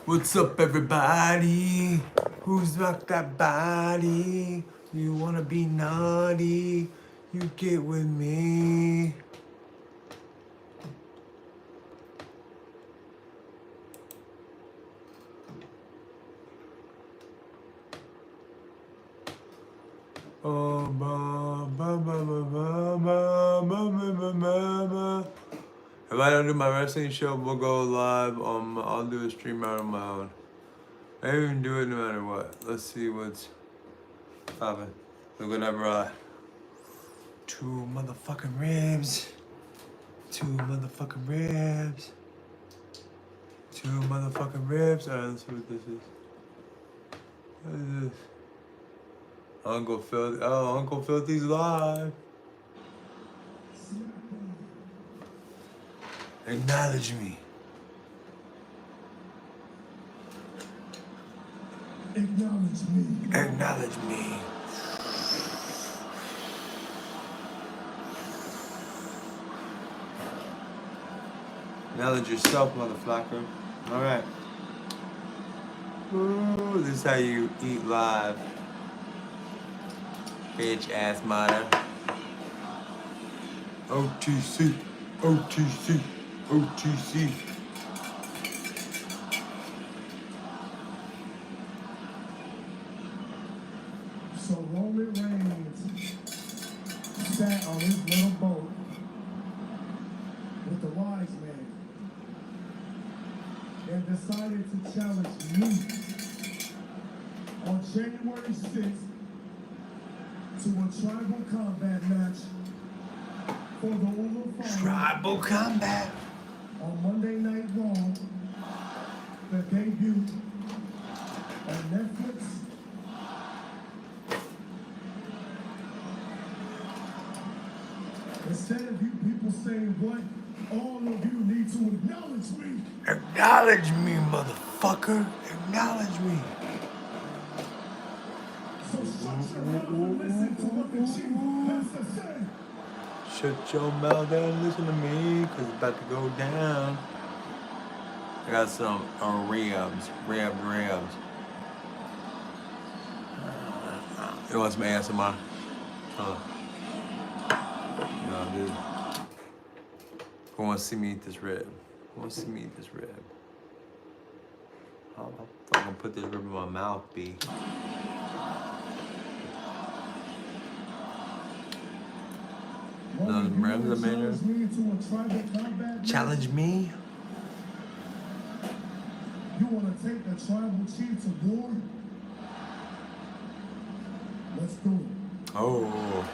What's up, everybody? Who's rock that body? You wanna be naughty? You get with me. Oh, ba, ba, ba, ba, ba, ba, ba, ba, ba, ba. If I don't do my wrestling show, we'll go live. I'll do a stream out on my own. I even do it no matter what. Let's see what's poppin'. Look whatever. Two motherfucking ribs. Two motherfucking ribs. Two motherfucking ribs. Alright, let's see what this is. What is this? Uncle Filthy. Oh, Uncle Filthy's live. Acknowledge me. Acknowledge me. Acknowledge me. Acknowledge yourself, motherfucker. Alright. Ooh, this is how you eat live. Bitch ass mother. OTC. OTC. OTC. So Roman Reigns sat on his little boat with the wise man and decided to challenge me on January 6th to a tribal combat match for the Hall of Fame. Tribal combat. On Monday Night Raw, the debut on Netflix. Instead of you people saying what, all of you need to acknowledge me. Acknowledge me, motherfucker. Acknowledge me. So shut your mouth and listen to what the chief has to say. Shut your mouth and listen to me, cause it's about to go down. I got some ribs. You want some ASMR? No, dude. Who wants to see me eat this rib? Who wants to see me eat this rib? I'm fucking put this rib in my mouth, B. Those ribs I made her. Challenge me? You want to take the tribal chief to war? Let's do it. Oh.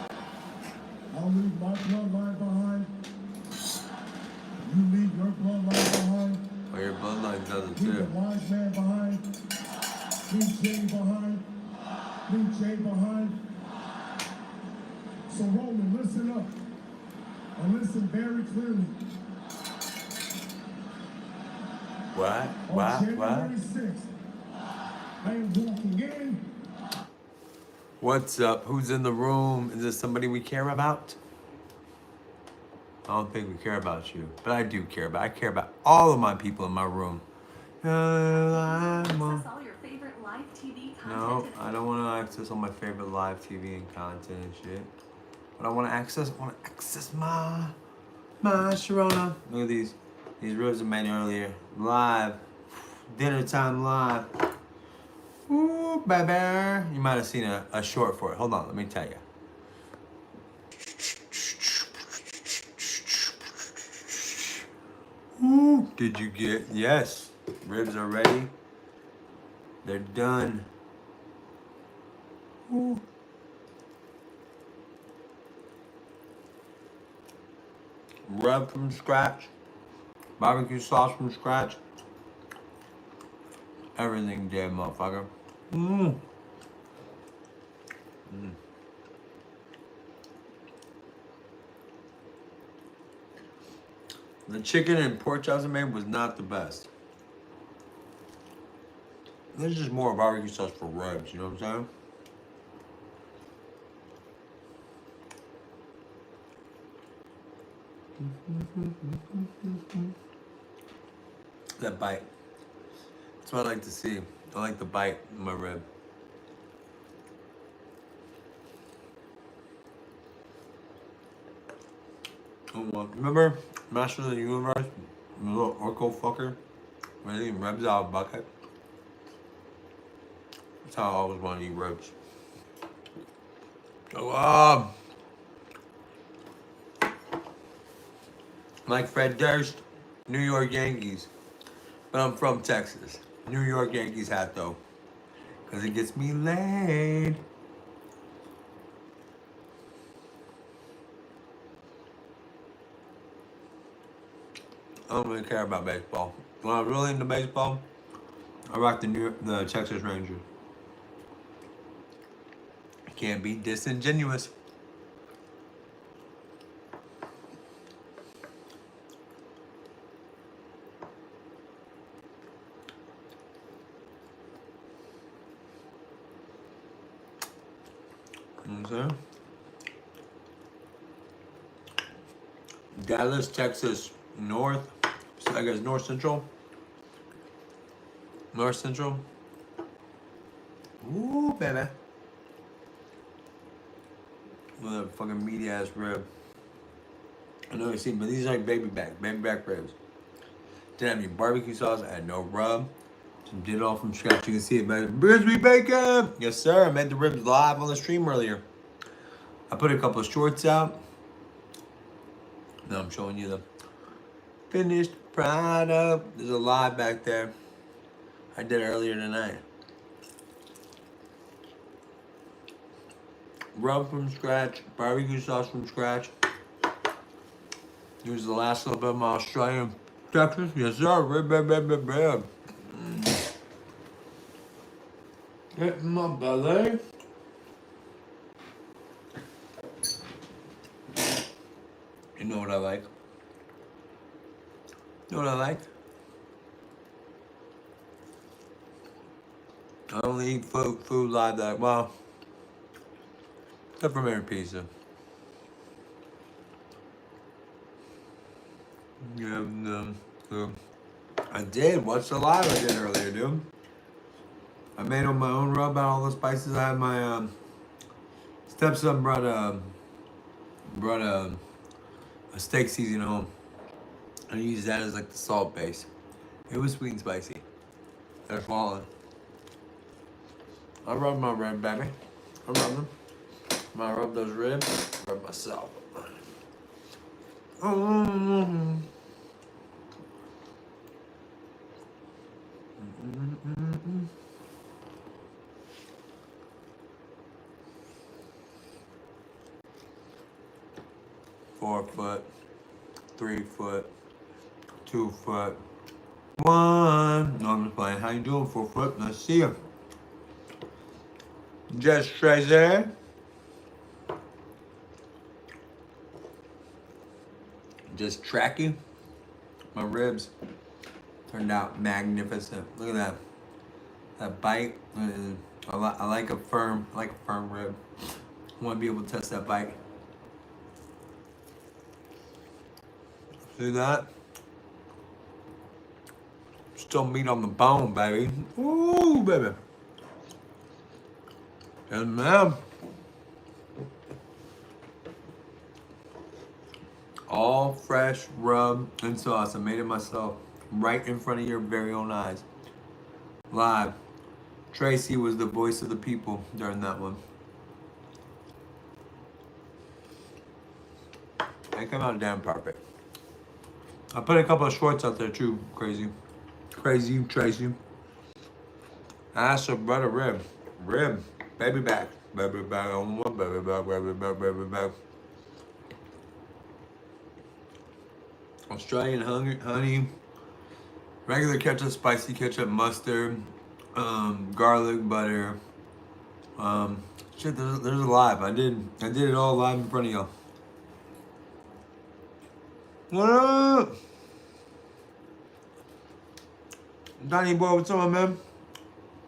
I'll leave my bloodline behind. You leave your bloodline behind. Oh, your bloodline does it Leave too. the wise man behind. Leave Jay behind. Leave Jay behind. So Roman, listen up. And listen very clearly. On January 6th, I am walking in. What's up? Who's in the room? Is this somebody we care about? I don't think we care about you, but I do care about. I care about all of my people in my room. Access all your favorite live TV content. No, I don't want to access all my favorite live TV and content and shit. But I want to access my Sharona. Look at these ribs I made earlier. Live. Dinner time live. Ooh, baby. You might have seen a short for it. Hold on, let me tell you. Ooh, did you get, yes. Ribs are ready. They're done. Ooh. Rub from scratch. Barbecue sauce from scratch. Everything dead, motherfucker. Mmm. Mm. The chicken and pork chops I made was not the best. This is just more barbecue sauce for ribs, you know what I'm saying? That bite. That's what I like to see. I like the bite in my rib. Oh, well, remember Masters of the Universe? The little orco fucker? When he eating ribs out of a bucket? That's how I always want to eat ribs. So, like Fred Durst, New York Yankees. But I'm from Texas. New York Yankees hat though. Because it gets me laid. I don't really care about baseball. When I was really into baseball, I rocked the Texas Rangers. I can't be disingenuous. You know what I'm saying? Dallas, Texas, North. I guess North Central. North Central. Ooh, baby. With a fucking meaty ass rib. I know you've seen, but these are like baby back ribs. Didn't have any barbecue sauce. I had no rub. Just did it all from scratch. You can see it, man. Brisby bacon. Yes, sir. I made the ribs live on the stream earlier. I put a couple of shorts out. Now I'm showing you the finished product. There's a live back there. I did it earlier tonight. Rub from scratch, barbecue sauce from scratch. Here's the last little bit of my Australian Texas. Yes, sir. Rib. Get in my belly. You know what I like? You know what I like? I only eat food like that. Well, except for maybe pizza. Yeah, I did. What's the live I did earlier, dude? I made on my own rub out all the spices. I had my stepson brought a steak seasoning home. I used that as like the salt base. It was sweet and spicy. They're falling. I rub my rib, baby. I rub them. I rub those ribs. I rub myself. Four foot, 3 foot, 2 foot, 1. No, I'm just playing. How you doing, 4 foot? Let's see you. Just Tracy. Just tracking. My ribs turned out magnificent. Look at that. That bite. I like a firm rib. I want to be able to test that bite. See that? Still meat on the bone, baby. Ooh, baby. Yes, ma'am. All fresh rub and sauce. I made it myself. Right in front of your very own eyes. Live. Tracy was the voice of the people during that one. I came out damn perfect. I put a couple of shorts out there too. Crazy Tracy. I asked her brother rib, baby back, baby back, baby back. Australian honey, regular ketchup, spicy ketchup, mustard, garlic butter. Shit, there's a live. I did it all live in front of y'all. What up? Donnie boy, what's up, man?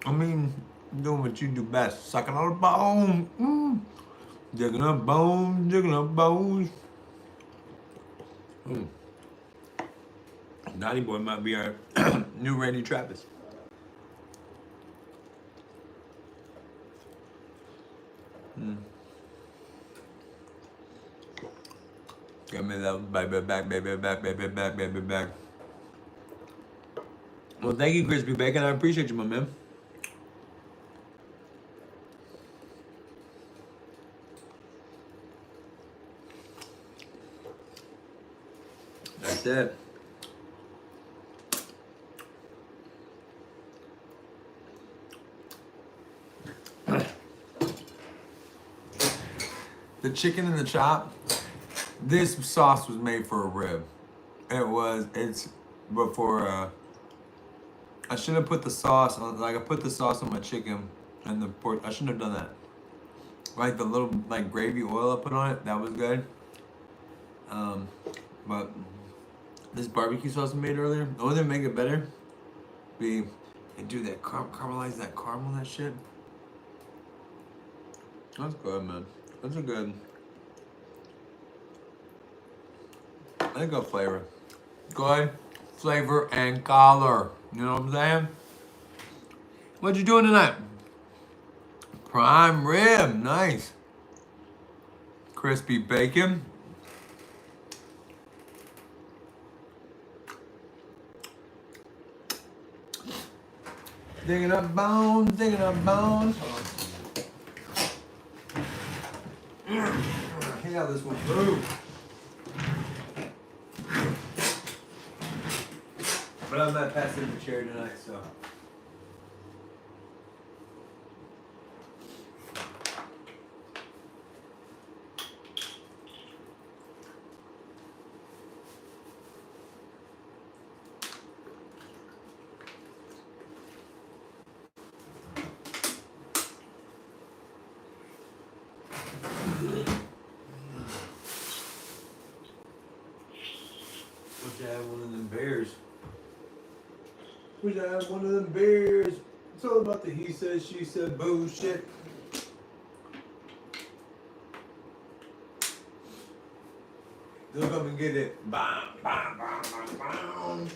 I mean, doing what you do best. Sucking on the bone. Digging up bones. Donnie boy might be our new Randy Travis. Give me that baby back, baby back, baby back, baby back. Well, thank you, Crispy Bacon. I appreciate you, my man. That's it. The chicken in the chop, this sauce was made for a rib. It's before, I should have put the sauce on, like I put the sauce on my chicken and the pork. I shouldn't have done that. Like the little, like gravy oil I put on it, that was good. But this barbecue sauce I made earlier, the only thing to make it better, and do that, caramelize that caramel, that shit. That's good, man. That's a good flavor. Good flavor and color. You know what I'm saying? What you doing tonight? Prime rib, nice. Crispy bacon. Digging up bones, digging up bones. Yeah, this one through. But I'm not passing the chair tonight, so. Wish I had one of them bears. Wish I had one of them bears. It's all about the he said, she said bullshit. They'll come and get it. Bam, bam, bam, bam, bam.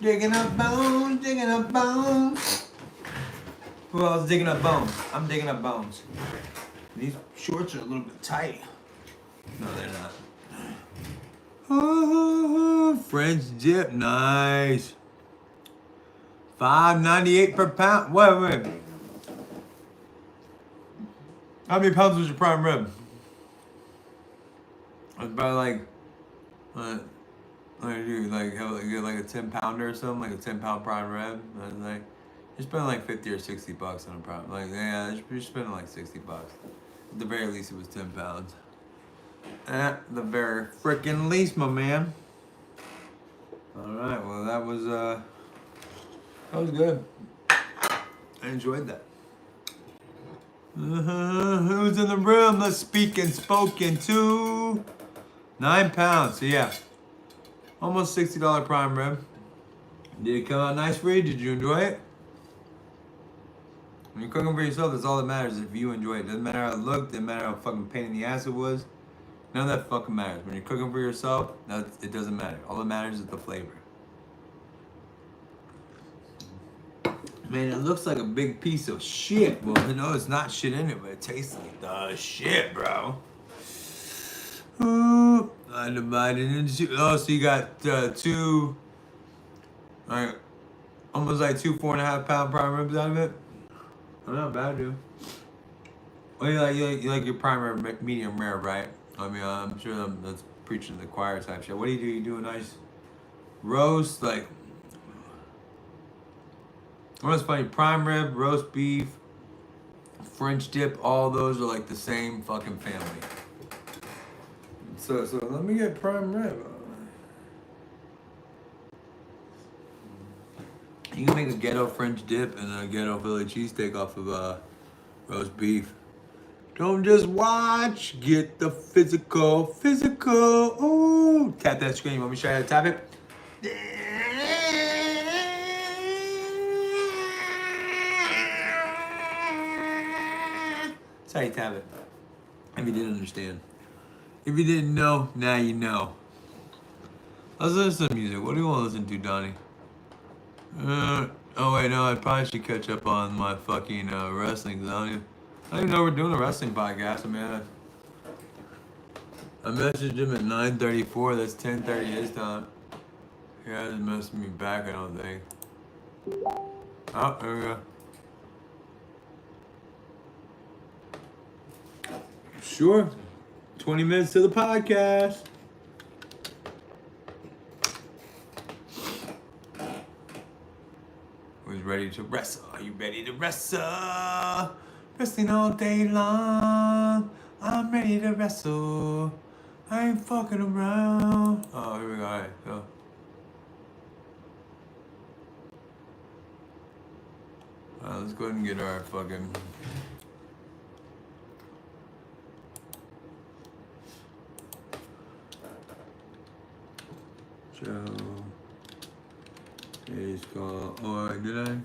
Digging up bones, digging up bones. Who else is digging up bones? I'm digging up bones. These shorts are a little bit tight. No, they're not. Oh, French dip, nice. $5.98 per pound. Wait. How many pounds was your prime rib? It's about like you get like a 10-pounder or something, like a 10-pound prime rib. And like you're spending like $50 or $60 on a prime. Like yeah, you're spending like $60. At the very least, it was 10 pounds. At the very freaking least, my man. All right, well that was good. I enjoyed that. Who's in the room? Let's speak and spoken to. 9 pounds. So yeah, almost $60 prime rib. Did it come out nice for you? Did you enjoy it? When you're cooking for yourself, that's all that matters. If you enjoy it, doesn't matter how it looked. Doesn't matter how fucking pain in the ass it was. None of that fucking matters. When you're cooking for yourself, it doesn't matter. All that matters is the flavor. Man, it looks like a big piece of shit. Well, no, it's not shit in it, but it tastes like the shit, bro. Ooh, I divided into. Oh, so you got two, like, almost like 2 4.5 pound prime ribs out of it. Oh, not bad, dude. Well, you like your prime rib medium rare, right? I mean, I'm sure that's preaching to the choir type shit. What do? You do a nice roast, like. What's funny? Prime rib, roast beef, French dip, all those are like the same fucking family. So let me get prime rib. You can make a ghetto French dip and a ghetto Philly cheesesteak off of roast beef. Don't just watch, get the physical. Ooh, tap that screen. Want me to show you how to tap it? That's how you tap it. If you didn't understand. If you didn't know, now you know. Let's listen to music. What do you want to listen to, Donnie? Oh wait, no, I probably should catch up on my fucking wrestling. 'Cause I don't even know we're doing a wrestling podcast, man. I messaged him at 9:34. That's 10:30 his time. He hasn't messaged me back, I don't think. Oh, there we go. Sure. 20 minutes to the podcast. Who's ready to wrestle? Are you ready to wrestle? Wrestling all day long. I'm ready to wrestle. I ain't fucking around. Oh, here we go. All right, go. Let's go ahead and get our fucking. Show. It's called. Oh, did I?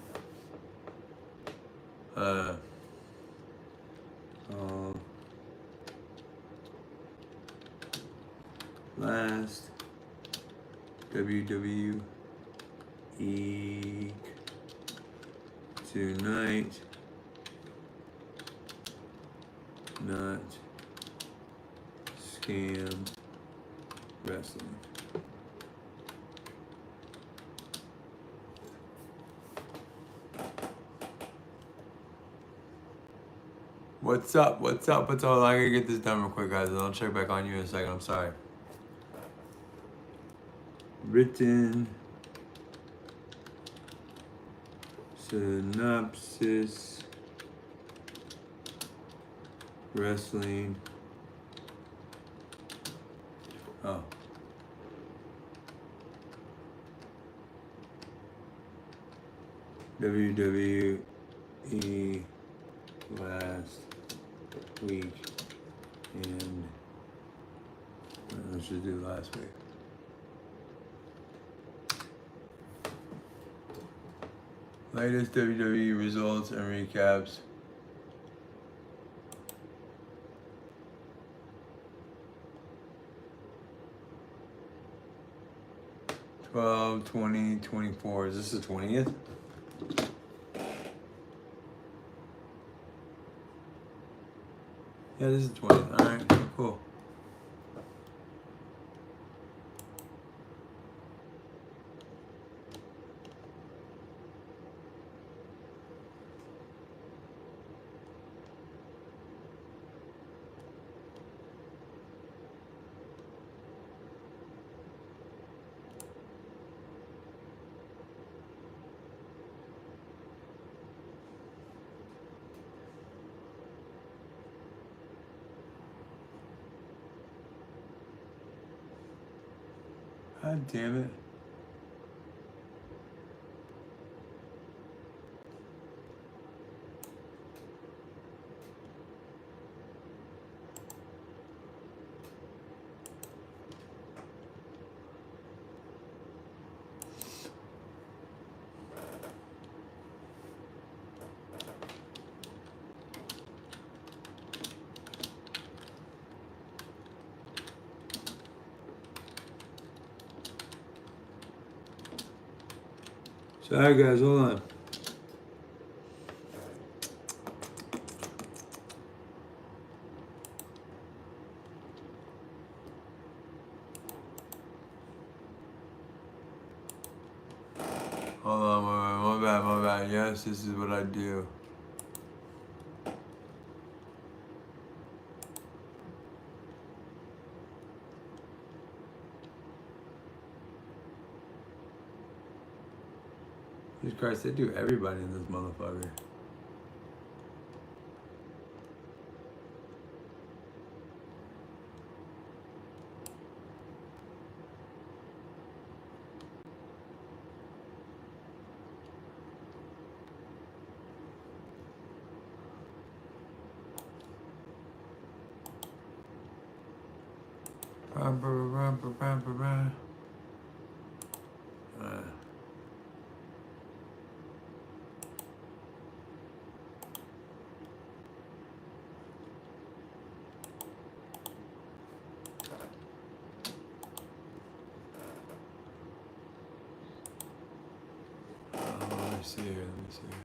Last WWEek Tonight, not scam wrestling. What's up? What's up? What's up? I gotta get this done real quick, guys, and I'll check back on you in a second. I'm sorry. Written synopsis wrestling. Oh. WWE last week and let's just do last week. Latest WWE results and recaps. Twelve, 20, 24. Is this the 20th? Yeah, this is the 20th. Alright, cool. God damn it. Sorry guys, hold on. Hold on, my bad. Yes, this is what I do. Jesus Christ, they do everybody in this motherfucker. me see here. Let me see here.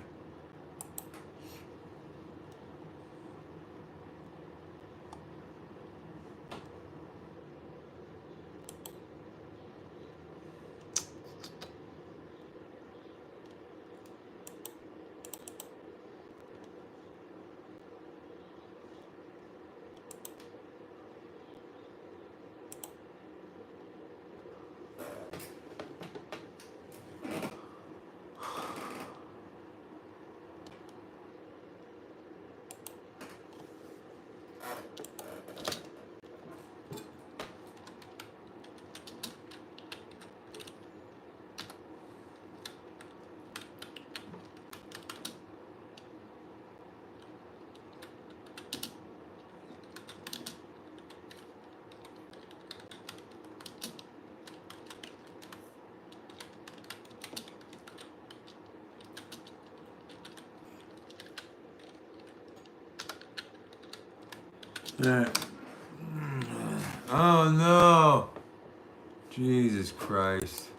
Yeah. Oh no! Jesus Christ.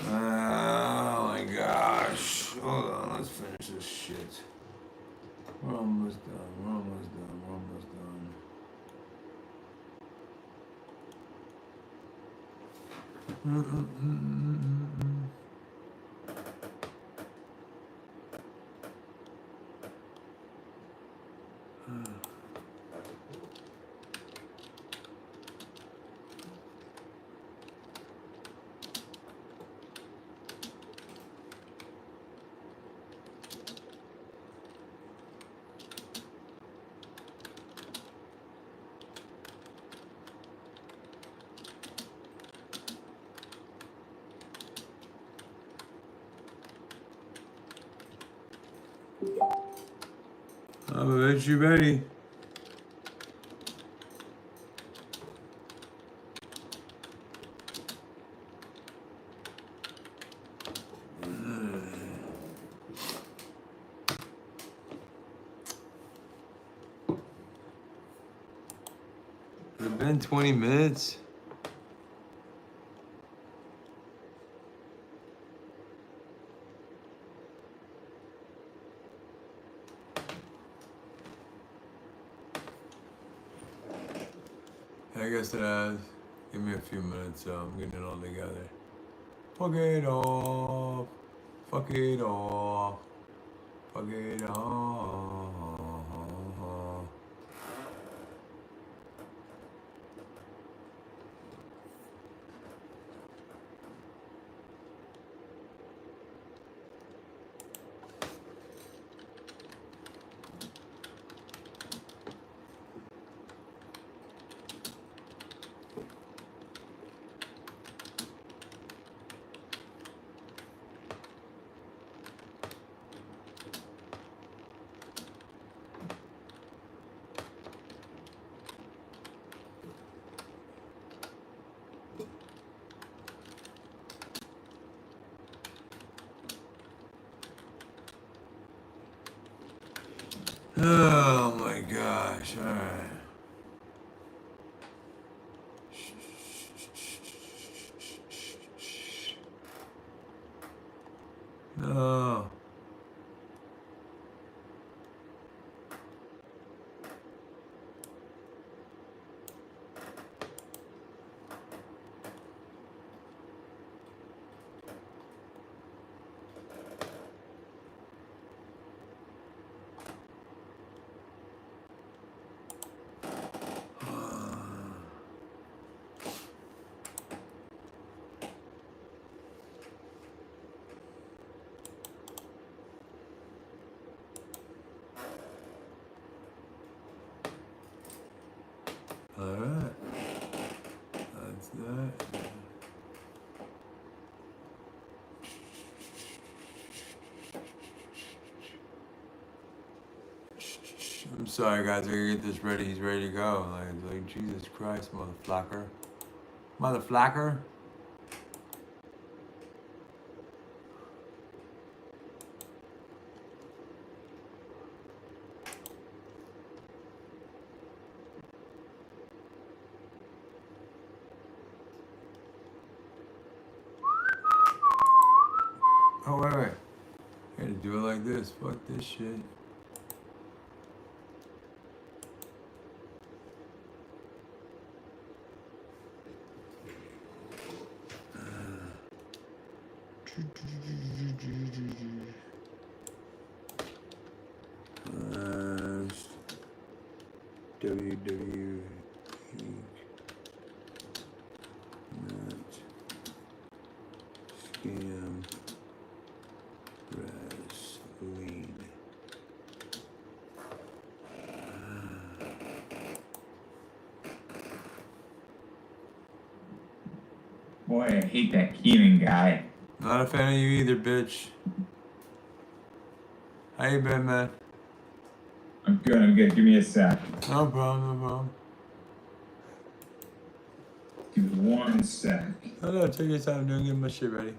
Oh my gosh. Hold on, let's finish this shit. We're almost done. We're almost done. We're almost done. I'm eventually ready. Has it been 20 minutes? I guess it has. Give me a few minutes, so I'm getting it all together. Fuck it off. Fuck it off. Fuck it off. Oh my gosh, alright. No. Alright. That's that. I'm sorry guys, I gotta get this ready. He's ready to go. Like Jesus Christ, motherflacker. Motherflacker? Oh, wait. I gotta do it like this. Fuck this shit. WWEek Scam Wrestling. Boy, I hate that Keenan guy. Not a fan of you either, bitch. How you been, man? I'm good. Give me a sec. No problem. Give me 1 sec. No, take your time doing get my shit ready.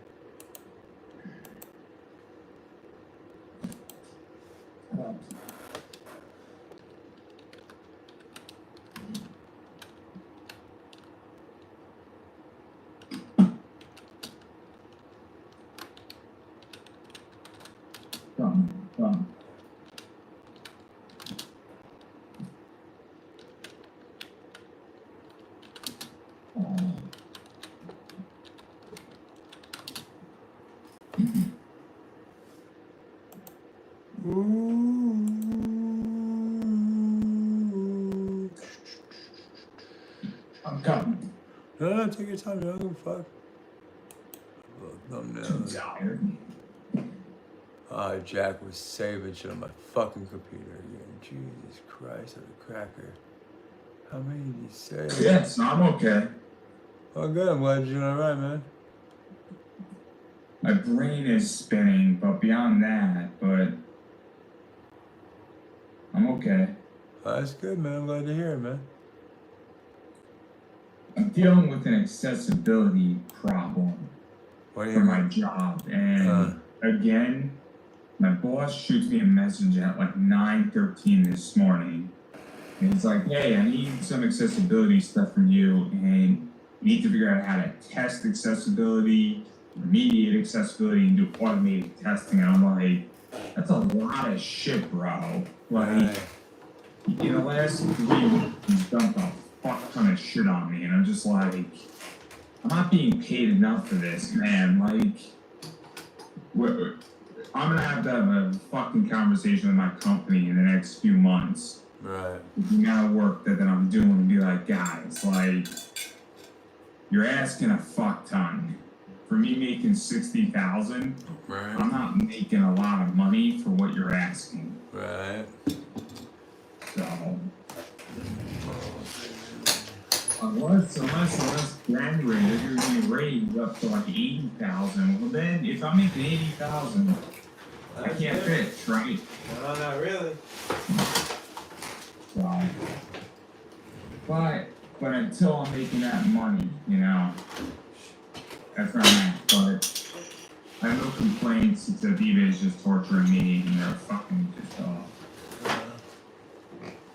Come. I'm coming. No, take your time, don't give a fuck. Too tired. Jack was saving shit on my fucking computer again. Jesus Christ, I'm a cracker. How many did he save? Yes, I'm okay. Oh, good. I'm glad you're doing alright, man. My brain is spinning, but beyond that, I'm okay. Oh, that's good, man. I'm glad to hear it, man. I'm dealing with an accessibility problem What do for you my mean? job, and again, my boss shoots me a message at like 9:13 this morning, and he's like, "Hey, I need some accessibility stuff from you, and you need to figure out how to test accessibility, remediate accessibility, and do automated testing." And I'm like, "That's a lot of shit, bro." Like, in the last 3 weeks, he's dumped a fuck ton of shit on me, and I'm just like, I'm not being paid enough for this, man. Like, I'm gonna have to have a fucking conversation with my company in the next few months. Right. With the amount of work that I'm doing, and be like, guys, like, you're asking a fuck ton. For me making $60,000, Right. I'm not making a lot of money for what you're asking. Right. So, unless January you're gonna be raised up to like 80,000, well then if I'm making 80,000, I can't fit, right? No, not really. So, but until I'm making that money, you know, that's where I'm at. But I have no complaints except eBay's just torturing me and they're fucking pissed off.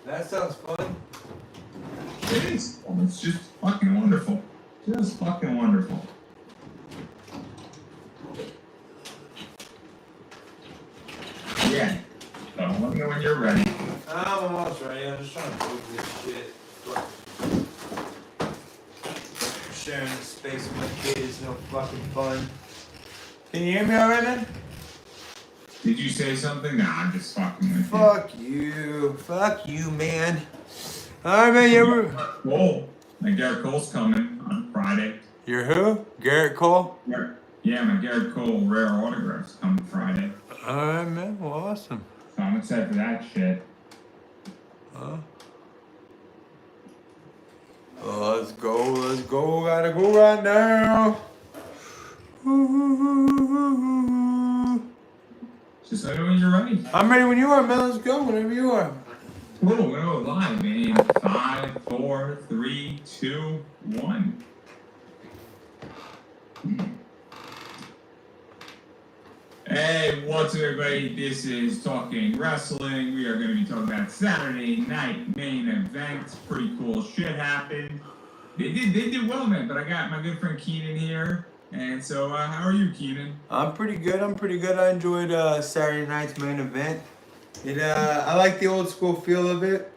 That sounds fun. It is. It's just fucking wonderful. Just fucking wonderful. Yeah. So let me know when you're ready. I'm almost ready. I'm just trying to move this shit. Sharing the space with my kids is no fucking fun. Can you hear me alright, man? Did you say something? Nah, I'm just fucking with you. Fuck you. Fuck you, man. Alright, man, you ever... Cole. My Garrett Cole's coming on Friday. You're who? Garrett Cole? Yeah, my Garrett Cole rare autographs coming Friday. Alright, man. Well, awesome. So I'm excited for that shit. Huh? let's go, gotta go right now. Just let me know when you're ready. I'm ready when you are, man. Let's go whenever you are. Cool, we're gonna go live in 5, 4, 3, 2, 1. Hey, what's up, everybody? This is Talking Wrestling. We are going to be talking about Saturday night main event. Pretty cool shit happened. They did well, man. But I got my good friend Keenan here. And so, how are you, Keenan? I'm pretty good. I enjoyed Saturday night's main event. I like the old school feel of it.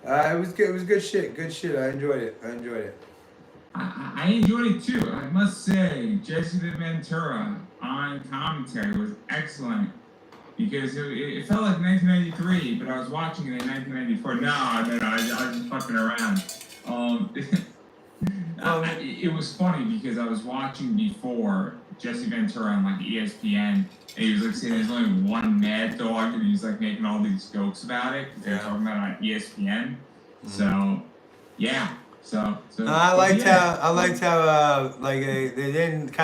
It was good. It was good shit. Good shit. I enjoyed it. I enjoyed it too. I must say, Jesse Ventura on commentary was excellent because it felt like 1993, but I was watching it in 1994. No, I was just fucking around. It was funny because I was watching before Jesse Ventura on like ESPN, and he was like saying there's only one Mad Dog, and he's like making all these jokes about it. They're talking about it on ESPN. Mm-hmm. So, yeah. So I liked how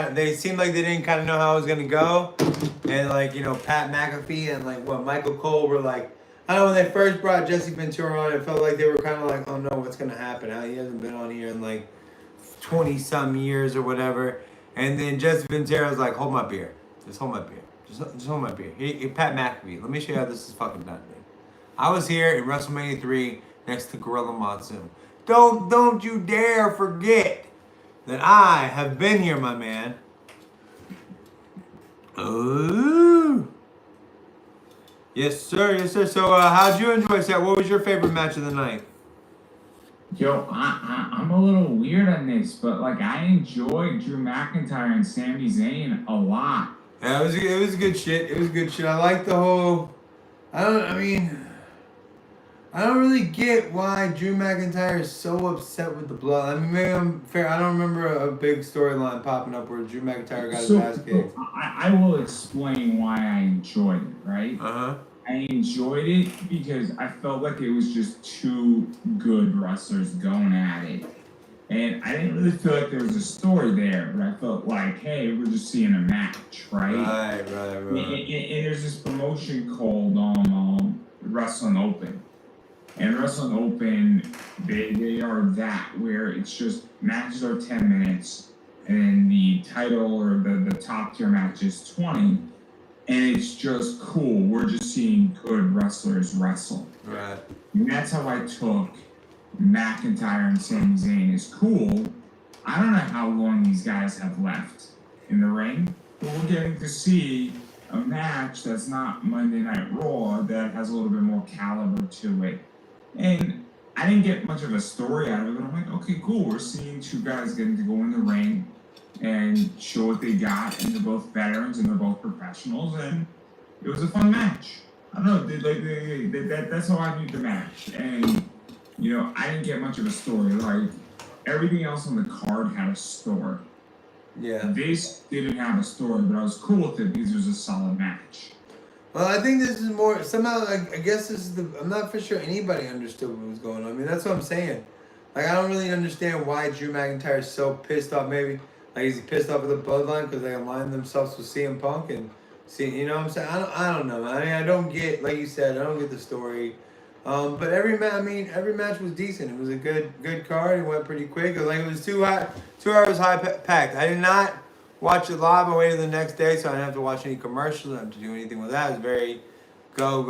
they seemed like they didn't kind of know how it was gonna go, and like, you know, Pat McAfee and like Michael Cole were like, I don't know, when they first brought Jesse Ventura on, it felt like they were kind of like, oh no, what's gonna happen? He hasn't been on here in like 20 some years or whatever, and then Jesse Ventura was like, hold my beer, just hold my beer, just hold my beer. Hey, Pat McAfee, let me show you how this is fucking done, man. I was here in WrestleMania 3 next to Gorilla Monsoon. Don't you dare forget that I have been here, my man. Ooh. Yes, sir. So, how'd you enjoy that? What was your favorite match of the night? Yo, I'm a little weird on this, but like I enjoyed Drew McIntyre and Sami Zayn a lot. Yeah, it was good shit. I like the whole. I don't really get why Drew McIntyre is so upset with the blood. I mean, maybe I'm fair. I don't remember a big storyline popping up where Drew McIntyre got his ass kicked. I will explain why I enjoyed it, right? Uh-huh. I enjoyed it because I felt like it was just two good wrestlers going at it. And I didn't really feel like there was a story there, but I felt like, hey, we're just seeing a match, right? Right. And there's this promotion called Wrestling Open. And Wrestling Open, they are that, where it's just matches are 10 minutes, and the title or the top tier match is 20, and it's just cool. We're just seeing good wrestlers wrestle. Right. And that's how I took McIntyre and Sami Zayn is cool. I don't know how long these guys have left in the ring, but we're getting to see a match that's not Monday Night Raw that has a little bit more caliber to it. And I didn't get much of a story out of it, but I'm like, okay, cool. We're seeing two guys getting to go in the ring and show what they got, and they're both veterans and they're both professionals, and it was a fun match. I don't know, that's how I viewed the match. And, you know, I didn't get much of a story. Like, everything else on the card had a story. Yeah. This didn't have a story, but I was cool with it because it was a solid match. Well, I think this is more, somehow, I guess this is I'm not for sure anybody understood what was going on. I mean, that's what I'm saying. Like, I don't really understand why Drew McIntyre is so pissed off, maybe. Like, is he pissed off with the Bloodline because they aligned themselves with CM Punk and you know what I'm saying? I don't know, man. I mean, I don't get, like you said, I don't get the story. But every match was decent. It was a good card. It went pretty quick. Like, it was 2 hours high packed. I did not watch it live. I waited the next day, so I didn't have to watch any commercials. I didn't have to do anything with that. It was very go.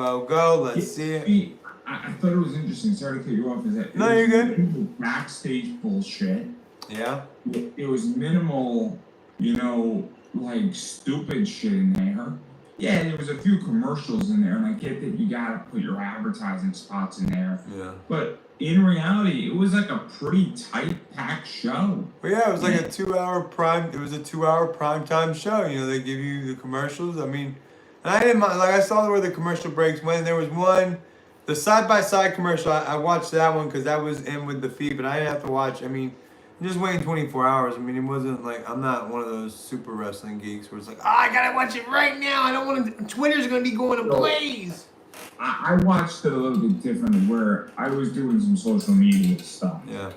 Let's see it. I thought it was interesting. Sorry to cut you off. No, you're good. Backstage bullshit. Yeah. It was minimal, you know, like stupid shit in there. Yeah, there was a few commercials in there, and I get that you gotta put your advertising spots in there. Yeah. But in reality, it was like a pretty tight packed show. But yeah, it was like a 2 hour prime. It was a 2 hour prime time show. You know, they give you the commercials. I mean, and I didn't mind. Like, I saw where the commercial breaks went. There was one, the side by side commercial. I watched that one because that was in with the feed, but I didn't have to watch. I mean, just waiting 24 hours. I mean, it wasn't like, I'm not one of those super wrestling geeks where it's like, oh, I gotta watch it right now. I don't want to. Twitter's gonna be going to blaze. I watched it a little bit differently, where I was doing some social media stuff. Yeah.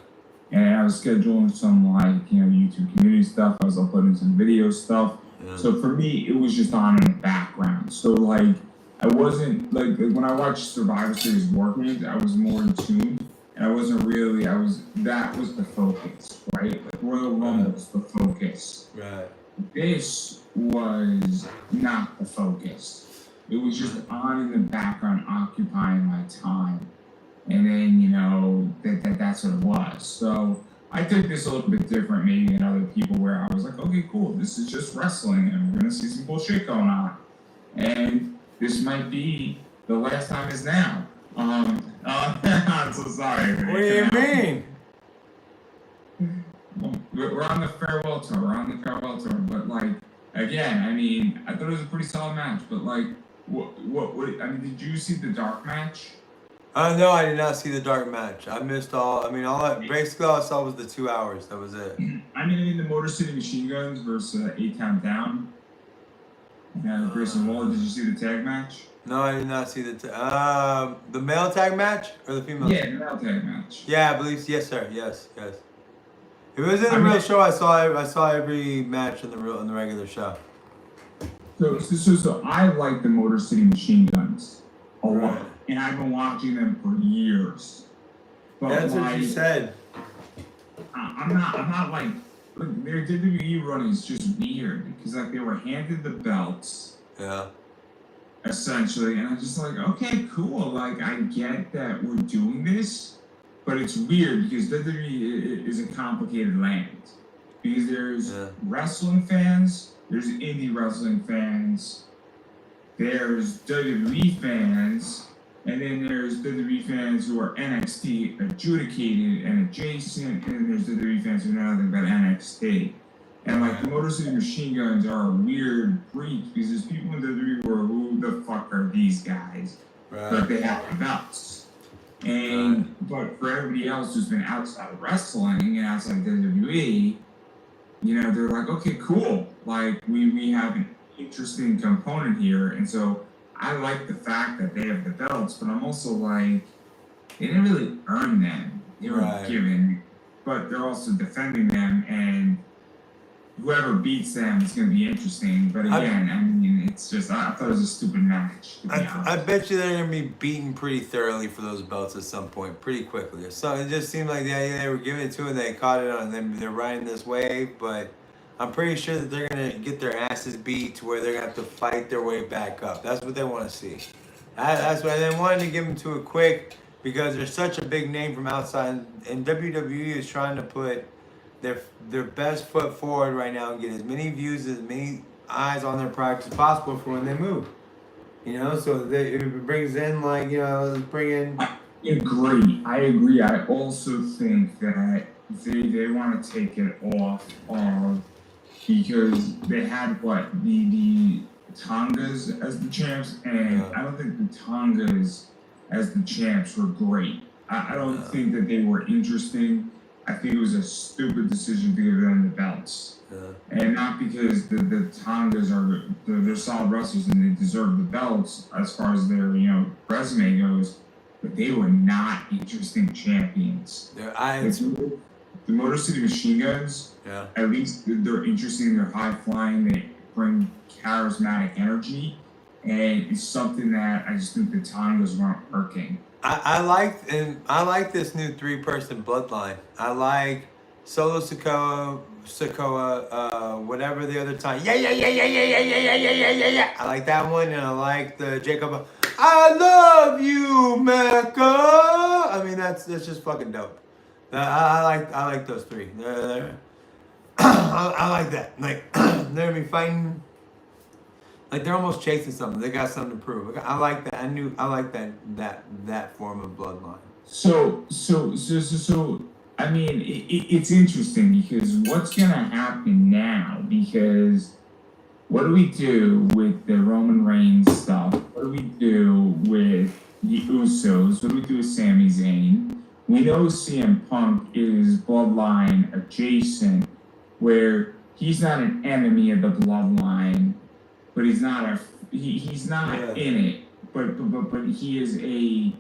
and I was scheduling some like YouTube community stuff. I was uploading some video stuff. Yeah. So for me, it was just on in the background. So like I wasn't like when I watched Survivor Series War Games, I was more in tune, and I wasn't really. That was the focus, right? Like Royal Rumble was the focus. Right. This was not the focus. It was just on in the background, occupying my time. And then, that's what it was. So I took this a little bit different maybe than other people where I was like, okay, cool, this is just wrestling and we're going to see some bullshit going on. And this might be the last time is now. I'm so sorry. What do you mean? We're on the farewell tour. But like, again, I mean, I thought it was a pretty solid match. But like, did you see the dark match? No, I did not see the dark match. I missed basically all I saw was the 2 hours. That was it. I mean, the Motor City Machine Guns versus 8-Count Down. Grayson Waller, did you see the tag match? No, I did not see the male tag match or the female? Yeah, the male tag match. Yeah, I believe. Yes, sir. Yes. If it was in the real show, I saw every match in the regular show. So I like the Motor City Machine Guns a lot, Right. and I've been watching them for years. But That's what you said. I'm not like their WWE run is just weird because like they were handed the belts. Yeah. Essentially, and I'm just like, okay, cool. Like I get that we're doing this, but it's weird because WWE is a complicated land. Because there's wrestling fans, there's indie wrestling fans, there's WWE fans, and then there's WWE fans who are NXT adjudicated and adjacent, and then there's WWE fans who know nothing about NXT. And like the Motor City Machine Guns are a weird breed because there's people in WWE who are, who the fuck are these guys? Right. But they have the belts. And but for everybody else who's been outside of wrestling and outside of WWE, they're like, okay, cool. Like we have an interesting component here. And so I like the fact that they have the belts, but I'm also like, they didn't really earn them. They were given, but they're also defending them, and whoever beats them is going to be interesting. But again, I mean, it's just, I thought it was a stupid match. I bet you they're going to be beaten pretty thoroughly for those belts at some point, pretty quickly. So it just seemed like they were giving it to them, they caught it on them, they're riding this wave, but I'm pretty sure that they're going to get their asses beat to where they're going to have to fight their way back up. That's what they want to see. That's why they wanted to give them to it quick, because they're such a big name from outside, and WWE is trying to put their best foot forward right now and get as many views, as many eyes on their product as possible for when they move. So it brings in let's bring in. I agree. I also think that they want to take it off of, because they had the Tongas as the champs, and I don't think the Tongas as the champs were great. I don't think that they were interesting. I think it was a stupid decision to give them the belts. And not because the Tongas they're solid wrestlers and they deserve the belts as far as their resume goes, but they were not interesting champions. The Motor City Machine Guns, at least they're interesting, they're high flying, they bring charismatic energy, and it's something that I just think the Tongas weren't working. I like this new 3-person bloodline. I like Solo Sikoa, whatever the other time. Yeah. I like that one, and I like the Jacob. I love you, Mecca. I mean, that's just fucking dope. I like those three. I like that. Like they're gonna be fighting. Like they're almost chasing something. They got something to prove. I like that. I like that form of bloodline. So I mean, it's interesting because what's gonna happen now? Because what do we do with the Roman Reigns stuff? What do we do with the Usos? What do we do with Sami Zayn? We know CM Punk is Bloodline adjacent, where he's not an enemy of the Bloodline, but he's not in it. But he is a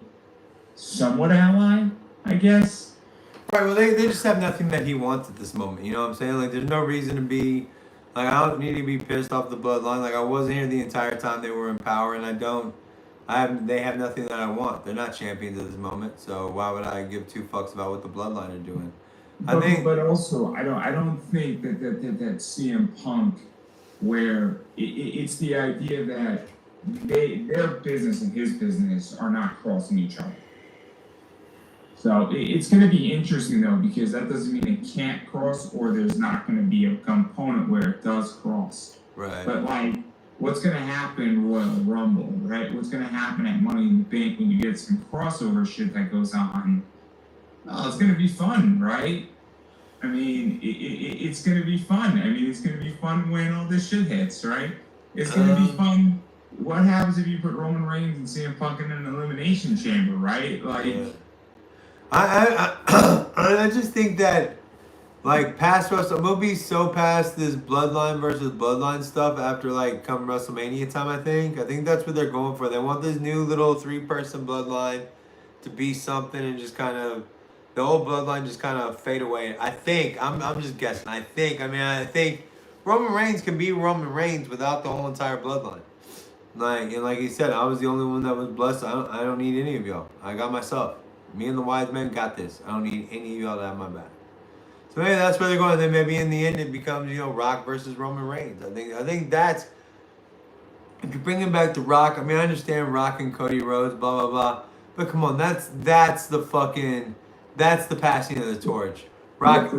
somewhat ally, I guess. Right, well, they just have nothing that he wants at this moment. You know what I'm saying? Like, there's no reason to be, like, I don't need to be pissed off the Bloodline. Like, I wasn't here the entire time they were in power, and they have nothing that I want. They're not champions at this moment, so why would I give two fucks about what the Bloodline are doing? But also, I don't think that CM Punk, where it's the idea that their business and his business are not crossing each other. So it's going to be interesting though, because that doesn't mean it can't cross, or there's not going to be a component where it does cross. Right. But like, what's going to happen Royal Rumble, right? What's going to happen at Money in the Bank when you get some crossover shit that goes on? Oh, it's going to be fun, right? I mean, it's going to be fun. I mean, it's going to be fun when all this shit hits, right? It's going to be fun. What happens if you put Roman Reigns and CM Punk in an elimination chamber, right? Like, Yeah. I just think that, like, past WrestleMania, we'll be so past this Bloodline versus Bloodline stuff after, like, come WrestleMania time, I think. I think that's what they're going for. They want this new little 3-person Bloodline to be something and just kind of, the old Bloodline just kind of fade away. I think, I'm just guessing. I think Roman Reigns can be Roman Reigns without the whole entire Bloodline. Like he said, I was the only one that was blessed. I don't need any of y'all. I got myself. Me and the wise men got this. I don't need any of y'all to have my back. So maybe that's where they're going. Then maybe in the end it becomes, you know, Rock versus Roman Reigns. I think that's, if you bring him back to Rock. I mean, I understand Rock and Cody Rhodes, blah blah blah. But come on, that's the passing of the torch. Rock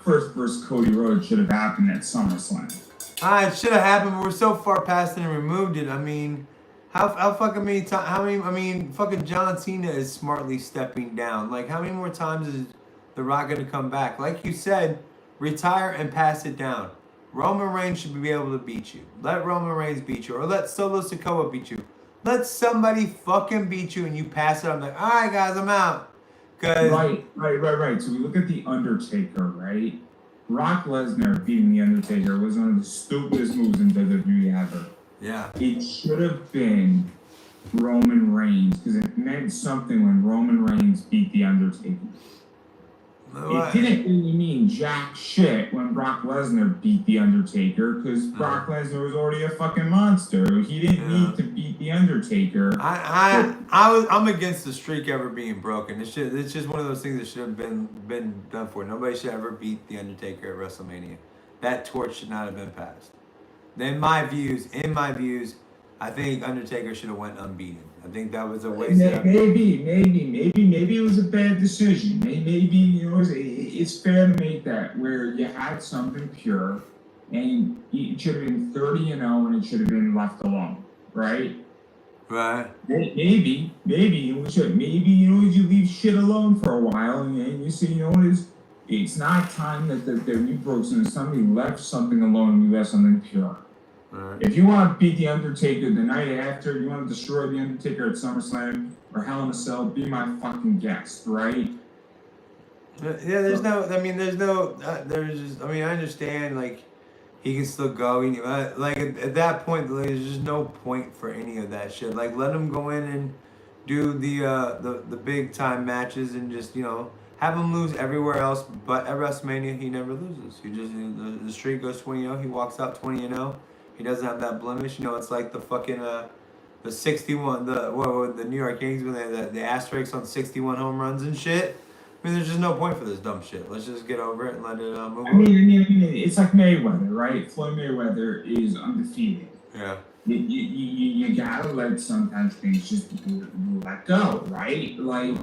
versus Cody Rhodes should have happened at SummerSlam. It should have happened, but we're so far past it and removed it. I mean, how fucking many times? I mean, fucking John Cena is smartly stepping down. Like, how many more times is The Rock gonna come back? Like you said, retire and pass it down. Roman Reigns should be able to beat you. Let Roman Reigns beat you, or let Solo Sikoa beat you. Let somebody fucking beat you, and you pass it. I'm like, all right, guys, I'm out. Right. So we look at The Undertaker, right? Brock Lesnar beating The Undertaker was one of the stupidest moves in WWE ever. Yeah. It should have been Roman Reigns, because it meant something when Roman Reigns beat The Undertaker. It didn't really mean jack shit when Brock Lesnar beat The Undertaker, because Brock Lesnar was already a fucking monster. He didn't need to beat The Undertaker. I'm against the streak ever being broken. It's just one of those things that should have been done for. Nobody should ever beat The Undertaker at WrestleMania. That torch should not have been passed. In my views, I think Undertaker should have went unbeaten. I think that was a waste. Maybe it was a bad decision. Maybe, you know, it's fair to make that where you had something pure, and it should have been 30-0, and it should have been left alone, right? Right. Maybe you should. Maybe, you know, you leave shit alone for a while, and you say, you know, it's not time that we broke something. Somebody left something alone, and we left something pure. Right. If you want to beat The Undertaker the night after, you want to destroy The Undertaker at SummerSlam or Hell in a Cell, be my fucking guest, right? Yeah, there's just, I mean, I understand, like, he can still go. Like, at that point, like, there's just no point for any of that shit. Like, let him go in and do the big time matches and just, you know, have him lose everywhere else, but at WrestleMania, he never loses. He just, the streak goes 20-0, he walks out 20-0. He doesn't have that blemish. You know, it's like the fucking the 61, the New York Yankees when they had the asterisk on 61 home runs and shit. I mean, there's just no point for this dumb shit. Let's just get over it and let it move on. I mean, it's like Mayweather, right? Floyd Mayweather is undefeated. Yeah. You gotta let sometimes things just let go, right? Like,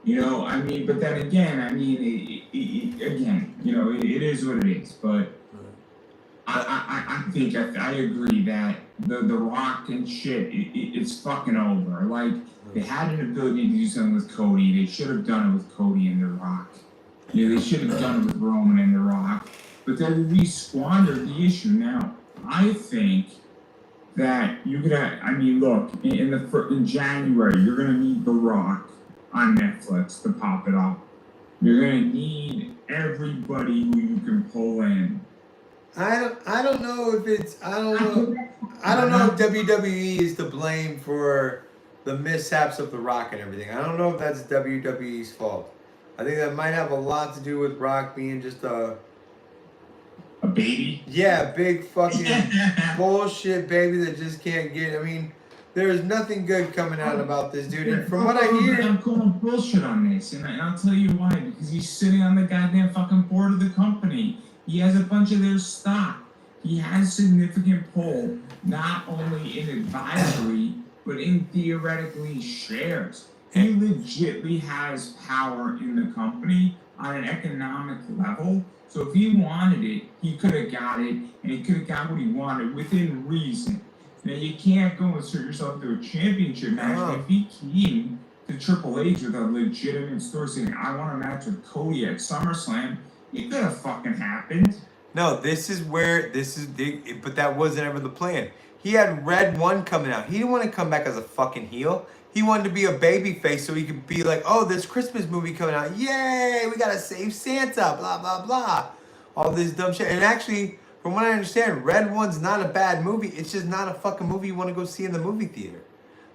you know, I mean, but then again, I mean, again, you know, it is what it is, but I think I agree that the Rock and shit, it's fucking over. Like, they had an ability to do something with Cody. They should have done it with Cody and The Rock. Yeah, they should have done it with Roman and The Rock. But then we squandered the issue. Now, I think that you could have, I mean, look, in January, you're going to need The Rock on Netflix to pop it up. You're going to need everybody who you can pull in. I don't know if WWE is to blame for the mishaps of The Rock and everything. I don't know if that's WWE's fault. I think that might have a lot to do with Rock being just a baby. Yeah, big fucking bullshit baby that just can't get. I mean, there is nothing good coming out about this dude. And from what I hear, I'm calling bullshit on this, and I'll tell you why. Because he's sitting on the goddamn fucking board of the company. He has a bunch of their stock. He has significant pull, not only in advisory, but in theoretically shares. He legitly has power in the company on an economic level. So if he wanted it, he could have got it, and he could have got what he wanted within reason. Now, you can't go insert yourself into a championship match. Oh. If he came to Triple H with a legitimate story saying, I want a match with Cody at SummerSlam, it could have fucking happened. no, but that wasn't ever the plan. He had Red 1 coming out. He didn't want to come back as a fucking heel. He wanted to be a babyface so he could be like, oh, this Christmas movie coming out. Yay, we got to save Santa, blah, blah, blah. All this dumb shit. And actually, from what I understand, Red 1's not a bad movie. It's just not a fucking movie you want to go see in the movie theater.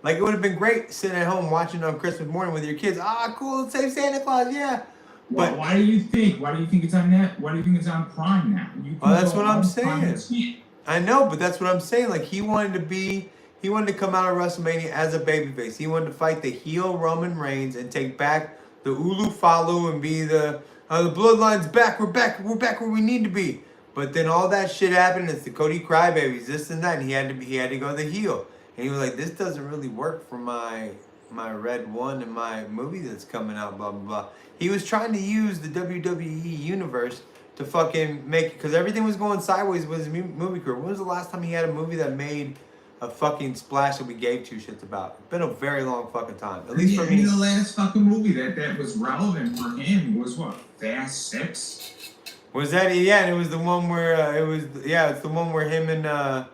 Like, it would have been great sitting at home watching on Christmas morning with your kids. Ah, cool, let's save Santa Claus, yeah. But why do you think it's on net? Why do you think it's on Prime now? Oh, that's what I'm saying. I know, but that's what I'm saying. Like, he wanted to come out of WrestleMania as a babyface. He wanted to fight the heel Roman Reigns and take back the Ulu Falu and be the Bloodline's back. We're back where we need to be. But then all that shit happened. It's the Cody Crybabies, this and that. And he had to go the heel. And he was like, this doesn't really work for my Red 1 and my movie that's coming out, blah, blah, blah. He was trying to use the WWE universe to fucking make, because everything was going sideways with his movie career. When was the last time he had a movie that made a fucking splash that we gave two shits about? It's been a very long fucking time. At least for me. The last fucking movie that was relevant for him was what? Fast 6? Was that, yeah, and it was the one where, it's the one where him and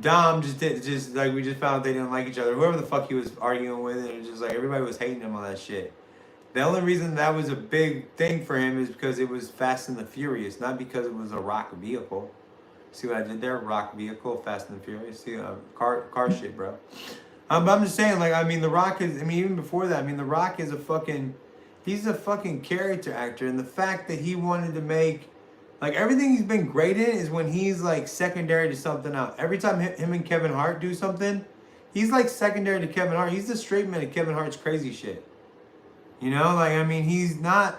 Dom just like, we just found out they didn't like each other. Whoever the fuck he was arguing with, and it was just like, everybody was hating him on that shit. The only reason that was a big thing for him is because it was Fast and the Furious, not because it was a rock vehicle. See what I did there? Rock vehicle, Fast and the Furious. See, car shit, bro. But I'm just saying, like, I mean, The Rock is, I mean, even before that, I mean, The Rock is he's a fucking character actor. And the fact that he wanted to make, like, everything he's been great in is when he's, like, secondary to something else. Every time him and Kevin Hart do something, he's, like, secondary to Kevin Hart. He's the straight man of Kevin Hart's crazy shit. You know, like, I mean, he's not,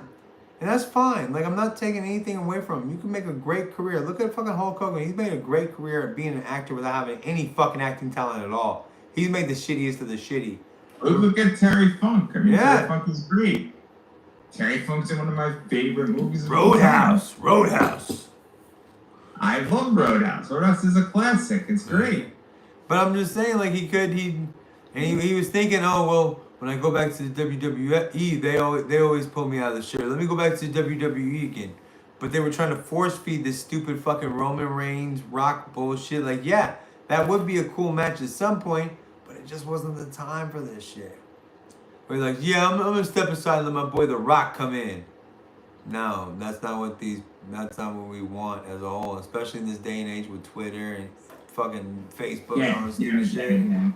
and that's fine. Like, I'm not taking anything away from him. You can make a great career. Look at fucking Hulk Hogan. He's made a great career at being an actor without having any fucking acting talent at all. He's made the shittiest of the shitty. Look at Terry Funk. I mean, Yeah. Terry Funk is great. Terry Funk's in one of my favorite movies. Roadhouse. I love Roadhouse. Roadhouse is a classic. It's great. But I'm just saying, like, he was thinking, oh, well, when I go back to the WWE, they always pull me out of the shirt. Let me go back to the WWE again. But they were trying to force feed this stupid fucking Roman Reigns Rock bullshit. Like, yeah, that would be a cool match at some point, but it just wasn't the time for this shit. We're like, yeah, I'm gonna step aside and let my boy The Rock come in. No, that's not what we want as a whole, especially in this day and age with Twitter and fucking Facebook and all this stupid shit.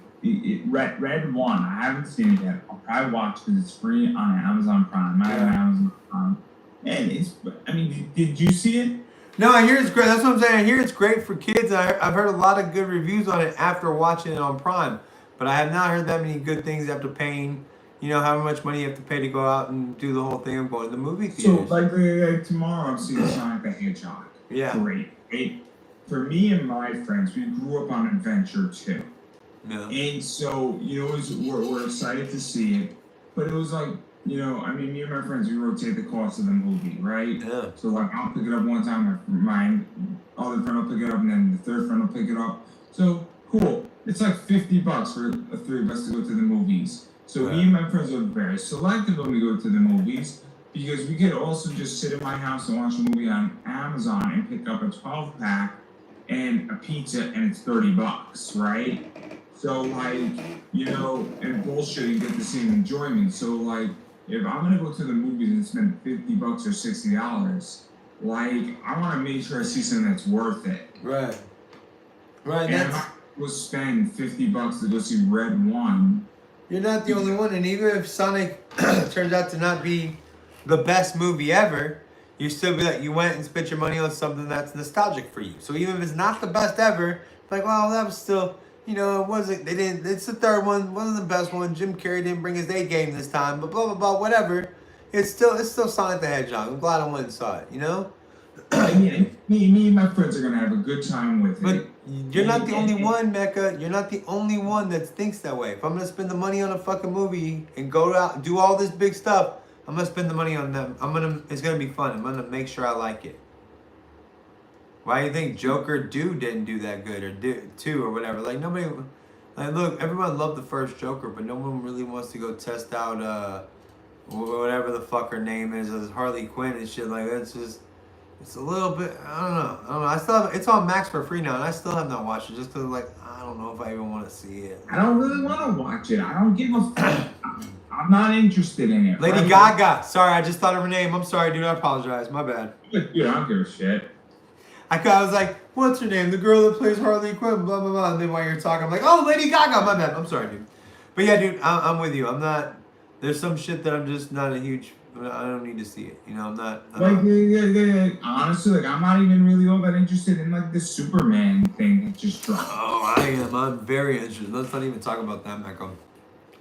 Red 1, I haven't seen it yet. I'll probably watch because it's free on Amazon Prime. I have Amazon Prime. And did you see it? No, I hear it's great. That's what I'm saying. I hear it's great for kids. I've heard a lot of good reviews on it after watching it on Prime. But I have not heard that many good things after paying, you know, how much money you have to pay to go out and do the whole thing of going to the movie theaters. So, like tomorrow, I'm seeing Sonic the Hedgehog. Yeah. Great. For me and my friends, we grew up on Adventure 2. Yeah. And so, you know, we're excited to see it. But it was like, you know, I mean, me and my friends, we rotate the cost of the movie, right? Yeah. So, like, I'll pick it up one time, my other friend will pick it up, and then the third friend will pick it up. So, cool. It's like $50 for the three of us to go to the movies. So, me and my friends are very selective when we go to the movies, because we could also just sit at my house and watch a movie on Amazon and pick up a 12-pack and a pizza, and it's $30, right? So, like, you know, and bullshit, you get the same enjoyment. So, like, if I'm gonna go to the movies and spend $50 or $60, like, I want to make sure I see something that's worth it. Right. Right. And if I go spend $50 to go see Red 1, you're not the only one. And even if Sonic turns out to not be the best movie ever, you still be like, you went and spent your money on something that's nostalgic for you. So even if it's not the best ever, like, well, that was still, you know, it wasn't, they didn't, it's the third one, wasn't the best one. Jim Carrey didn't bring his A game this time, but blah, blah, blah, whatever. It's still Sonic the Hedgehog. I'm glad I went and saw it, you know? Yeah, me and my friends are gonna have a good time with But it. you're not the only one, Mecca. You're not the only one that thinks that way. If I'm gonna spend the money on a fucking movie and go out and do all this big stuff, I'm gonna spend the money on them. It's gonna be fun. I'm gonna make sure I like it. Why do you think Joker didn't do that good, or 2 or whatever? Like nobody, like look, everyone loved the first Joker, but no one really wants to go test out whatever the fuck her name is as Harley Quinn and shit. Like that's just. It's a little bit, I don't know. I still have, it's on Max for free now, and I still have not watched it just because, like, I don't know if I even want to see it. I don't really want to watch it. I don't give a fuck. I'm not interested in it. Lady Gaga. Sorry, I just thought of her name. I'm sorry, dude. I apologize. My bad. Dude, I don't give a shit. I was like, what's her name? The girl that plays Harley Quinn, blah, blah, blah. And then while you're talking, I'm like, oh, Lady Gaga. My bad. I'm sorry, dude. But yeah, dude, I'm with you. I'm not, there's some shit that I'm just not a huge, I don't need to see it. You know, I'm not. Honestly, like, I'm not even really all that interested in, like, the Superman thing that just dropped. Oh, I am. I'm very interested. Let's not even talk about that, Malcolm.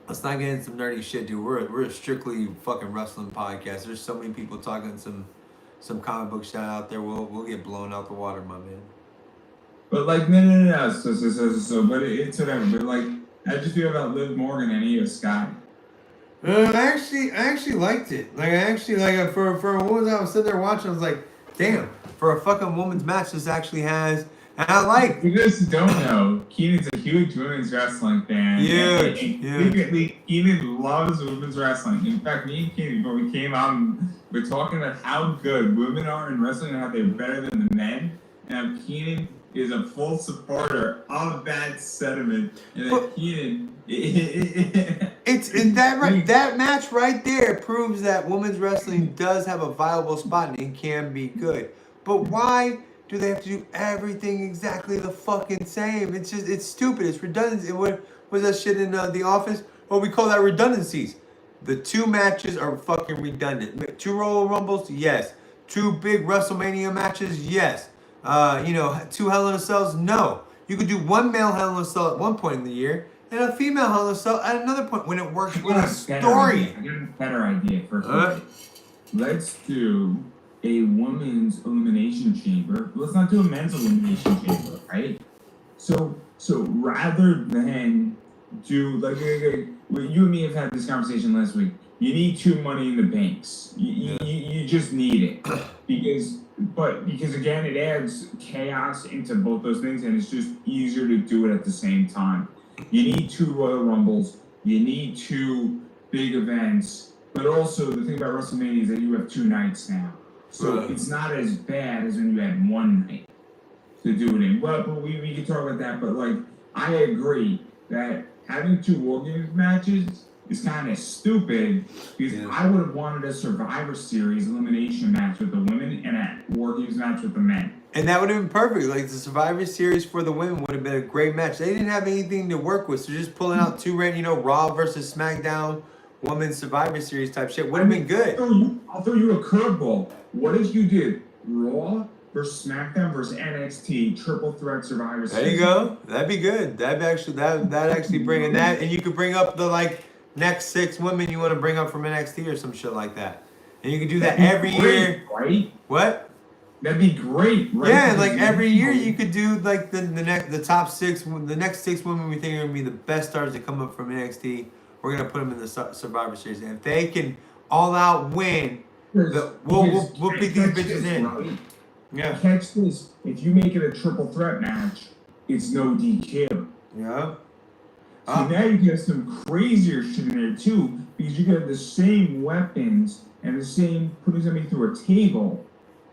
Let's not get into some nerdy shit, dude. We're a strictly fucking wrestling podcast. There's so many people talking some comic book shit out there. We'll get blown out the water, my man. But, like, no. So, but it's whatever. But, like, how'd you feel about Liv Morgan and Io Sky? I actually liked it. Like, I actually, like, for a woman, I was sitting there watching, I was like, damn, for a fucking women's match, this actually has, and I like. For those who don't know, Keenan's a huge women's wrestling fan. Huge. Keenan loves women's wrestling. In fact, me and Keenan, before we came out, we're talking about how good women are in wrestling and how they're better than the men. And Keenan is a full supporter of that sentiment. And that Keenan... It's in that match right there proves that women's wrestling does have a viable spot and it can be good. But why do they have to do everything exactly the fucking same? It's just, it's stupid. It's redundant. What was that shit in The Office? Well, we call that redundancies. The 2 matches are fucking redundant. 2 Royal Rumbles, yes. 2 big WrestleMania matches, yes. 2 Hell in a Cells, no. You could do 1 male Hell in a Cell at one point in the year and a female Hell in a Cell at another point when it works with a story. I got a better idea. Let's do a women's elimination chamber. Let's not do a men's elimination chamber, right? So rather than do like you and me have had this conversation last week. You need 2 Money in the Banks. You just need it because again it adds chaos into both those things and it's just easier to do it at the same time. You need 2 Royal Rumbles. You need 2 big events. But also the thing about WrestleMania is that you have 2 nights now. So it's not as bad as when you had 1 night to do it in. But we can talk about that. But like I agree that having 2 War Games matches is kind of stupid because I would have wanted a Survivor Series elimination match with the women and a War Games match with the men. And that would have been perfect. Like the Survivor Series for the women would have been a great match. They didn't have anything to work with, so just pulling out 2 random, Raw versus SmackDown, Women's Survivor Series type shit would have been good. I'll throw you a curveball. What if you did Raw versus SmackDown versus NXT triple threat Survivor Series? There you go. That'd be good. That'd actually bring in that, and you could bring up the next 6 women you want to bring up from NXT or some shit like that, and you could do that every year. Right? What? That'd be great, right? Yeah, like every year you could do like the top 6, the next 6 women we think are gonna be the best stars that come up from NXT. We're gonna put them in the Survivor Series, and if they can all out win, we'll beat these bitches in. Right? Yeah. Catch this: if you make it a triple threat match, it's no DQ. Yeah. So now you get some crazier shit in there too, because you got the same weapons and the same putting somebody through a table.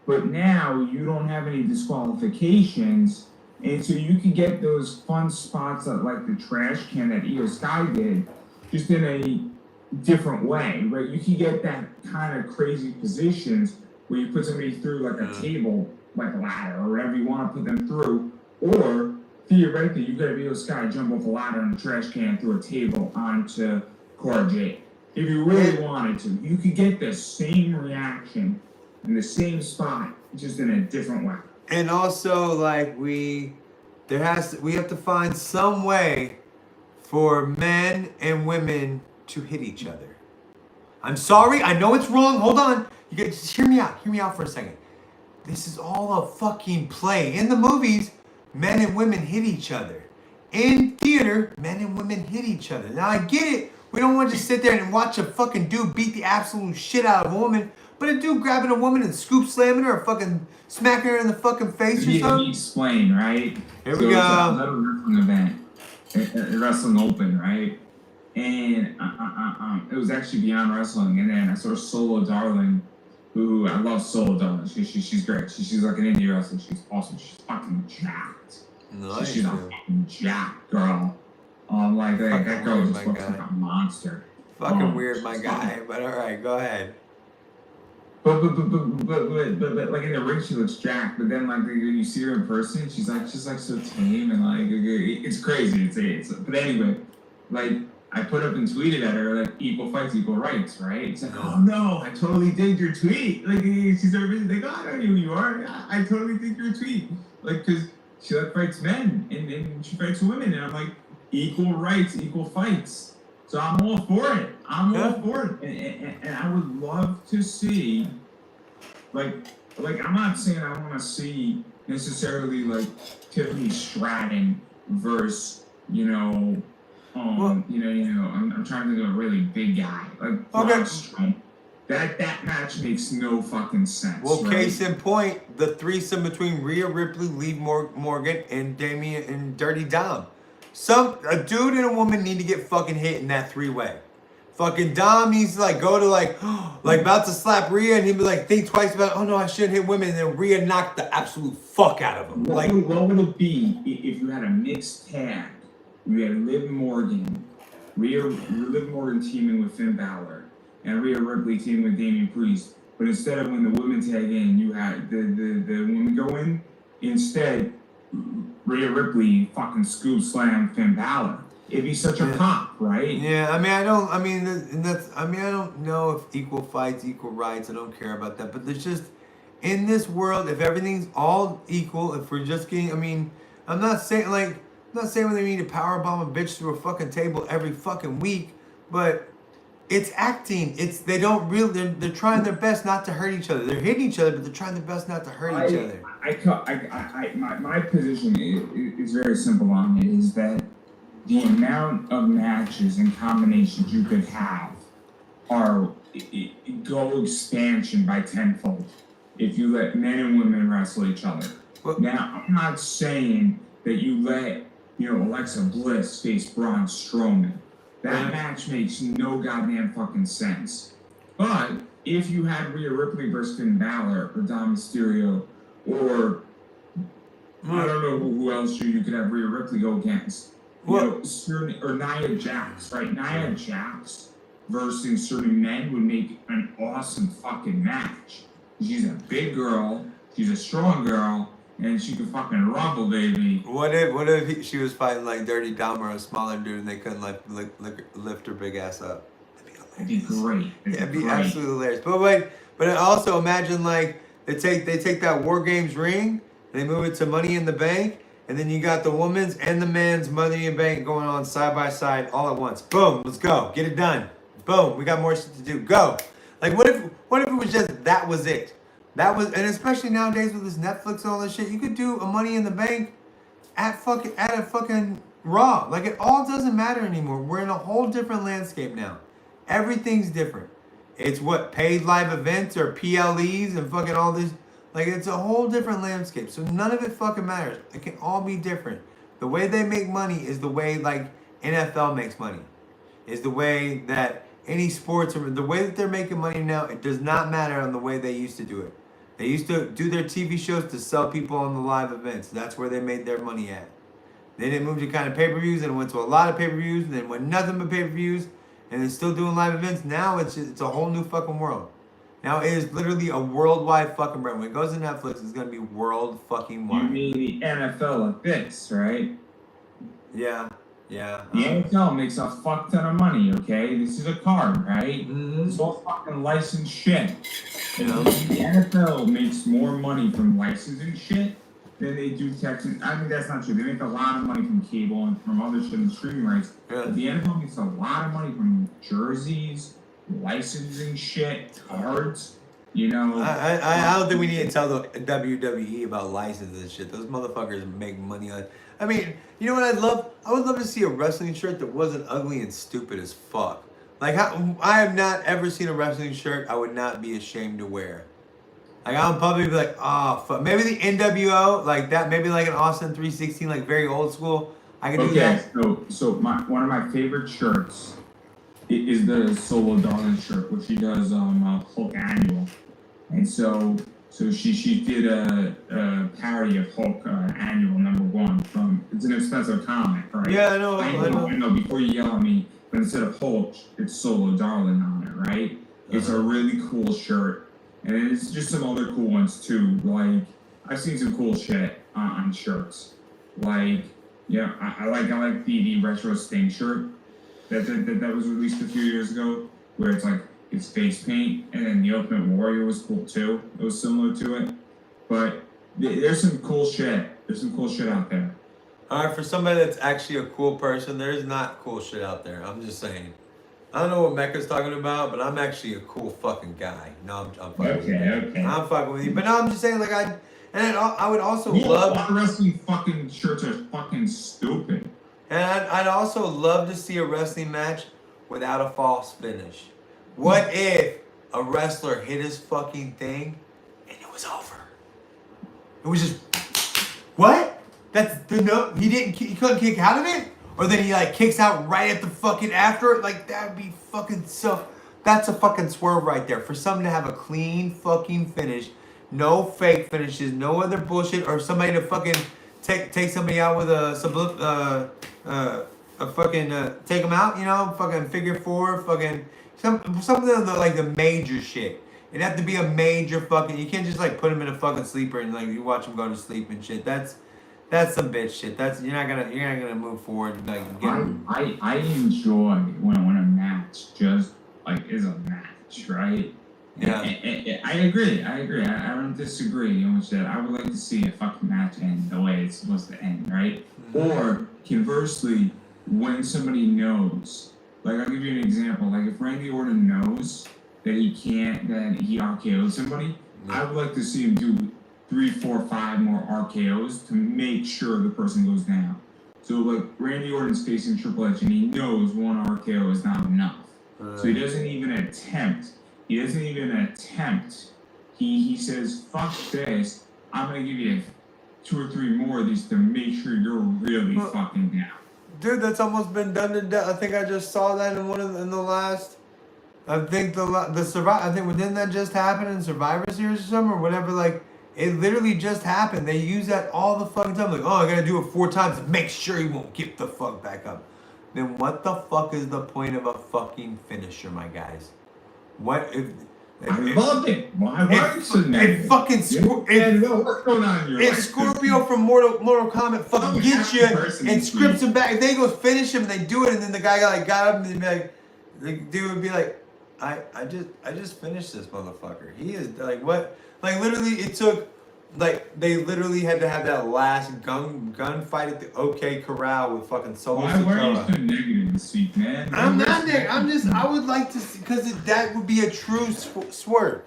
But now you don't have any disqualifications, and so you can get those fun spots like the trash can that Io Sky did, just in a different way, right? You can get that kind of crazy positions where you put somebody through like a table, like a ladder, or whatever you want to put them through, or theoretically you got Io Sky jump off a ladder and a trash can through a table onto Cora Jade. If you really wanted to, you could get the same reaction in the same spot, just in a different way. And also, like, we have to find some way for men and women to hit each other. I'm sorry, I know it's wrong. Hold on. You guys, just hear me out. Hear me out for a second. This is all a fucking play. In the movies, men and women hit each other. In theater, men and women hit each other. Now I get it. We don't want to just sit there and watch a fucking dude beat the absolute shit out of a woman. But a dude grabbing a woman and scoop slamming her or fucking smacking her in the fucking face or Let something. me explain, right? Here So we it's a go. little wrestling event, a wrestling open, right? And it was actually Beyond Wrestling, and then I saw Solo Darling, who I love Solo Darling. She's great. She's like an indie wrestler. She's awesome. She's fucking jacked. Nice. She's a fucking jacked girl. Like that girl weird, just my looks guy. like a monster. Fucking weird, my guy. But all right, go ahead. But like in the ring she looks jacked, but then like when you see her in person, she's like so tame and like it's crazy. It's but anyway, like I put up and tweeted at her like equal fights, equal rights, right? It's like, oh no, I totally dig your tweet. Like she's like, oh, I don't know who you are. I totally dig your tweet. Like because she like fights men and she fights women, and I'm like equal rights, equal fights. So I'm all for it. I'm all for it, and I would love to see, like I'm not saying I want to see necessarily like Tiffany Stratton versus I'm trying to do a really big guy like Braun Strowman. That match makes no fucking sense. Well, right? case in point, the threesome between Rhea Ripley, Liv Morgan, and Damian and Dirty Dom. A dude and a woman need to get fucking hit in that three-way. Fucking Dom needs to like go to like about to slap Rhea, and he'd be like, think twice about, oh no, I shouldn't hit women, and then Rhea knocked the absolute fuck out of him. What would it be if you had a mixed tag? You had Liv Morgan teaming with Finn Balor, and Rhea Ripley teaming with Damian Priest. But instead of when the women tag in, you had the women go in. Instead, Rhea Ripley fucking scoop slam Finn Balor. It'd be such a pop, right? Yeah, I don't know if equal fights, equal rights. I don't care about that. But there's just in this world, if everything's all equal, if we're just getting, I'm not saying when they need to powerbomb a bitch through a fucking table every fucking week, but it's acting. They're trying their best not to hurt each other. They're hitting each other, but they're trying their best not to hurt each other. My position is very simple on it, is that the amount of matches and combinations you could have go expansion by tenfold if you let men and women wrestle each other. Now, I'm not saying that you let, Alexa Bliss face Braun Strowman. That match makes no goddamn fucking sense. But if you had Rhea Ripley versus Finn Balor or Dom Mysterio or I don't know who else you could have Rhea Ripley go against. Or Nia Jax, right? Nia Jax versus certain men would make an awesome fucking match. She's a big girl, she's a strong girl, and she can fucking rumble, baby. What if she was fighting like Dirty Dom or a smaller dude and they couldn't like lift her big ass up? That'd be great. It'd be absolutely hilarious. But also imagine like they take that War Games ring, they move it to Money in the Bank, and then you got the woman's and the man's Money in the Bank going on side by side all at once. Boom, let's go, get it done. Boom, we got more shit to do. Go. Like what if it was just that was it? And especially nowadays with this Netflix and all this shit, you could do a Money in the Bank at a fucking Raw. Like it all doesn't matter anymore. We're in a whole different landscape now. Everything's different. It's paid live events or PLEs and fucking all this. Like it's a whole different landscape. So none of it fucking matters. It can all be different. The way they make money is the way like NFL makes money. Is the way that any sports, or the way that they're making money now, it does not matter on the way they used to do it. They used to do their TV shows to sell people on the live events. That's where they made their money at. Then they moved to kind of pay-per-views and went to a lot of pay-per-views and then went nothing but pay-per-views and they're still doing live events. Now it's a whole new fucking world. Now it is literally a worldwide fucking brand. When it goes to Netflix, it's going to be world fucking wide. You mean the NFL Olympics, right? Yeah. Yeah. The NFL makes a fuck ton of money, okay? This is a card, right? It's all fucking licensed shit. And the NFL makes more money from licensing shit than they do Texas. I mean, that's not true. They make a lot of money from cable and from other shit and streaming rights. Yeah. But the NFL makes a lot of money from jerseys, licensing shit, cards. You know, I don't think we need to tell the WWE about licenses and shit. Those motherfuckers make money on. I mean, you know what I'd love? I would love to see a wrestling shirt that wasn't ugly and stupid as fuck. Like, I have not ever seen a wrestling shirt I would not be ashamed to wear. Like, I'll probably be like, oh, fuck. Maybe the NWO, like that. Maybe like an Austin 316, like very old school. I can do that. So one of my favorite shirts is the Solo Darling shirt, which she does Hulk Annual. And so she did a parody of Hulk Annual #1 from, it's an expensive comic, right? Yeah, I know. I know. Before you yell at me, but instead of Hulk, it's Solo Darling on it, right? It's a really cool shirt. And it's just some other cool ones too. Like, I've seen some cool shit on shirts. Like, yeah, I like the retro Sting shirt that was released a few years ago, where it's like it's face paint, and then the Ultimate Warrior was cool too. It was similar to it, but there's some cool shit. There's some cool shit out there. All right, for somebody that's actually a cool person, there's not cool shit out there. I'm just saying. I don't know what Mecca's talking about, but I'm actually a cool fucking guy. No, I'm fucking with you. Okay. I'm fucking with you. But no, I'm just saying, like, I would also Yeah, love... a lot of wrestling fucking shirts are fucking stupid. And I'd also love to see a wrestling match without a false finish. What if a wrestler hit his fucking thing and it was over? It was just... What? That's the no... He couldn't kick out of it? Or then he like kicks out right at the fucking after it. Like that would be fucking so. That's a fucking swerve right there. For someone to have a clean fucking finish, no fake finishes, no other bullshit, or somebody to fucking take somebody out with a fucking take them out. You know, fucking figure four, fucking something of the like the major shit. It'd have to be a major fucking. You can't just like put him in a fucking sleeper and like you watch him go to sleep and shit. That's some bitch shit. You're not gonna move forward. Like I enjoy when a match just like is a match, right? Yeah. I agree. I don't disagree on that. I would like to see a fucking match end the way it's supposed to end, right? Mm-hmm. Or conversely, when somebody knows, like I'll give you an example. Like if Randy Orton knows that he RKO'd somebody, I would like to see him do 3, 4, 5 more RKOs to make sure the person goes down. So like Randy Orton's facing Triple H and he knows one RKO is not enough. So he doesn't even attempt. He says, fuck this, I'm gonna give you 2 or 3 more of these to make sure you're really fucking down. Dude, that's almost been done to death. I think I just saw that in the last. I think the Survivor. I think didn't that just happen in Survivor Series or something or whatever? Like it literally just happened. They use that all the fucking time. Like, oh, I gotta do it 4 times to make sure he won't get the fuck back up. Then what the fuck is the point of a fucking finisher, my guys? What if? I loved it. Why are you so negative? It fucking what's going on in your life? If Scorpio from Mortal Kombat fucking gets you and scripts him back, if they go finish him and they do it, and then the guy got up and they'd be like, the dude would be like, I just finished this motherfucker. He is like what? Like literally, it took like they literally had to have that last gunfight at the OK Corral with fucking Solo Sikoa. Why are you so negative this week, man? I'm not negative. I would like to see because that would be a true swerve.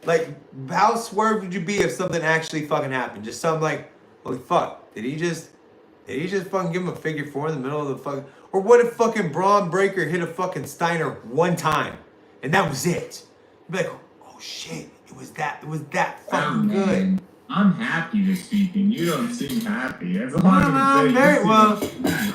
Like how swerved would you be if something actually fucking happened? Just something like, holy fuck, did he just fucking give him a figure 4 in the middle of the fucking? Or what if fucking Braun Breaker hit a fucking Steiner 1 time and that was it? You'd be like, oh shit, it was that fucking good. I'm happy this week, and you don't seem happy. That's all I'm very well.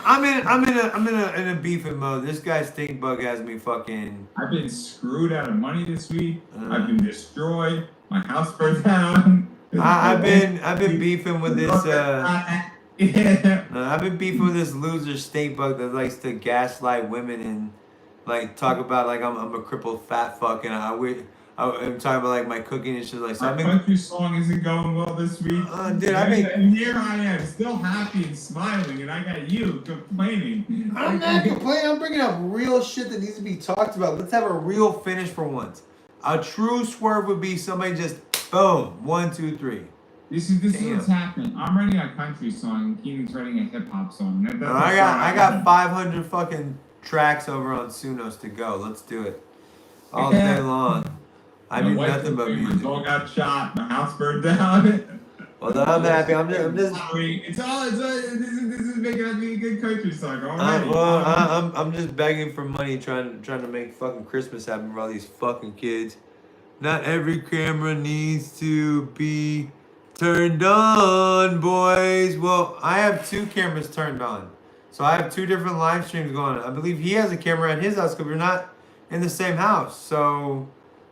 I'm in a beefing mode. This guy Stinkbug has me fucking. I've been screwed out of money this week. I've been destroyed. My house burned down. I've been beefing with this. I've been beefing with this loser Stinkbug that likes to gaslight women and like talk about like I'm a crippled fat fuck and I'm talking about like my cooking and shit like so. Our country song isn't going well this week. Dude, and here I am, still happy and smiling, and I got you complaining. I'm not complaining. I'm bringing up real shit that needs to be talked about. Let's have a real finish for once. A true swerve would be somebody just boom, 1, 2, 3. This is what's happening. I'm writing a country song, and Keenan's writing a hip hop song. I got 500 fucking tracks over on Sunos to go. Let's do it all day long. I do nothing but music. My dog got shot. My house burned down. Well, I'm happy. I'm just. This is making us be a good country song already. I'm just begging for money, trying to make fucking Christmas happen for all these fucking kids. Not every camera needs to be turned on, boys. Well, I have 2 cameras turned on, so I have 2 different live streams going on. I believe he has a camera at his house because we're not in the same house, so.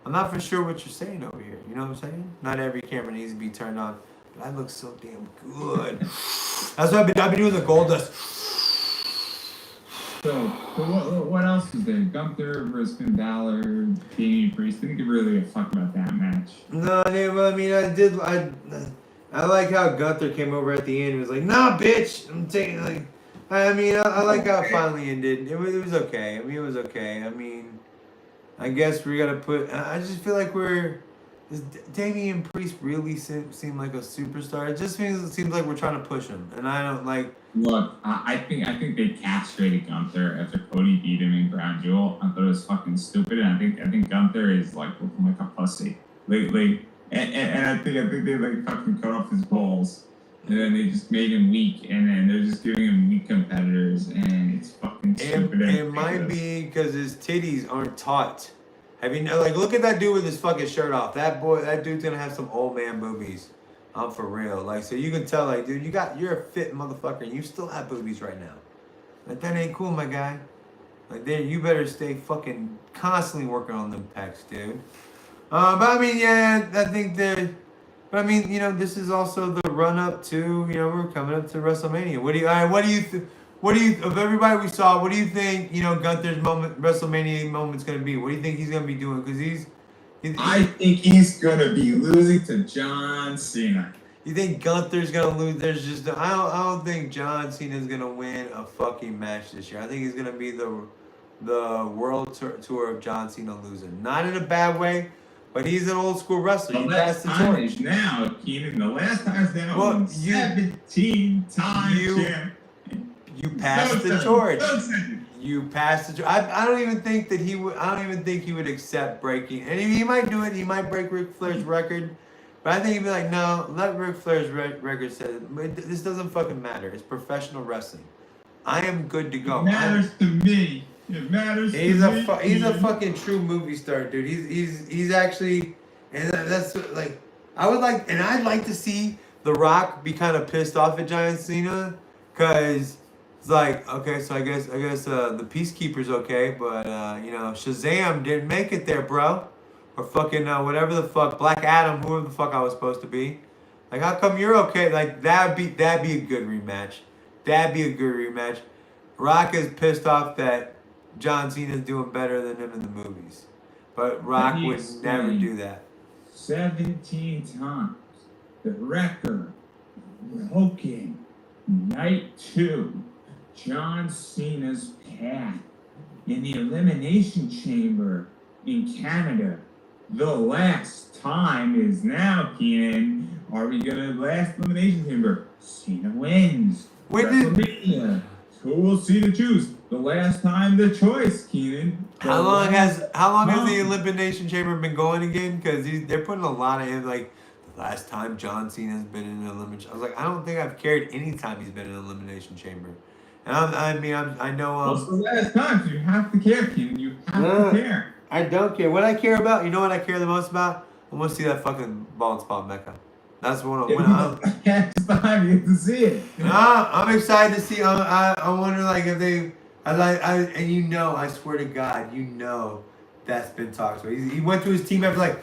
I'm not for sure what you're saying over here. You know what I'm saying? Not every camera needs to be turned on. But I look so damn good. That's why I've been doing the gold dust. So what else was there? Gunther versus Finn Balor, Damian Priest. Didn't give really a fuck about that match. No, I mean, I like how Gunther came over at the end and was like, nah, bitch. I'm taking, like, I mean, I like how it finally ended. It was okay. I mean, it was okay. I mean, I guess we gotta put. I just feel like does Damian Priest really seem like a superstar? It just seems like we're trying to push him, and I don't like. Look, I think they castrated Gunther after Cody beat him in Crown Jewel. I thought it was fucking stupid, and I think Gunther is like looking like a pussy lately, and I think they like fucking cut off his balls, and then they just made him weak, and then they're just giving him weak competitors, and it's fucking stupid. It might be because his titties aren't taut. Have you know? Like, look at that dude with his fucking shirt off. That dude's gonna have some old man boobies. I'm for real. Like, so you can tell, like, dude, you're a fit motherfucker, and you still have boobies right now. Like, that ain't cool, my guy. Like, you better stay fucking constantly working on them pecs, dude. But I mean, yeah, I think that. But I mean, you know, this is also the run up to, you know, we're coming up to WrestleMania. What do you of everybody we saw? What do you think, you know, Gunther's WrestleMania moment's gonna be? What do you think he's gonna be doing? Because I think he's gonna be losing to John Cena. You think Gunther's gonna lose? I don't think John Cena's gonna win a fucking match this year. I think he's gonna be the world tour of John Cena losing. Not in a bad way. But he's an old school wrestler. The last time is now, Keenan. The last time is now. Well, 17 times champ. You passed the torch. You passed the torch. I don't even think that he would. I don't even think he would accept breaking. And he might do it. He might break Ric Flair's record. But I think he'd be like, no, let Ric Flair's record say this doesn't fucking matter. It's professional wrestling. I am good to go. It matters to me. It matters. He's a fucking true movie star, dude. He's actually, and that's like I'd like to see The Rock be kind of pissed off at John Cena, cause it's like, okay, so I guess the Peacekeeper's okay, but you know, Shazam didn't make it there, bro, or fucking whatever the fuck, Black Adam, whoever the fuck I was supposed to be. Like, how come you're okay? Like, that'd be a good rematch. That'd be a good rematch. Rock is pissed off that John Cena's doing better than him in the movies. But Rock would never do that. 17 times the record broken. Night 2. John Cena's path in the Elimination Chamber in Canada. The last time is now, Keenan. Are we gonna last Elimination Chamber? Cena wins. WrestleMania. Who will Cena choose? The last time the choice, Keenan. How long has the Elimination Chamber been going again? Because they're putting a lot of in, like, the last time John Cena's been in an Elimination. I was like, I don't think I've cared any time he's been in an Elimination Chamber. And I know. Well, it's the last time, so you have to care, Keenan. You have to care. I don't care. What I care about, you know what I care the most about? I want to see that fucking bald spot Mecca. That's what I'm. Next time you get to see it. I'm excited to see. I wonder, like, if they. And you know, I swear to God, you know, that's been talked about. He went to his team after, like,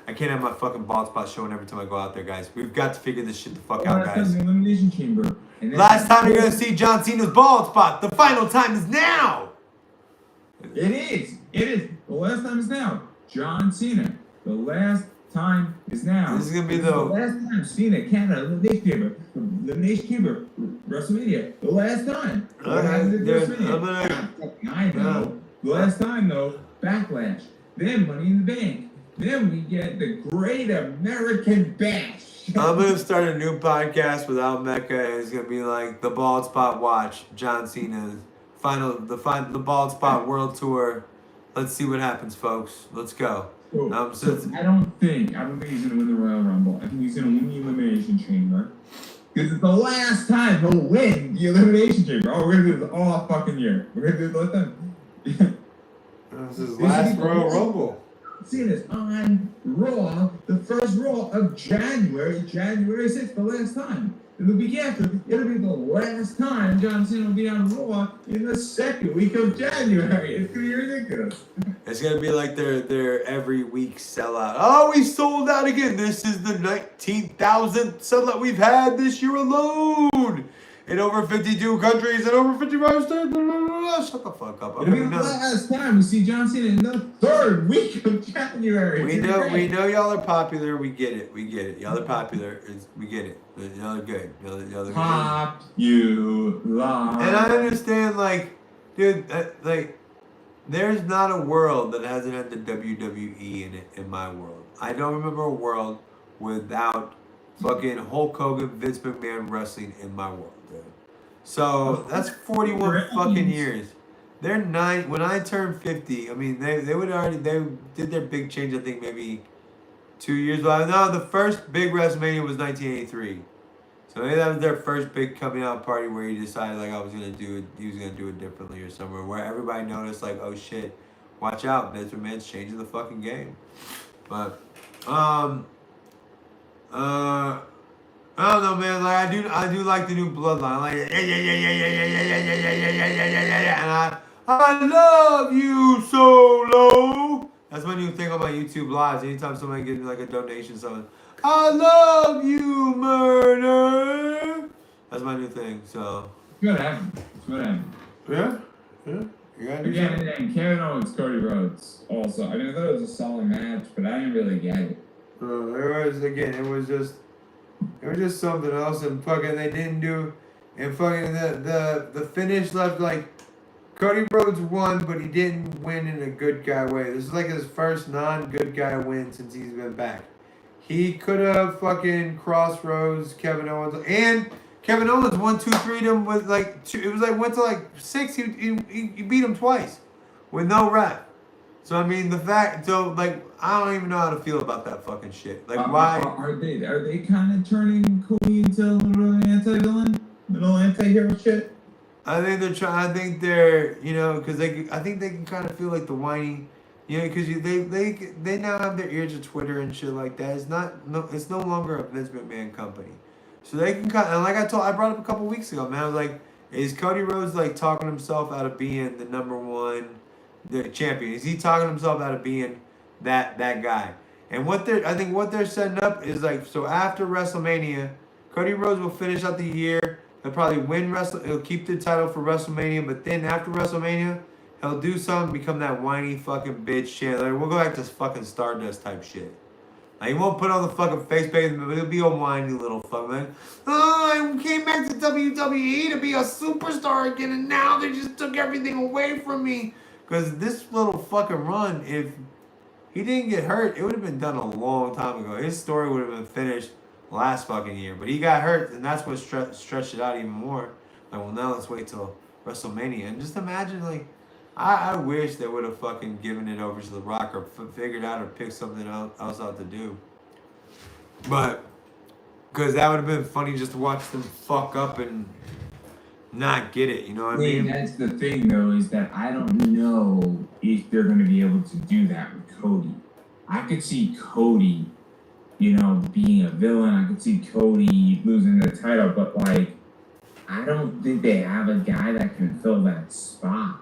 I can't have my fucking bald spot showing every time I go out there, guys. We've got to figure this shit the fuck out, guys. Elimination Chamber. Last time you're gonna see John Cena's bald spot. The final time is now. It is. The last time is now. John Cena. The last time is now. This is gonna be the last time Cena, Canada, Elimination Chamber, WrestleMania. The last time. What happens at WrestleMania? I know. The last time though, Backlash. Then Money in the Bank. Then we get the Great American Bash. I'm gonna start a new podcast without Mecca, and it's gonna be like the Bald Spot Watch, John Cena's the Bald Spot World Tour. Let's see what happens, folks. Let's go. So I don't think he's gonna win the Royal Rumble. I think he's gonna win the Elimination Chamber. Because it's the last time he'll win the Elimination Chamber. Oh, we're gonna do this all fucking year. We're gonna do this time. This is last Royal Rumble. Cena's on Raw, the first Raw of January 6th, the last time. And the week after, it'll be the last time John Cena will be on Raw in the second week of January. It's gonna be ridiculous. It's gonna be like their every week sellout. Oh, we sold out again. This is the 19,000th sellout we've had this year alone. In over 52 countries and over 55 states. Shut the fuck up. It'll be the last time we see John Cena in the third week of January. We know y'all are popular. We get it. Y'all are popular. We get it. Y'all are good. Y'all are good. Popular. And I understand, like, dude, like, there's not a world that hasn't had the WWE in it in my world. I don't remember a world without fucking Hulk Hogan, Vince McMahon wrestling in my world, dude. So that's 41 fucking years. They're 9. When I turned 50, I mean, they did their big change. I think maybe 2 years ago. No, the first big WrestleMania was 1983. So maybe that was their first big coming out party where he decided like he was gonna do it differently or somewhere where everybody noticed like, oh shit, watch out, Vince McMahon's changing the fucking game. But I don't know, man. Like I do like the new Bloodline. Like and I love you, Solo. That's my new thing on my YouTube lives. Anytime somebody gives me like a donation, something, I love you, Murder. That's my new thing. So It's gonna happen. yeah. You gotta do Again, and Kevin Owens, Cody Rhodes. Also, I mean, I thought it was a solid match, but I didn't really get it. It was just something else, and fucking they didn't do, and fucking the finish left like Cody Rhodes won, but he didn't win in a good guy way. This is like his first non-good guy win since he's been back. He could have fucking crossroads Kevin Owens, and Kevin Owens 1, 2, 3 him with like two, it was like went to like 6. He beat him twice with no ref. So I mean like I don't even know how to feel about that fucking shit. Like why are they kind of turning Cody into a little anti-villain, little anti-hero shit? I think they're trying. I think they're because I think they can kind of feel like the whiny, because they now have their ears to Twitter and shit like that. It's no longer a Vince McMahon company, so they can kind of, and like I brought up a couple weeks ago, man. I was like, is Cody Rhodes like talking himself out of being the number one? The champion? Is he talking himself out of being that guy? And I think what they're setting up is like, so after WrestleMania, Cody Rhodes will finish out the year. He'll probably win he'll keep the title for WrestleMania, but then after WrestleMania, he'll do something, become that whiny fucking bitch shit. Like, we'll go back to fucking Stardust type shit. Like, he won't put on the fucking face paint, but he'll be a whiny little fuck. Like, oh, I came back to WWE to be a superstar again, and now they just took everything away from me. Because this little fucking run, if he didn't get hurt, it would have been done a long time ago. His story would have been finished last fucking year. But he got hurt, and that's what stretched it out even more. Like, well, now let's wait till WrestleMania. And just imagine, like, I wish they would have fucking given it over to The Rock or figured out or picked something else out to do. But, because that would have been funny just to watch them fuck up and not get it, you know what I mean? That's the thing, though, is that I don't know if they're going to be able to do that with Cody. I could see Cody, being a villain. I could see Cody losing the title, but, like, I don't think they have a guy that can fill that spot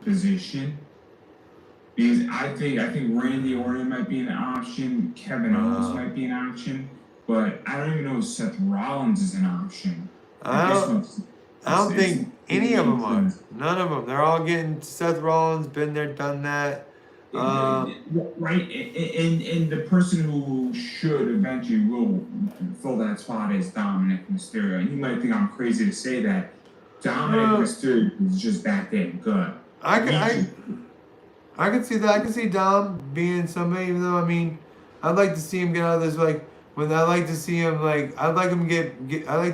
position. Because I think Randy Orton might be an option. Kevin Owens might be an option. But I don't even know if Seth Rollins is an option. I don't think any of them are. None of them. They're all getting Seth Rollins, been there, done that. Right, and the person who should eventually will fill that spot is Dominic Mysterio. And you might think I'm crazy to say that. Dominic Mysterio is just that damn good. I could see that. I could see Dom being somebody, even though, I mean, I'd like to see him get out of this, like, when I like to see him, like, I'd like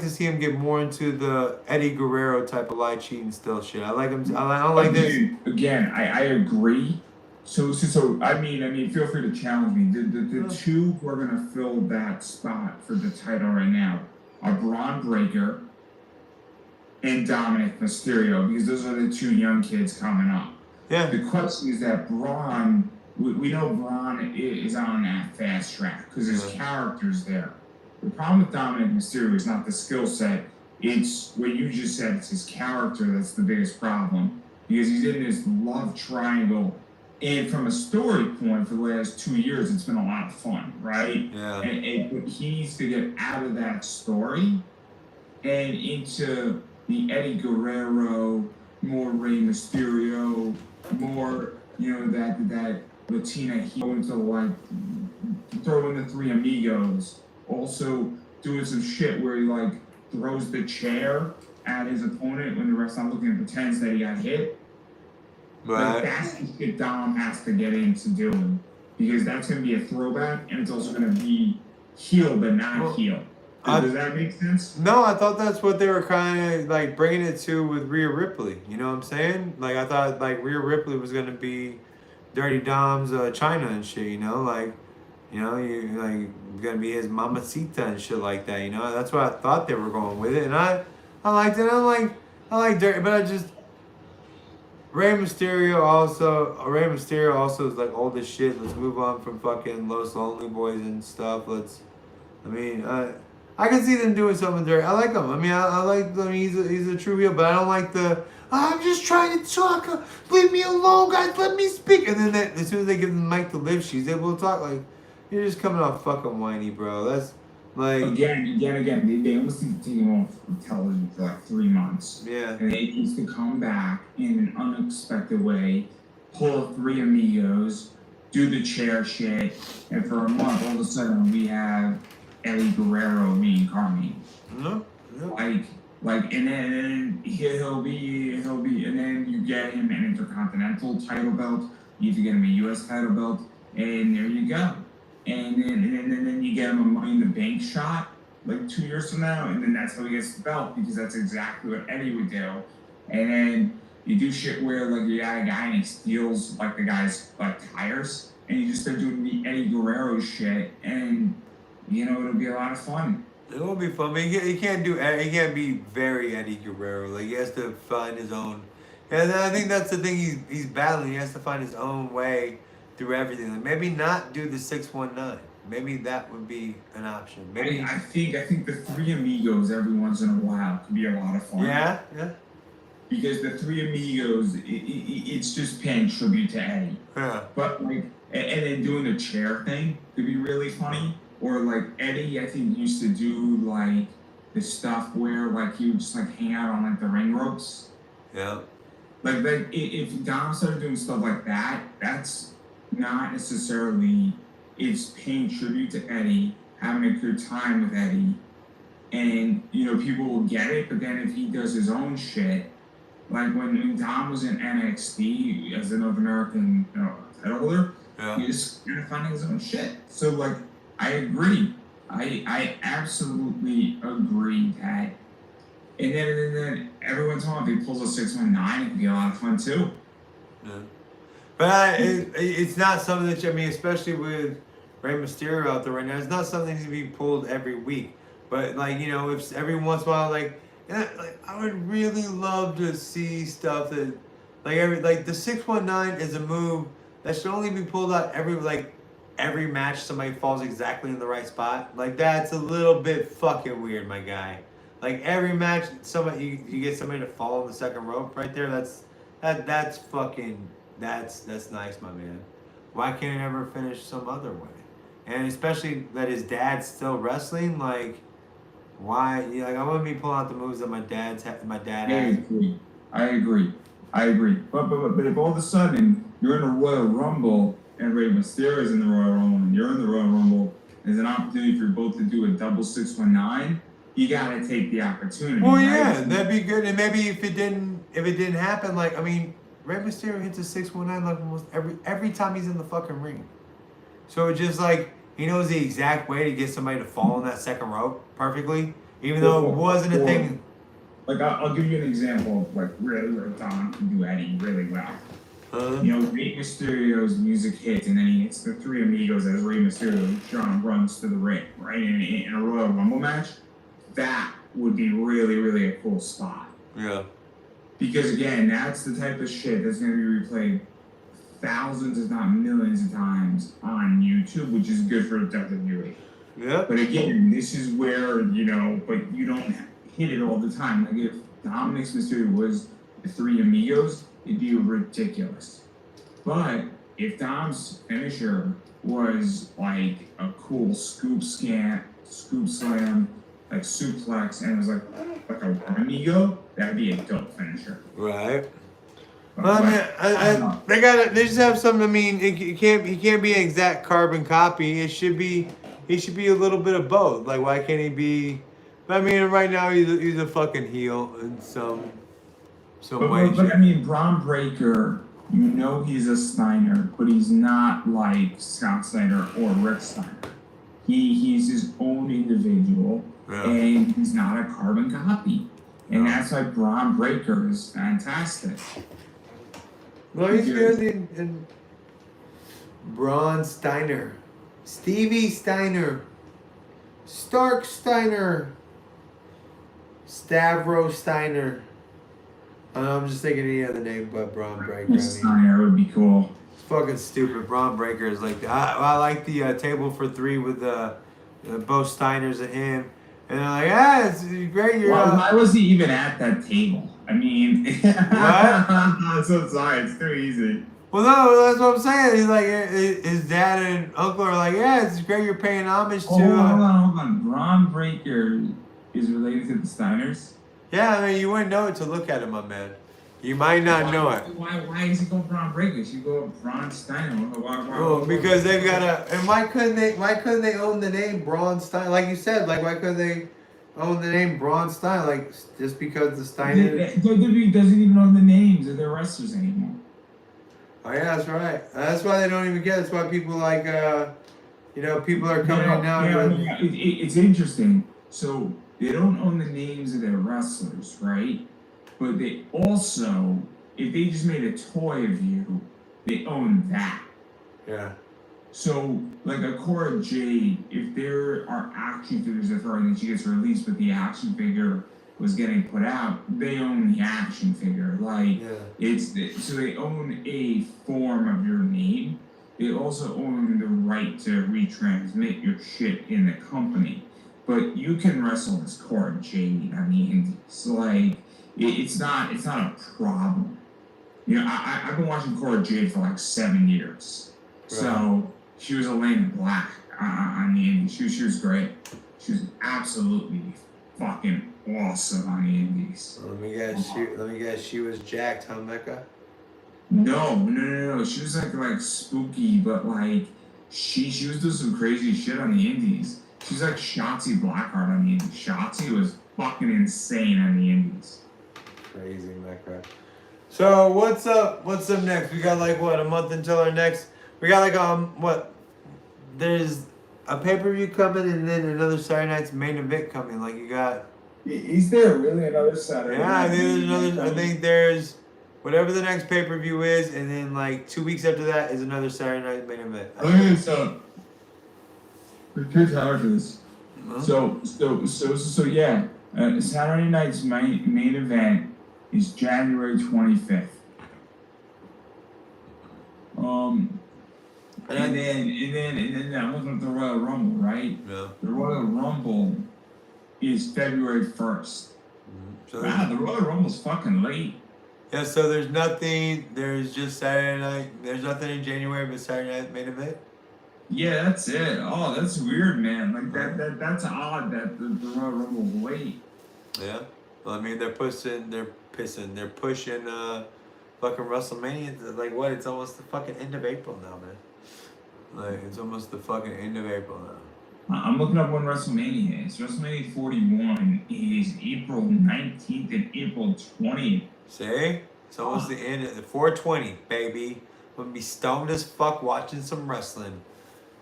to see him get more into the Eddie Guerrero type of lie cheating still shit. I like him, I don't like this. Again, I agree. So I mean, feel free to challenge me. The two who are gonna fill that spot for the title right now are Braun Breaker and Dominic Mysterio, because those are the two young kids coming up. Yeah. The question is that Braun, we know Braun is on that fast track because his character's there. The problem with Dominic Mysterio is not the skill set. It's what you just said. It's his character that's the biggest problem, because he's in this love triangle. And from a story point, for the last 2 years, it's been a lot of fun, right? Yeah. But he needs to get out of that story and into the Eddie Guerrero, more Rey Mysterio, more, that Latina hero, into like throw in the Three Amigos. Also doing some shit where he like throws the chair at his opponent when the ref's not looking and pretends that he got hit. Right. Like, that's the shit Dom has to get into doing, because that's going to be a throwback, and it's also going to be heel but not heel. Does that make sense? No, I thought that's what they were kind of like bringing it to with Rhea Ripley. You know what I'm saying? Like, I thought like Rhea Ripley was going to be Dirty Dom's China and shit, you like, you like going to be his mamacita and shit like that, That's what I thought they were going with it, and I liked it. I like Dirty, but I just Rey Mysterio also is like old as shit. Let's move on from fucking Los Lonely Boys and stuff. I can see them doing something there. I like him. I like him. He's a true heel, but I don't like I'm just trying to talk. Leave me alone, guys. Let me speak. And then as soon as they give the mic to Liv, she's able to talk. Like, you're just coming off fucking whiny, bro. That's like again. They almost need to take him off of television for like 3 months. Yeah. And he needs to come back in an unexpected way, pull a Three Amigos, do the chair shit, and for a month, all of a sudden, we have Eddie Guerrero reincarnated. No. Like, and then he'll be, and then you get him an Intercontinental title belt. You have to get him a U.S. title belt, and there you go. And then you get him a Money in the Bank shot, like 2 years from now, and then that's how he gets the belt, because that's exactly what Eddie would do. And then you do shit where like you got a guy and he steals like the guy's like tires, and you just start doing the Eddie Guerrero shit, and it'll be a lot of fun. It will be fun, but he can't be very Eddie Guerrero. Like, he has to find his own. And I think that's the thing he's battling. He has to find his own way through everything. Like, maybe not do the 619. Maybe that would be an option. Maybe I think the Three Amigos every once in a while could be a lot of fun. Yeah. Because the Three Amigos, it's just paying tribute to Eddie. Yeah. But like, and then doing the chair thing could be really funny. Or like Eddie, I think used to do like the stuff where like he would just like hang out on like the ring ropes. Yeah. Like if Dom started doing stuff like that, that's not necessarily, it's paying tribute to Eddie, having a good time with Eddie, and people will get it. But then if he does his own shit, like when Dom was in NXT as the North American title holder, he just kind of finding his own shit. So like, I agree. I absolutely agree that. And then every once in a while, if he pulls a 619, it can be a lot of fun too. Yeah. But it's not something that especially with Rey Mysterio out there right now, it's not something to be pulled every week. But like if every once in a while, I would really love to see stuff that like the 619 is a move that should only be pulled out every match somebody falls exactly in the right spot. Like, that's a little bit fucking weird, my guy. Like, every match somebody you get somebody to fall on the second rope right there, that's nice, my man. Why can't it ever finish some other way? And especially that his dad's still wrestling, like, why? I wouldn't be pulling out the moves that my dad has. I agree. But if all of a sudden you're in the Royal Rumble, and Rey Mysterio is in the Royal Rumble, and you're in the Royal Rumble, there's an opportunity for you both to do a double 619. You gotta take the opportunity. Well, right? yeah, that'd be good. And maybe if it didn't happen, like, I mean, Rey Mysterio hits a 619 like almost every time he's in the fucking ring. So it's just like he knows the exact way to get somebody to fall in that second rope perfectly, even though it wasn't a thing. Like I'll give you an example of like really where Dom can do Eddie really well. You know, Rey Mysterio's music hits, and then he hits the Three Amigos as Rey Mysterio runs to the ring, right? In a Royal Rumble match, that would be really, really a cool spot. Yeah. Because again, that's the type of shit that's going to be replayed thousands, if not millions of times on YouTube, which is good for WWE. Yeah. But again, this is where, you know, but you don't hit it all the time. Like if Dominic Mysterio was the Three Amigos, it'd be ridiculous. But if Dom's finisher was like a cool scoop slam, like suplex, and it was like a amigo, that'd be a dope finisher. Right. But Well, I mean, they just have something. I mean, he can't be an exact carbon copy. He should be a little bit of both. Like, why can't he be? I mean, right now he's a fucking heel in some way. But I mean, Braun Breaker, you know he's a Steiner, but he's not like Scott Steiner or Rick Steiner. He's his own individual, and he's not a carbon copy. And that's why Braun Breaker is fantastic. Well, he's good in Braun Steiner, Stevie Steiner, Stark Steiner, Stavros Steiner. I'm just thinking any other name but Braun Breaker. Steiner would be cool. It's fucking stupid. Braun Breaker is like I like the table for three with both Steiners and him. And they're like, it's great. You're why was he even at that table? I mean, what? I'm so sorry. It's too easy. Well, no, that's what I'm saying. He's like, his dad and uncle are like, it's great. You're paying homage to. Hold on. Braun Breaker is related to the Steiners. Yeah, I mean, you wouldn't know it to look at him, my man. You might not know it. Why is he called Braun Breaker? Should go Braun Steiner? Why, because they've got a. And why couldn't they own the name Braun Steiner? Like you said, like why couldn't they own the name Braun Steiner? Like just because the Steiner. WWE doesn't even own the names of their wrestlers anymore. Oh yeah, that's right. That's why they don't even get it. That's why people like, people are coming in now. It's interesting. So they don't own the names of their wrestlers, right? But they also, if they just made a toy of you, they own that. Yeah. So, like a Cora Jade, if there are action figures of her and then she gets released, but the action figure was getting put out, they own the action figure. Like, so they own a form of your name. They also own the right to retransmit your shit in the company. But you can wrestle as Cora Jade on the indies. Like, it's not a problem. You know, I've been watching Cora Jade for like 7 years. Right. So she was Elena Black on the indies. She was great. She was absolutely fucking awesome on the indies. Let me guess. She was jacked, huh, Mecca? No. She was like spooky, but like she was doing some crazy shit on the indies. She's like Shotzi Blackheart on the indies. Shotzi was fucking insane on the indies. Crazy Mecca. So what's up next? We got like a month until our next. We got like there's a pay-per-view coming and then another Saturday night's main event coming. Like you got. Is there really another Saturday? Yeah, I think there's another. I think there's whatever the next pay-per-view is, and then like 2 weeks after that is another Saturday night main event. Okay, so here's how it is. So yeah. Saturday night's main event is January 25th. And then I'm looking at the Royal Rumble, right? Yeah. The Royal Rumble is February 1st. So the Royal Rumble's fucking late. Yeah, so there's nothing. There's just Saturday night. There's nothing in January but Saturday night main event. Yeah, that's it. Oh, that's weird, man. Like that's odd that the Royal Rumble's late. Yeah. Well, I mean, they're pushing fucking WrestleMania. Like what? It's almost the fucking end of April now, man. Like it's almost the fucking end of April now. I'm looking up when WrestleMania is. WrestleMania 41 is April 19th and April 20th. See? It's almost the end of the 420, baby. I'm gonna be stoned as fuck watching some wrestling.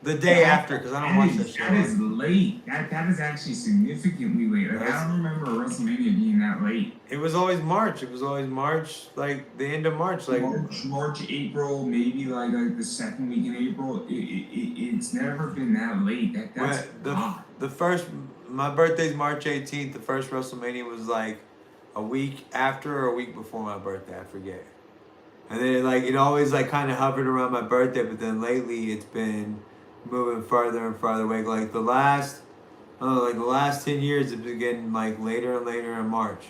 The day after, because I don't watch that shit. That is late. That is actually significantly late. Like, I don't remember WrestleMania being that late. It was always March. It was always March, like the end of March. Like March, April, maybe like the second week in April. It's never been that late. That's the first. My birthday's March 18th. The first WrestleMania was like a week after or a week before my birthday. I forget. And then it always like kind of hovered around my birthday, but then lately it's been moving further and further away. Like the last 10 years, it's been getting like later and later in March,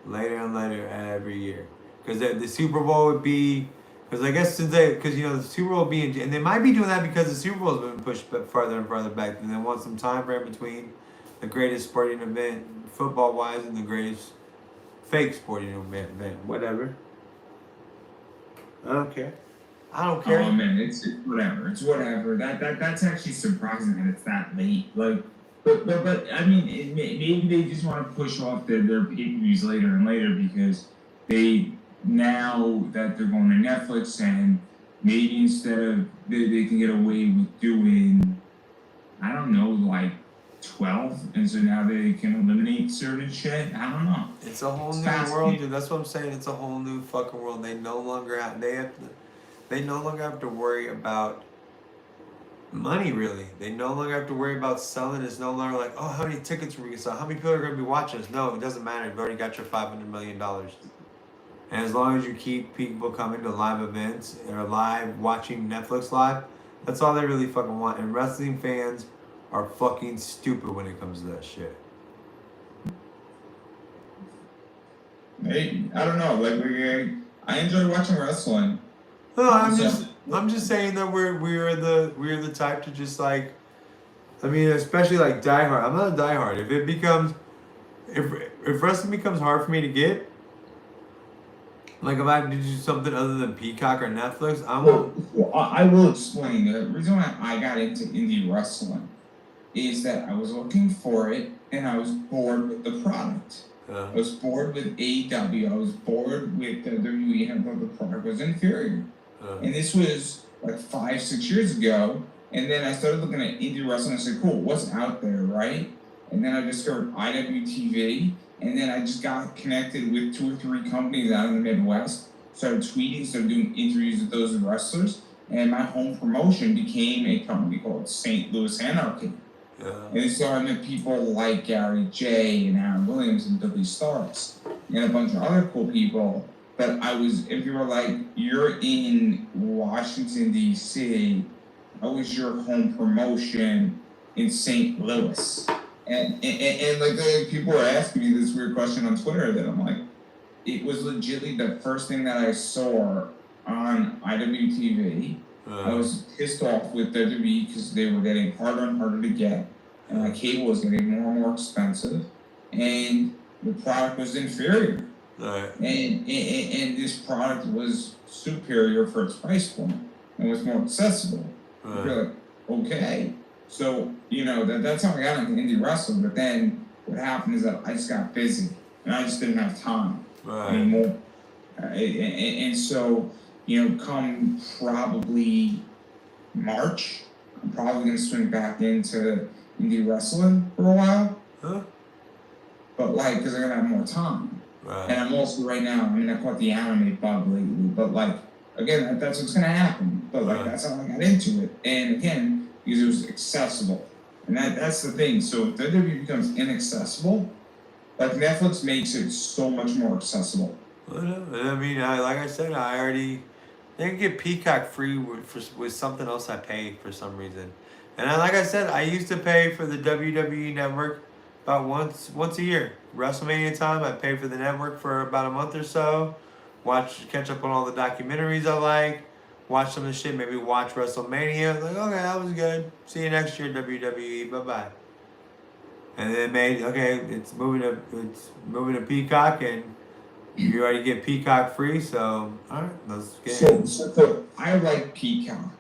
later and later every year. Because the Super Bowl would be, because I guess because the Super Bowl being, and they might be doing that because the Super Bowl's been pushed further and further back, and they want some time frame between the greatest sporting event football wise and the greatest fake sporting event, whatever. I don't care. Oh man, it's whatever. It's whatever. That's actually surprising that it's that late. Like, but I mean, maybe they just want to push off their pay-per-views later and later because now that they're going to Netflix and maybe instead of they can get away with doing, I don't know, like 12, and so now they can eliminate certain shit. I don't know. It's a whole new world, dude. That's what I'm saying. It's a whole new fucking world. They no longer have to worry about money, really. They no longer have to worry about selling. It's no longer like, oh, how many tickets are we going to sell? How many people are going to be watching us? No, it doesn't matter. You've already got your $500 million. And as long as you keep people coming to live events or live watching Netflix live, that's all they really fucking want. And wrestling fans are fucking stupid when it comes to that shit. Hey, I don't know. Like, I enjoy watching wrestling. No, I'm just saying that we're the type to just like, I mean, especially like diehard. I'm not a diehard. If wrestling becomes hard for me to get, like if I have to do something other than Peacock or Netflix, I won't. I will explain. The reason why I got into indie wrestling is that I was looking for it and I was bored with the product. I was bored with AEW. I was bored with WWE, and I thought the product was inferior. And this was like 5-6 years ago. And then I started looking at indie wrestling and I said, cool, what's out there, right? And then I discovered IWTV. And then I just got connected with 2 or 3 companies out in the Midwest. Started tweeting, started doing interviews with those wrestlers. And my home promotion became a company called St. Louis Anarchy. And so I met people like Gary J and Aaron Williams and Billy Starks and a bunch of other cool people. But if you were like, you're in Washington, D.C., I was your home promotion in St. Louis. And like people were asking me this weird question on Twitter that I'm like, it was legitimately the first thing that I saw on IWTV. I was pissed off with WWE because they were getting harder and harder to get, and my cable was getting more and more expensive, and the product was inferior. And this product was superior for its price point and was more accessible. You're like, okay. So, that's how I got into indie wrestling, but then what happened is that I just got busy, and I just didn't have time anymore. And so, come probably March, I'm probably going to swing back into indie wrestling for a while. But because I'm going to have more time. And I'm also right now, I caught the anime bug lately, but again, that's what's going to happen. But that's how I got into it. And again, because it was accessible. And that's the thing. So if WWE becomes inaccessible, Netflix makes it so much more accessible. I mean, like I said, they can get Peacock free with something else I pay for some reason. And like I said, I used to pay for the WWE network about once a year. WrestleMania time, I pay for the network for about a month or so. Catch up on all the documentaries I like. Watch some of the shit, maybe watch WrestleMania. Like, okay, that was good. See you next year, WWE. Bye-bye. And then it's moving to Peacock, and You already get Peacock free, so alright, let's get it. So I like Peacock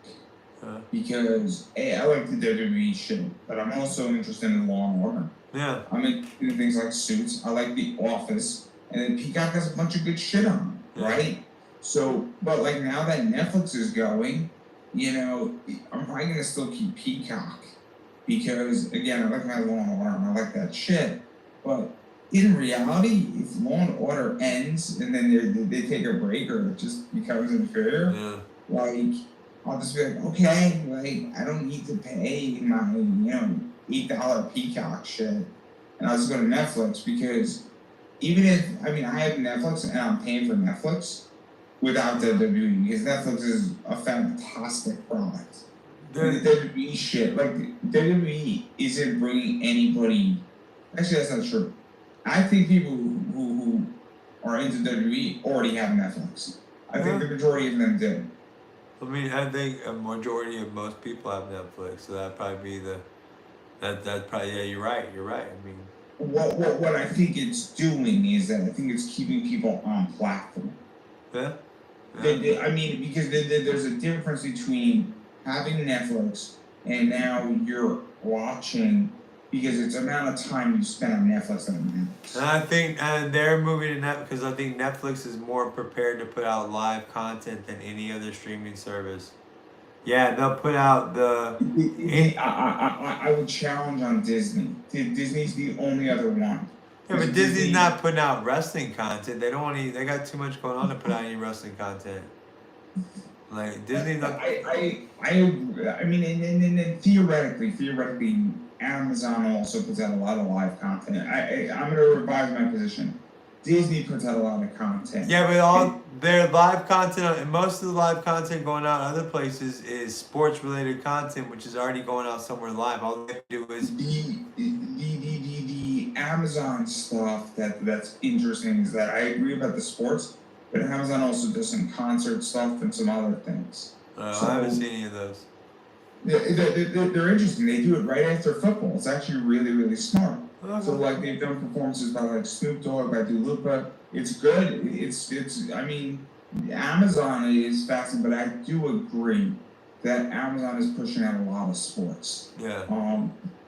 Yeah. because I like the WWE shit, but I'm also interested in Law and Order. Yeah. I'm into things like Suits. I like The Office, and then Peacock has a bunch of good shit on it, Yeah. right? So, but like now that Netflix is going, you know, I'm probably gonna still keep Peacock because again, I like my Law and Order, and I like that shit, but in reality, if Law and Order ends and then they take a break or it just becomes inferior, Yeah. like I'll just be like, okay, like I don't need to pay my $8 Peacock shit, and I'll just go to Netflix because even if I have Netflix and I'm paying for Netflix without WWE because Netflix is a fantastic product. And the WWE shit, like WWE isn't bringing anybody. Actually, that's not true. I think people who are into WWE already have Netflix. I think the majority of them do. I mean, I think a majority of most people have Netflix, so that'd probably be that probably, yeah, you're right. I mean, what I think it's doing is that I think it's keeping people on platform. yeah. I mean, because there's a difference between having Netflix and now you're watching because it's the amount of time you spend on Netflix than Netflix. And I think they're moving to Netflix because I think Netflix is more prepared to put out live content than any other streaming service. Yeah, they'll put out the. I would challenge on Disney. Disney's the only other one. Yeah, but Disney's not putting out wrestling content. They don't want any. They got too much going on to put out any wrestling content. Like Disney's not. I mean, and theoretically, Amazon also puts out a lot of live content. I'm gonna revise my position. Disney puts out a lot of content. Yeah, but all their live content and most of the live content going out other places is sports related content, which is already going out somewhere live. All they do is the Amazon stuff that's interesting is that I agree about the sports, but Amazon also does some concert stuff and some other things. I haven't seen any of those. They're interesting. They do it right after football. It's actually really, really smart. So like they've done performances by like Snoop Dogg, by Dua Lipa. It's good. It's. I mean, Amazon is fascinating, but I do agree that Amazon is pushing out a lot of sports. Yeah.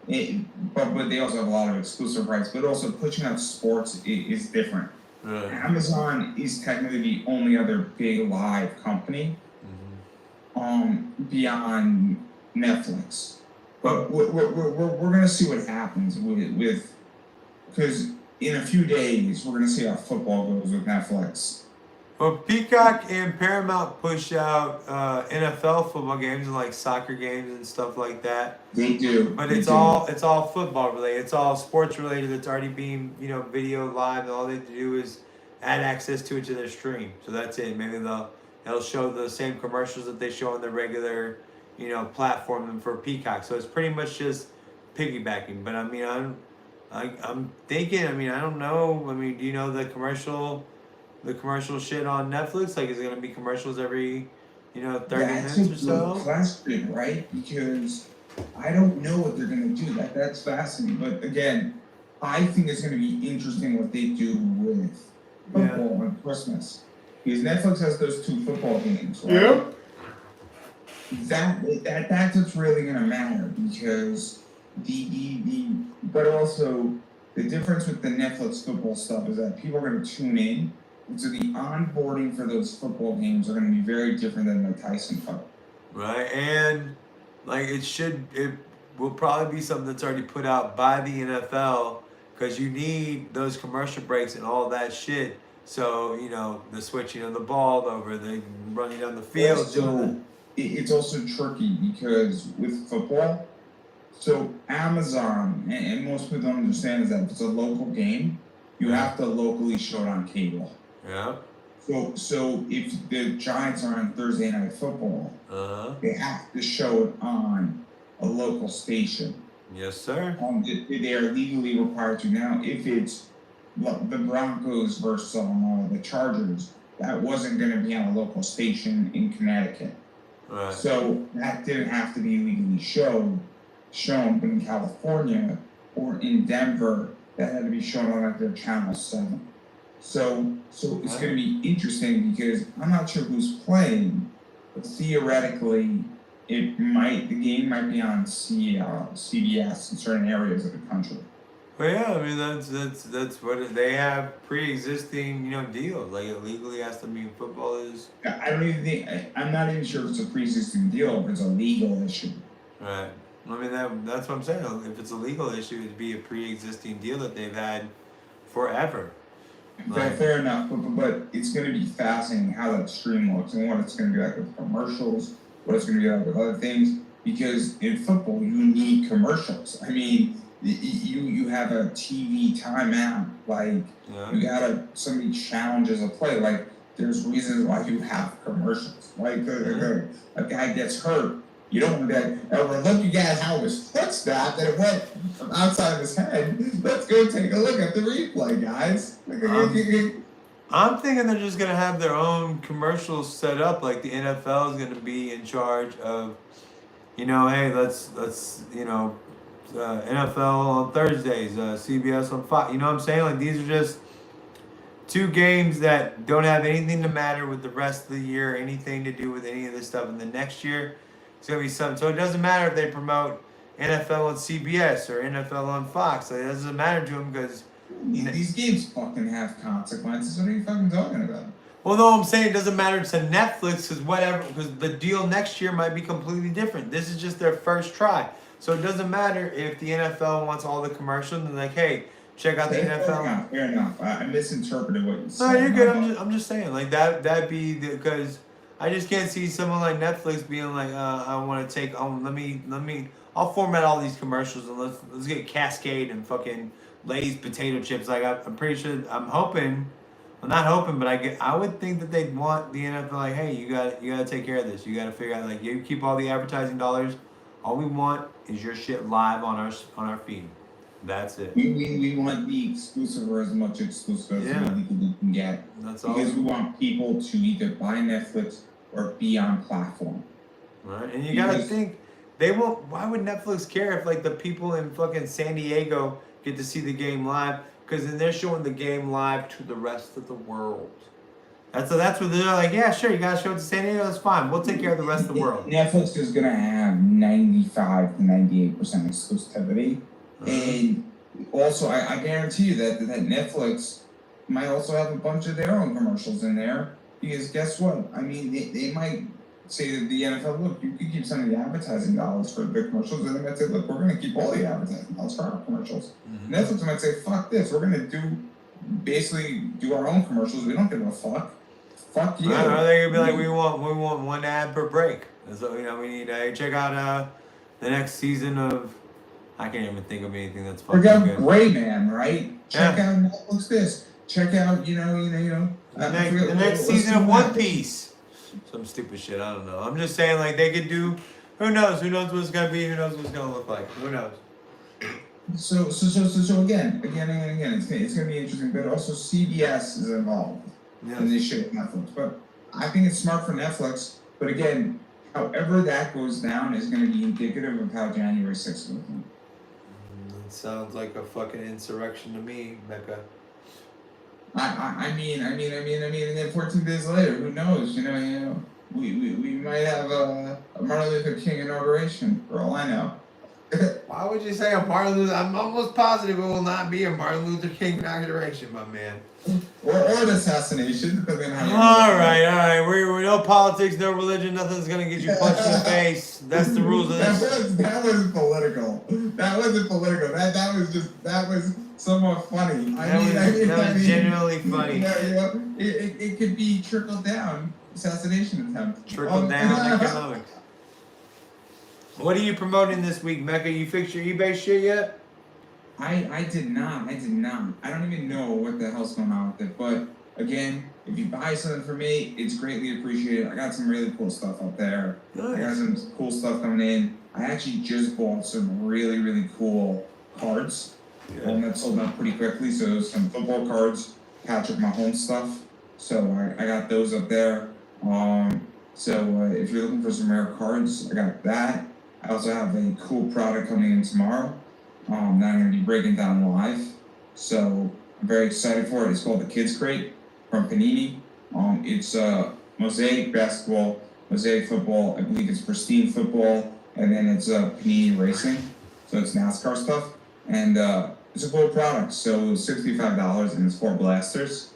But they also have a lot of exclusive rights. But also pushing out sports is different. Really? Amazon is technically the only other big live company. Beyond Netflix. But we're gonna see what happens with because in a few days we're gonna see how football goes with Netflix. Well, Peacock and Paramount push out NFL football games and like soccer games and stuff like that. They do, but it's all football related. It's all sports related. It's already being video live, and all they have to do is add access to it to their stream. So that's it. Maybe they'll show the same commercials that they show on the regular platform for Peacock. So it's pretty much just piggybacking. But I mean, I'm thinking. I mean, I don't know. I mean, do you know the commercial shit on Netflix? Like, is it gonna be commercials every 30 minutes or so? That's a good question, right? Because I don't know what they're gonna do. That's fascinating. But again, I think it's gonna be interesting what they do with football on Christmas. Because Netflix has those 2 football games, right? Yeah. That's what's really gonna matter because but also the difference with the Netflix football stuff is that people are gonna tune in, and so the onboarding for those football games are gonna be very different than the Tyson fight. Right, and like it will probably be something that's already put out by the NFL because you need those commercial breaks and all that shit. So the switching of the ball over, the running down the field. So it's also tricky because with football, so Amazon and most people don't understand is that if it's a local game, you have to locally show it on cable. Yeah. So if the Giants are on Thursday Night Football, they have to show it on a local station. Yes, sir. They are legally required to. Now, if it's the Broncos versus the Chargers, that wasn't going to be on a local station in Connecticut. Right. So that didn't have to be legally shown, but in California or in Denver, that had to be shown on like their Channel 7. So it's going to be interesting because I'm not sure who's playing, but theoretically, the game might be on CBS in certain areas of the country. Well, yeah, I mean that's what they have pre-existing deals. Like it legally has to mean football is I don't even think I'm not even sure if it's a pre-existing deal or if it's a legal issue. right. I mean that's what I'm saying. If it's a legal issue, it'd be a pre-existing deal that they've had forever. Fair enough, but it's going to be fascinating how that stream looks and what it's going to be like with commercials, what it's going to be like with other things. Because in football, you need commercials. I mean, you have a TV timeout, like you got so many challenges of play. Like there's reasons why you have commercials. Like a guy gets hurt. You don't want to be like, oh, well, look, you guys, how his foot stopped and it went from outside of his head. Let's go take a look at the replay, guys. I'm thinking they're just gonna have their own commercials set up. Like the NFL is gonna be in charge of, hey, let's NFL on Thursdays, CBS on Fox. You know what I'm saying? Like these are just two games that don't have anything to matter with the rest of the year, anything to do with any of this stuff. And the next year, it's gonna be something. So it doesn't matter if they promote NFL on CBS or NFL on Fox. Like, it doesn't matter to them because these games fucking have consequences. What are you fucking talking about? Well, no, I'm saying it doesn't matter to Netflix because the deal next year might be completely different. This is just their first try. So it doesn't matter if the NFL wants all the commercials and like, hey, check out the NFL. Fair enough. I misinterpreted what you said. No, you're good. I'm just saying like that'd be because I just can't see someone like Netflix being like, I want to take let me I'll format all these commercials and let's get Cascade and fucking Lay's potato chips. Like I'm pretty sure I'm not hoping, but I would think that they'd want the NFL like, hey, you gotta take care of this. You gotta figure out like you keep all the advertising dollars. All we want is your shit live on our feed. That's it. We want the exclusive or as much exclusive as we can get. That's all. Because we want people to either buy Netflix or be on platform. Right, and you gotta think they won't. Why would Netflix care if like the people in fucking San Diego get to see the game live? Because then they're showing the game live to the rest of the world. That's what they're like. Yeah, sure, you gotta show it to San Diego. That's fine. We'll take care of the rest of the world. Netflix is gonna have 95 to 98% exclusivity, and also I guarantee you that Netflix might also have a bunch of their own commercials in there. Because guess what? I mean, they might say to the NFL, look, you can keep some of the advertising dollars for the commercials, and they might say, look, we're going to keep all the advertising dollars for our commercials. Mm-hmm. Netflix might say, fuck this, we're going to do our own commercials. We don't give a fuck. Fuck you. Or they're gonna be like, we want one ad per break. So we need check out the next season of. I can't even think of anything that's fucking good. Check out Gray Man, right? Check out Netflix this. Check out the next season of One Piece. Some stupid shit. I don't know. I'm just saying like they could do. Who knows? Who knows what it's gonna be? Who knows what it's gonna look like? Who knows? So again, it's gonna be interesting. But also CBS is involved in this shit with Netflix. But I think it's smart for Netflix. But again, however that goes down is gonna be indicative of how January 6th will be. It sounds like a fucking insurrection to me, Mecca. I mean, and then 14 days later, who knows? We might have a Martin Luther King inauguration, for all I know. Why would you say a Martin Luther? I'm almost positive it will not be a Martin Luther King inauguration, my man. Or an assassination. All right. We're no politics, no religion. Nothing's gonna get you punched in the face. That's the rules of this. That was political. That wasn't political. That was somewhat funny. That was genuinely funny. It could be trickled down assassination attempt. Trickle down economics. What are you promoting this week, Mecca? You fixed your eBay shit yet? I did not. I don't even know what the hell's going on with it. But again, if you buy something for me, it's greatly appreciated. I got some really cool stuff up there. Nice. I got some cool stuff coming in. I actually just bought some really, really cool cards. That sold out pretty quickly. So some football cards, Patrick Mahomes stuff. So I got those up there. So if you're looking for some rare cards, I got that. I also have a cool product coming in tomorrow that I'm going to be breaking down live. So I'm very excited for it. It's called the Kids Crate from Panini. It's Mosaic basketball, Mosaic football. I believe it's Pristine football, and then it's Panini racing. So it's NASCAR stuff, and it's a cool product. So $65, and it's 4 blasters.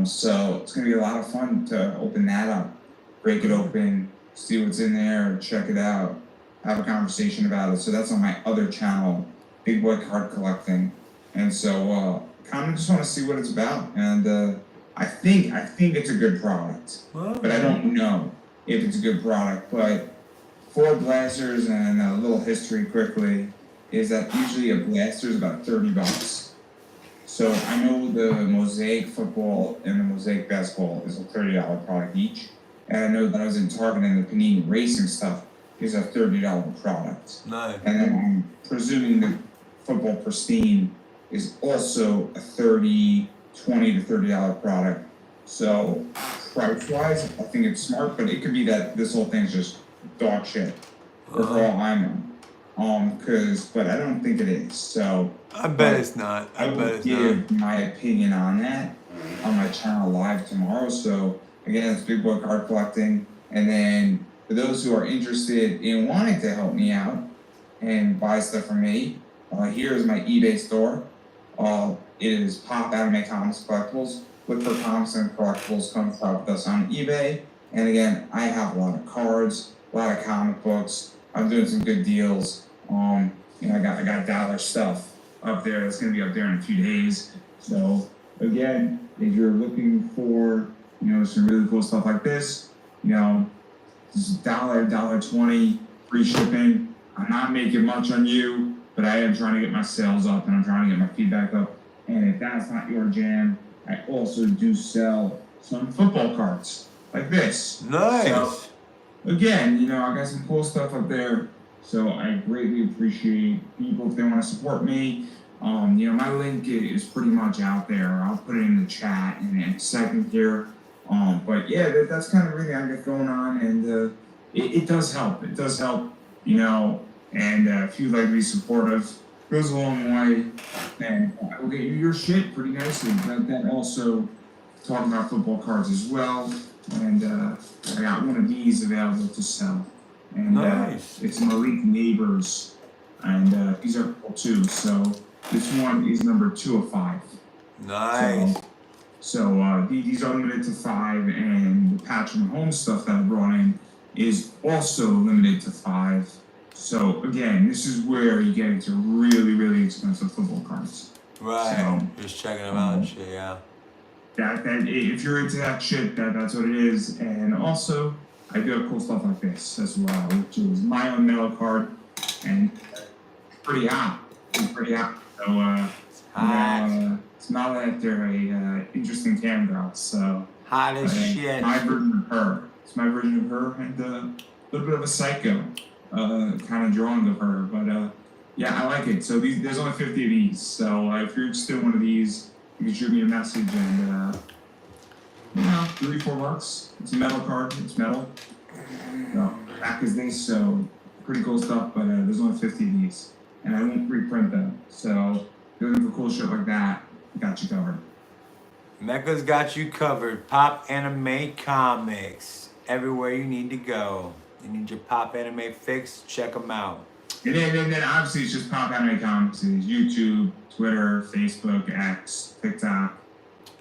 So it's gonna be a lot of fun to open that up, break it open, see what's in there, check it out, have a conversation about it. So that's on my other channel, Big Boy Card Collecting, and so kind of just want to see what it's about. And I think it's a good product, but I don't know if it's a good product. But 4 blasters, and a little history quickly is that usually a blaster is about $30. So I know the Mosaic football and the Mosaic basketball is a $30 product each, and I know that I was in Target and the Panini racing stuff is a $30 product. Nice. And then I'm presuming the football Pristine is also a $20 to $30 product. So price-wise, I think it's smart, but it could be that this whole thing's just dog shit, for all I know. But I don't think it is. So I bet it's not. I will give my opinion on that on my channel live tomorrow. So again, it's Big Boy Card Collecting. And then for those who are interested in wanting to help me out and buy stuff from me, here is my eBay store. It is Pop Anime Comics Collectibles. Look for Comics and Collectibles. Come shop with us on eBay. And again, I have a lot of cards, a lot of comic books. I'm doing some good deals. I got dollar stuff up there. It's gonna be up there in a few days. So again, if you're looking for some really cool stuff like this, just $1.20 free shipping. I'm not making much on you, but I am trying to get my sales up and I'm trying to get my feedback up. And if that's not your jam, I also do sell some football cards like this. Nice. So, again, I got some cool stuff up there. So I greatly appreciate people if they want to support me. My link is pretty much out there. I'll put it in the chat in a second here. But yeah, that's kind of everything I got going on, and it does help. It does help, and if you'd like to be supportive, it goes a long way, and I will get you your shit pretty nicely. But then also talking about football cards as well, and I got one of these available to sell. And nice. It's Malik Neighbors, and these are cool too. So this one is number 2 of 5. Nice. So these are limited to 5, and the Patrick Mahomes stuff that I brought in is also limited to 5. So again, this is where you get into really, really expensive football cards. Right. So, just checking them out and shit, yeah. That if you're into that shit, that's what it is. And also, I do have cool stuff like this as well, which is my own metal card, and pretty hot. It's pretty hot. So smile after a interesting cam girl. So hot as shit. My version of her. It's my version of her, and a little bit of a psycho kind of drawing of her. But yeah, I like it. So there's only 50 of these. So if you're interested in one of these, you can shoot me a message, and $3-4. It's a metal card. It's metal. So back is this. So pretty cool stuff. But there's only 50 of these, and I won't reprint them. So if you're looking for cool shit like that, got you covered. Mecca's got you covered. Pop Anime Comics. Everywhere you need to go. You need your Pop Anime fix. Check them out. And then obviously it's just Pop Anime Comics. It's YouTube, Twitter, Facebook, X, TikTok.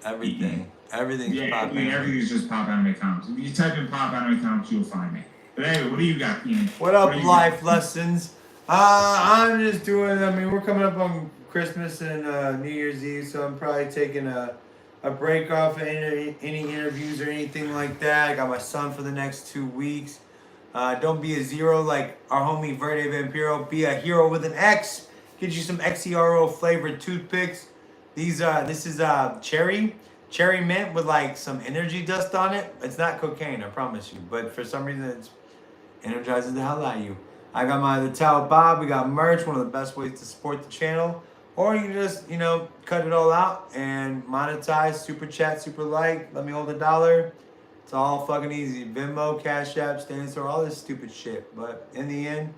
Everything. Everything's Pop Anime. Everything's just Pop Anime Comics. If you type in Pop Anime Comics, you'll find me. But anyway, what do you got, Keenan? What up, life lessons? I'm just doing, we're coming up on Christmas and New Year's Eve, so I'm probably taking a break off of any interviews or anything like that. I got my son for the next 2 weeks. Don't be a zero like our homie Verde Vampiro. Be a hero with an X. Get you some Xero flavored toothpicks. This is cherry mint with like some energy dust on it. It's not cocaine, I promise you. But for some reason, it energizes the hell out of you. I got the Towel Bob. We got merch. One of the best ways to support the channel. Or you can just, cut it all out and monetize, super chat, super like, let me hold $1. It's all fucking easy. Venmo, Cash App, Stand Store, all this stupid shit. But in the end,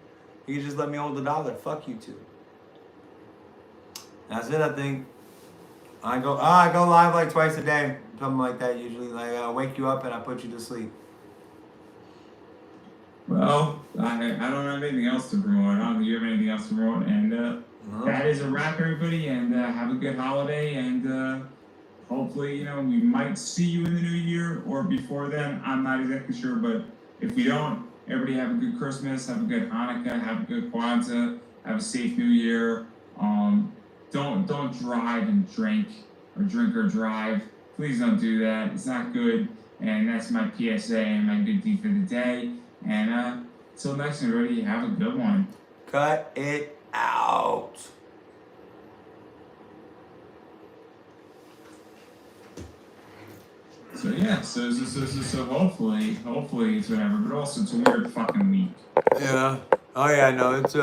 you can just let me hold $1. Fuck you two. That's it, I think. I go live like twice a day, something like that usually. Like I wake you up and I put you to sleep. Well, I don't have anything else to promote. I don't think you have anything else to promote. And that is a wrap, everybody. And have a good holiday. And hopefully, you know, we might see you in the new year or before then. I'm not exactly sure. But if we don't, everybody have a good Christmas. Have a good Hanukkah. Have a good Kwanzaa. Have a safe New Year. Don't drive and drink or drive. Please don't do that. It's not good. And that's my PSA and my good deed for the day. And till next time, everybody, have a good one. Cut it out. So yeah, so hopefully it's whatever, but also it's a weird fucking week. Yeah. Oh yeah, no, it's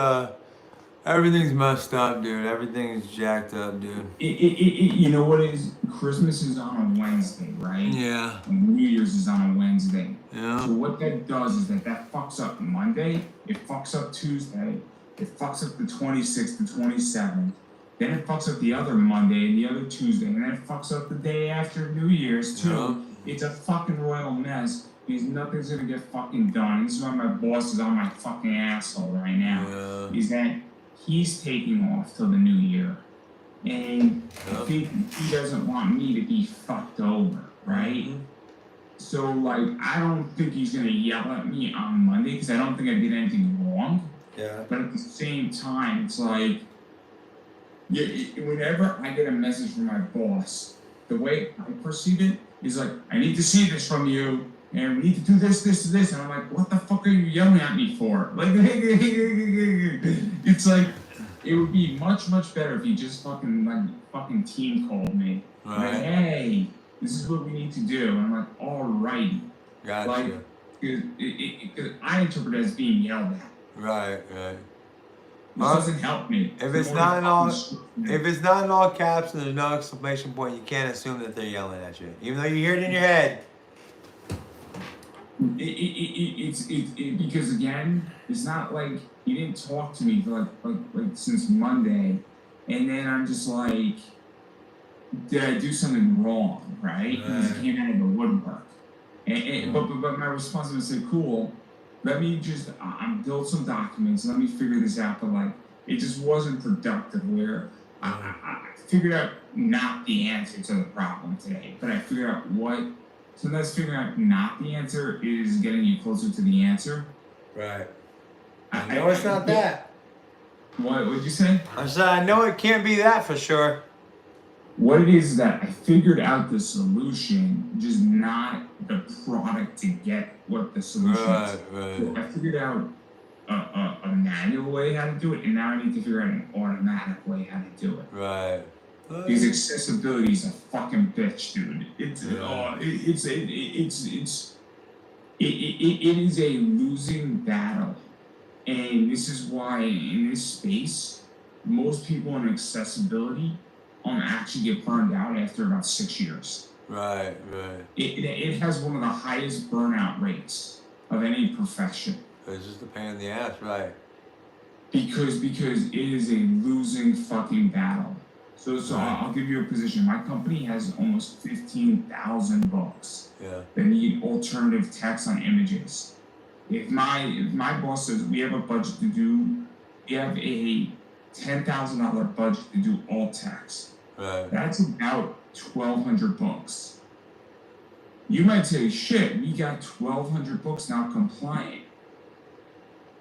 everything's messed up, dude. Everything's jacked up, dude. You know what is? Christmas is on a Wednesday, right? Yeah. And New Year's is on a Wednesday. Yeah. So what that does is that fucks up Monday, it fucks up Tuesday, it fucks up the 26th, the 27th, then it fucks up the other Monday and the other Tuesday, and then it fucks up the day after New Year's too. Yeah. It's a fucking royal mess because nothing's gonna get fucking done. This is why my boss is on my fucking asshole right now. Yeah. Is that he's taking off till the new year. And I think he doesn't want me to be fucked over, right? Mm-hmm. So, like, I don't think he's gonna yell at me on Monday because I don't think I did anything wrong. Yeah. But at the same time, it's like, whenever I get a message from my boss, the way I perceive it is like, I need to see this from you, and we need to do this, and I'm like, what the fuck are you yelling at me for? Like, it's like, it would be much better if you just fucking team called me. Right. Like, hey, this is what we need to do. And I'm like, alrighty. Gotcha. Like, because I interpret it as being yelled at. Right. This doesn't help me. If it's not in all caps and there's no exclamation point, you can't assume that they're yelling at you, even though you hear it in your head. It's because again, it's not like he didn't talk to me for like since Monday, and then I'm just like, did I do something wrong, right? Because it came out of the woodwork, but my response was to say, cool, let me just build some documents, let me figure this out. But like, it just wasn't productive. Where I figured out not the answer to the problem today, but I figured out what. Sometimes figuring out not the answer is getting you closer to the answer. Right. I know it's not that. What would you say? I said I know it can't be that for sure. What it is that I figured out the solution, just not the product to get what the solution is. Right. So I figured out a manual way how to do it, and now I need to figure out an automatic way how to do it. Right. Because accessibility is a fucking bitch, dude. It is a losing battle, and this is why in this space, most people in accessibility actually get burned out after about 6 years. Right. It has one of the highest burnout rates of any profession. It's just a pain in the ass, right? Because it is a losing fucking battle. So I'll give you a position. My company has almost 15,000 books that need alternative text on images. If my boss says we have a budget to do, we have a $10,000 budget to do alt text. Right. That's about 1,200 books. You might say, shit, we got 1,200 books now compliant.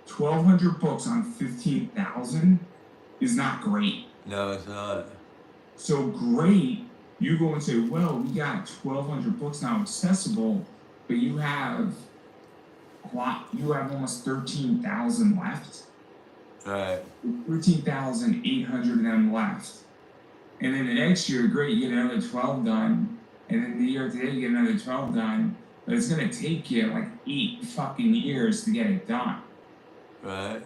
1,200 books on 15,000 is not great. No, it's not. So great, you go and say, well, we got 1,200 books now accessible, but you have almost 13,000 left. Right. 13,800 of them left. And then the next year, great, you get another 12 done. And then the year today, you get another 12 done. But it's going to take you like 8 fucking years to get it done. Right.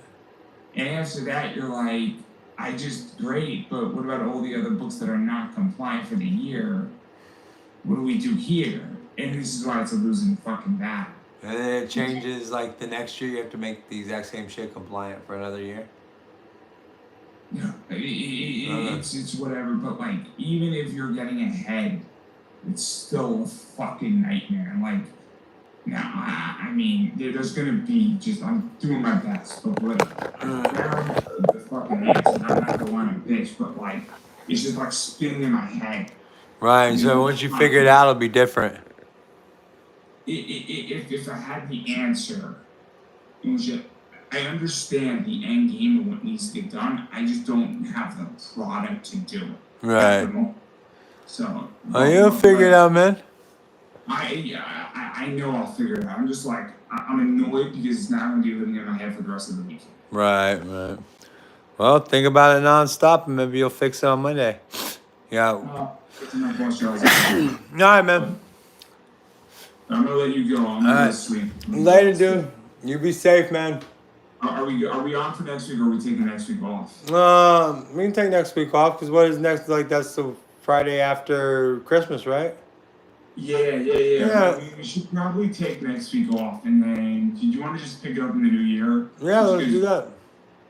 And after that, you're like, great, but what about all the other books that are not compliant for the year? What do we do here? And this is why it's a losing fucking battle. And then it changes, like, the next year you have to make the exact same shit compliant for another year? Yeah. it's whatever. But like, even if you're getting ahead, it's still a fucking nightmare. Like, now, I mean, there's gonna be just, I'm doing my best, but whatever. I found the fucking answer. I'm not gonna want to bitch, but like, it's just like spinning in my head. Right. So once you figure it out, it'll be different. If I had the answer, it was just, I understand the end game of what needs to get done. I just don't have the product to do it. Right. So. Oh, you'll figure it out, man. I know I'll figure it out. I'm just like, I'm annoyed because it's not going to be living in my head for the rest of the week. Right, right. Well, think about it nonstop, and maybe you'll fix it on Monday. Yeah. All right, man. I'm gonna let you go. I'm gonna sleep. Later, dude. You be safe, man. Are we on for next week, or are we taking next week off? We can take next week off, because what is next? Like, that's the Friday after Christmas, right? Yeah. We should probably take next week off, and then do you want to just pick it up in the new year? Yeah, let's do that.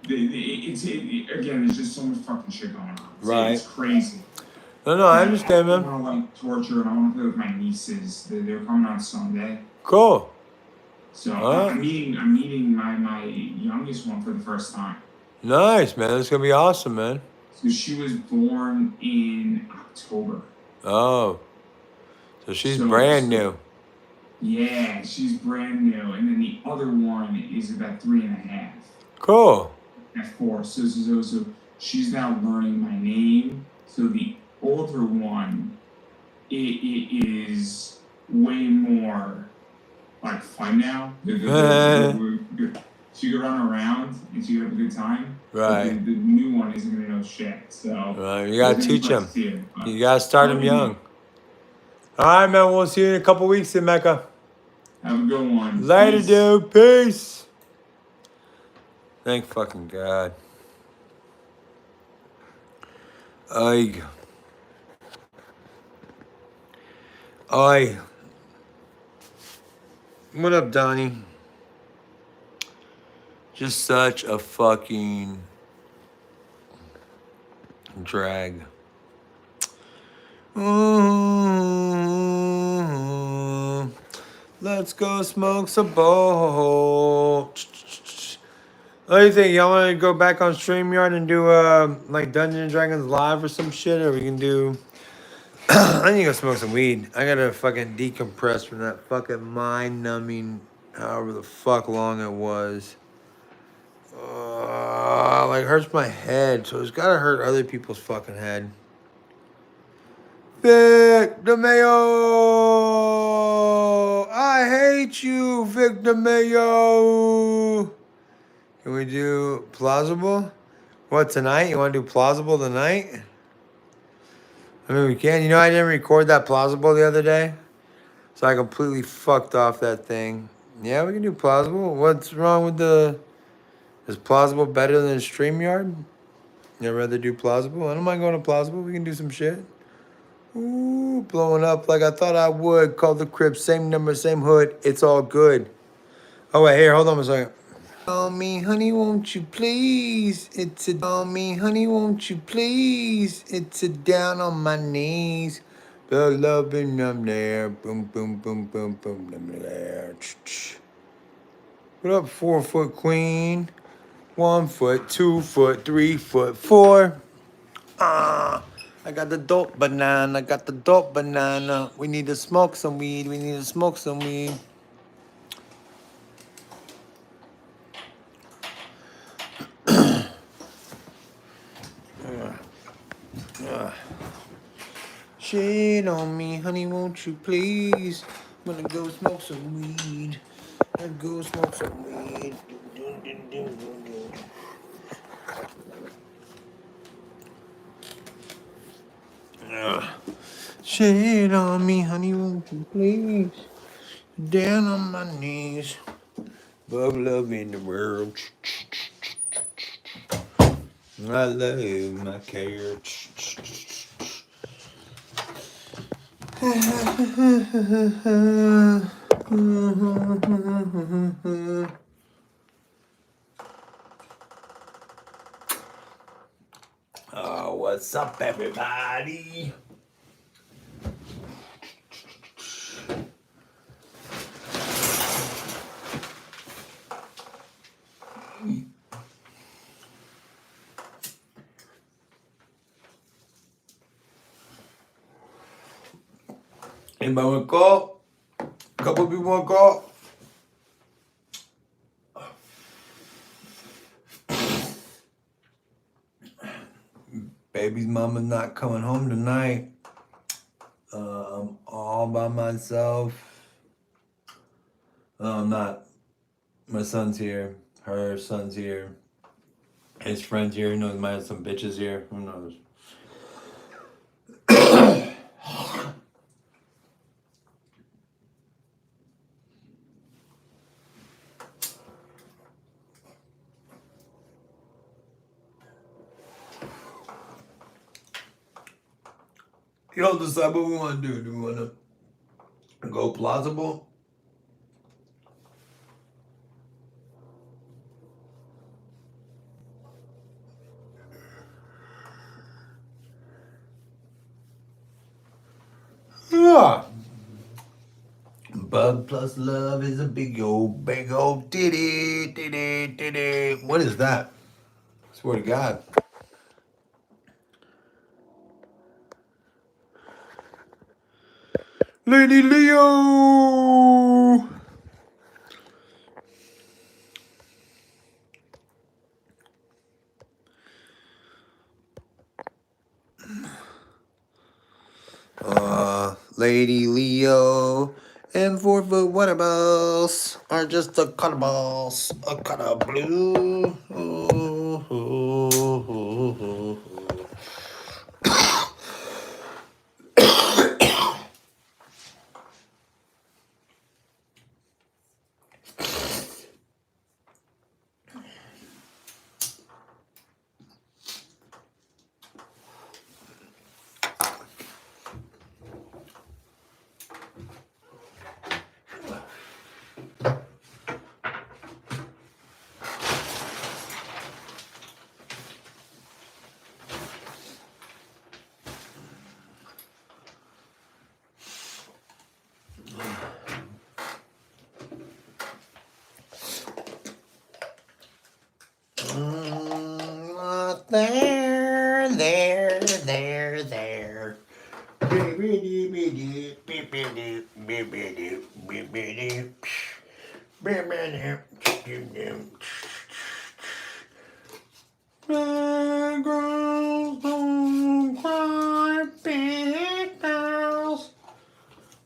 Again, there's just so much fucking shit going on. Right. It's crazy. No, I understand, man. I want to like torture, and I want to play with my nieces. They're coming on Sunday. Cool. So I'm meeting my youngest one for the first time. Nice, man. It's gonna be awesome, man. So she was born in October. Oh. So she's brand new. Yeah, she's brand new. And then the other one is about 3.5. Cool. At 4. So she's now learning my name. So the older one, it is way more like fun now. She could run around and she could have a good time. Right. The new one isn't gonna know shit. So you gotta teach him. You gotta start him young. All right, man. We'll see you in a couple weeks in Mecca. Have a good one. Later, Peace. dude. Peace. Thank fucking God. Oi. What up, Donnie? Just such a fucking drag. Let's go smoke some bowl. What do you think? Y'all want to go back on StreamYard and do like Dungeons & Dragons live or some shit? Or we can do... I need to go smoke some weed. I gotta fucking decompress from that fucking mind-numbing, however the fuck long it was. Like, hurts my head, so it's gotta hurt other people's fucking head. Vic DeMayo! I hate you, Vic DeMayo! Can we do plausible? What, tonight? You want to do plausible tonight? I mean, we can. You know, I didn't record that plausible the other day. So I completely fucked off that thing. Yeah, we can do plausible. What's wrong with the... Is plausible better than StreamYard? You'd rather do plausible? I don't mind going to plausible. We can do some shit. Ooh, blowing up like I thought I would. Call the crib, same number, same hood. It's all good. Oh, wait, here, hold on a second. Call me, honey, won't you please? It's a call me, honey, won't you please? It's a down on my knees. The loving I'm there. Boom, boom, boom, boom, boom. I'm there. What up, 4-foot queen? 1 foot, 2 foot, 3 foot, 4. I got the dope banana. Got the dope banana. We need to smoke some weed. We need to smoke some weed. Shit on me, honey, won't you please? I'm gonna go smoke some weed. I'm gonna go smoke some weed. Shit on me, honey, won't you please? Down on my knees. Love, love in the world. I love my carrots. What's up, everybody? Anybody want to call? A couple people want to call? Baby's mama's not coming home tonight. I'm all by myself. I'm not. My son's here. Her son's here. His friend's here. Who knows? Might have some bitches here. Who knows? Y'all decide what we want to do. Do we want to go plausible? Yeah. Bug plus love is a big old titty. What is that? Swear to God. Lady Leo! Lady Leo and 4-foot waterballs are just a color balls, a color blue. There. Big girls don't cry, big girls.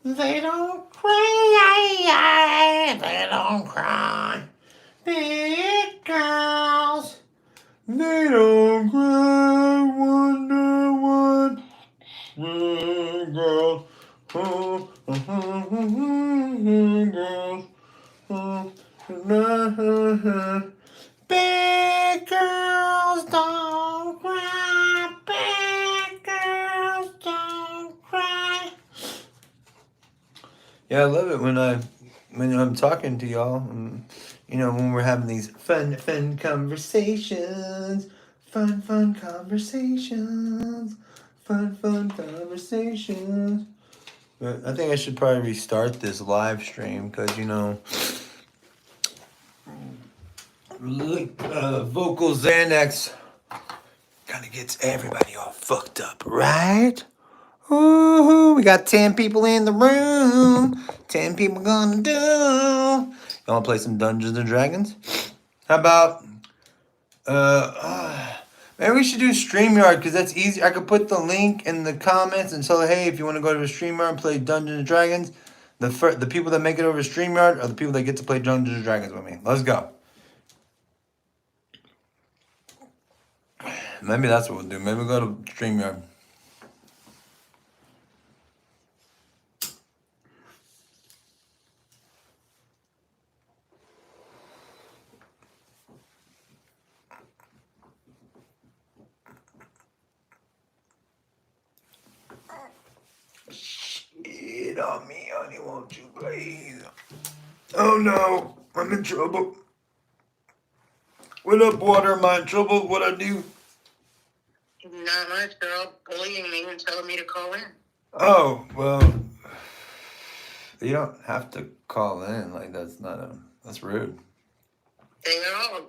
They don't cry, they don't cry. Big girls, they don't cry, wonder what. Big girls, girls, big girls don't cry, big girls don't cry. Yeah, I love it when I'm talking to y'all. And, you know, when we're having these fun conversations. Fun conversations. Fun conversations. But I think I should probably restart this live stream because, you know, vocal Xanax kind of gets everybody all fucked up, right? Ooh, we got 10 people in the room. 10 people gonna do. You wanna play some Dungeons and Dragons? How about, maybe we should do StreamYard because that's easy. I could put the link in the comments and tell, hey, if you want to go to a StreamYard and play Dungeons and Dragons, the people that make it over to StreamYard are the people that get to play Dungeons and Dragons with me. Let's go. Maybe that's what we'll do. Maybe we'll go to StreamYard. Shit on me, honey, won't you please? Oh no, I'm in trouble. What up, water? Am I in trouble? What I do? Not much. They're all bullying me and telling me to call in. Oh, well, you don't have to call in. Like, that's rude. They all.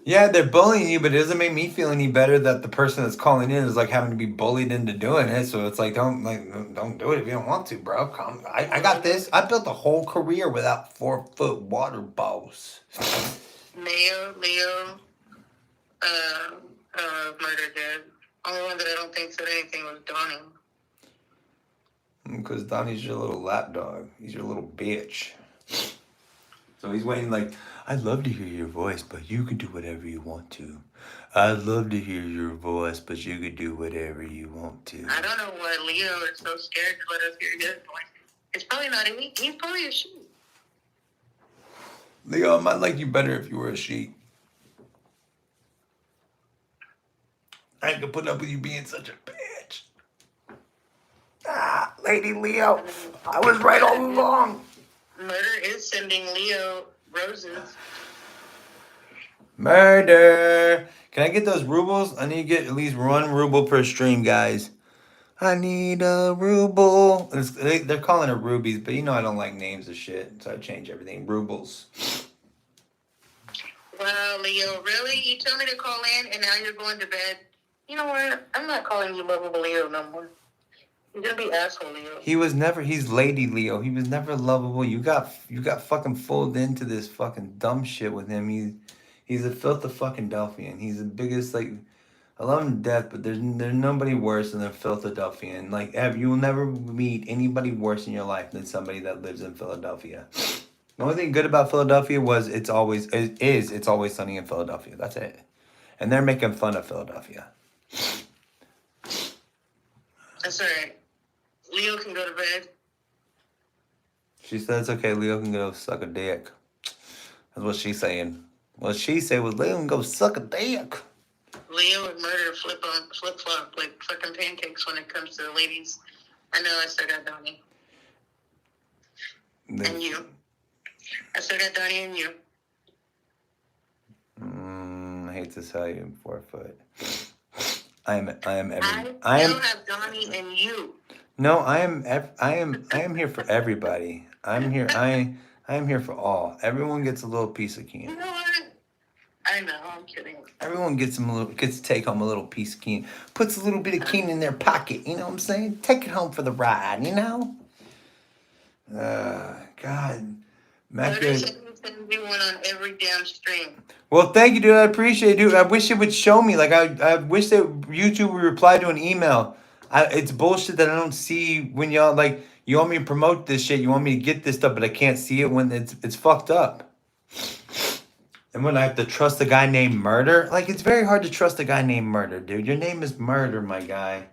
Yeah, they're bullying you, but it doesn't make me feel any better that the person that's calling in is like having to be bullied into doing it. So it's like, don't do it if you don't want to, bro. I got this. I built a whole career without 4-foot water balls. Leo, murder did. Only one that I don't think said anything was Donnie. Because Donnie's your little lap dog. He's your little bitch. So he's waiting like, I'd love to hear your voice, but you can do whatever you want to. I'd love to hear your voice, but you can do whatever you want to. I don't know why Leo is so scared to let us hear his voice. It's probably not him. He's probably a sheep. Leo, I might like you better if you were a sheep. I ain't gonna put up with you being such a bitch. Ah, Lady Leo, I was right all along. Murder is sending Leo roses. Murder. Can I get those rubles? I need to get at least 1 ruble per stream, guys. I need a ruble. They're calling it rubies, but you know I don't like names of shit, so I change everything. Rubles. Wow, Leo, really? You told me to call in, and now you're going to bed? You know what? I'm not calling you lovable Leo no more. You're gonna be asshole Leo. He's Lady Leo. He was never lovable. You got fucking fooled into this fucking dumb shit with him. He's a filth of fucking Delphian. He's the biggest, like, I love him to death, but there's nobody worse than a Philadelphian. Like, you will never meet anybody worse in your life than somebody that lives in Philadelphia. The only thing good about Philadelphia was it's always sunny in Philadelphia. That's it. And they're making fun of Philadelphia. That's all right. Leo can go to bed. She said it's okay. Leo can go suck a dick. That's what she's saying. What she said was Leo can go suck a dick. Leo and Murder flip flop like fucking pancakes when it comes to the ladies. I know I still got Donnie. And you. I still got Donnie and you. I hate to tell you, 4-foot. I am have Donnie and you. No, I am here for everybody. I'm here. I am here for all. Everyone gets a little piece of Keenan. You know what? I know, I'm kidding. Everyone gets to take home a little piece of Keenan. Puts a little bit of Keenan in their pocket. You know what I'm saying? Take it home for the ride. You know. God, Matt. You went on every damn stream. Well, thank you, dude. I appreciate it, dude. I wish it would show me. Like, I wish that YouTube would reply to an email. It's bullshit that I don't see when y'all, like, you want me to promote this shit. You want me to get this stuff, but I can't see it when it's fucked up. And when I have to trust a guy named Murder, like, it's very hard to trust a guy named Murder, dude. Your name is Murder, my guy.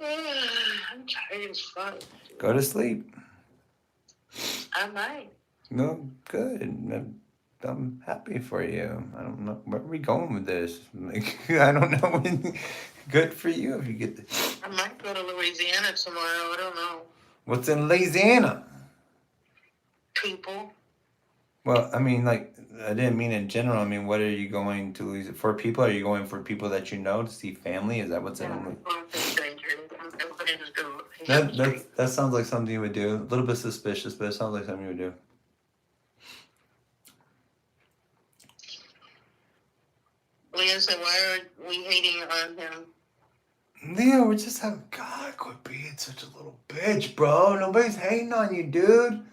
I'm tired as fuck. Go to sleep. I might. No, good. I'm happy for you. I don't know where are we going with this. Like, I don't know when. Good for you if you get this. I might go to Louisiana tomorrow. I don't know. What's in Louisiana? People. Well, I mean, like, I didn't mean in general. I mean, what are you going to Louisiana for? People? Are you going for people that you know to see family? Is that what's in? That sounds like something you would do. A little bit suspicious, but it sounds like something you would do. Leo said, why are we hating on him? Leo, we're just having... God, quit being such a little bitch, bro. Nobody's hating on you, dude.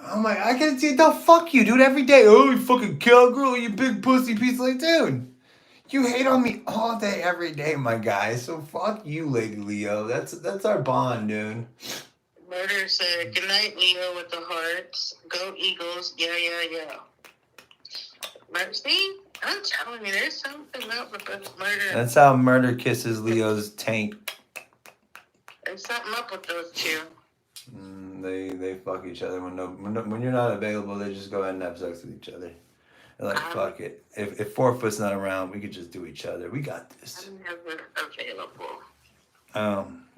Oh my... I can see... No, fuck you, dude. Every day. Oh, you fucking cowgirl, you big pussy piece. Like, dude. You hate on me all day, every day, my guy. So fuck you, Lady Leo. That's our bond, dude. Murder said, good night, Leo with the hearts. Go Eagles. Yeah. See? I'm telling you, there's something up with this Murder. That's how Murder kisses Leo's tank. There's something up with those two. They fuck each other when you're not available. They just go ahead and have sex with each other. They're like, fuck it. If 4-foot's not around, we could just do each other. We got this. I'm never available.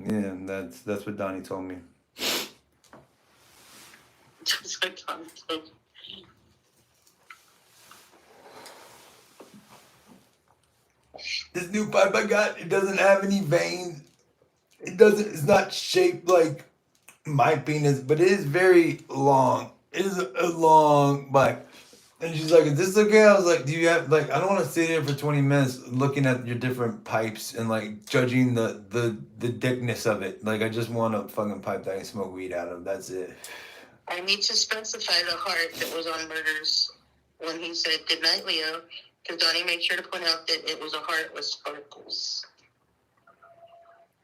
Yeah, that's what Donnie told me. Just like Donnie told me. This new pipe I got, it doesn't have any veins. It's not shaped like my penis, but it is very long. It is a long pipe. And she's like, is this okay? I was like, do you have, like, I don't want to sit here for 20 minutes looking at your different pipes and, like, judging the thickness of it. Like, I just want a fucking pipe that I can smoke weed out of. That's it. I need to specify the heart that was on Murder's when he said, good night, Leo. Because Donnie made sure to point out that it was a heart with sparkles.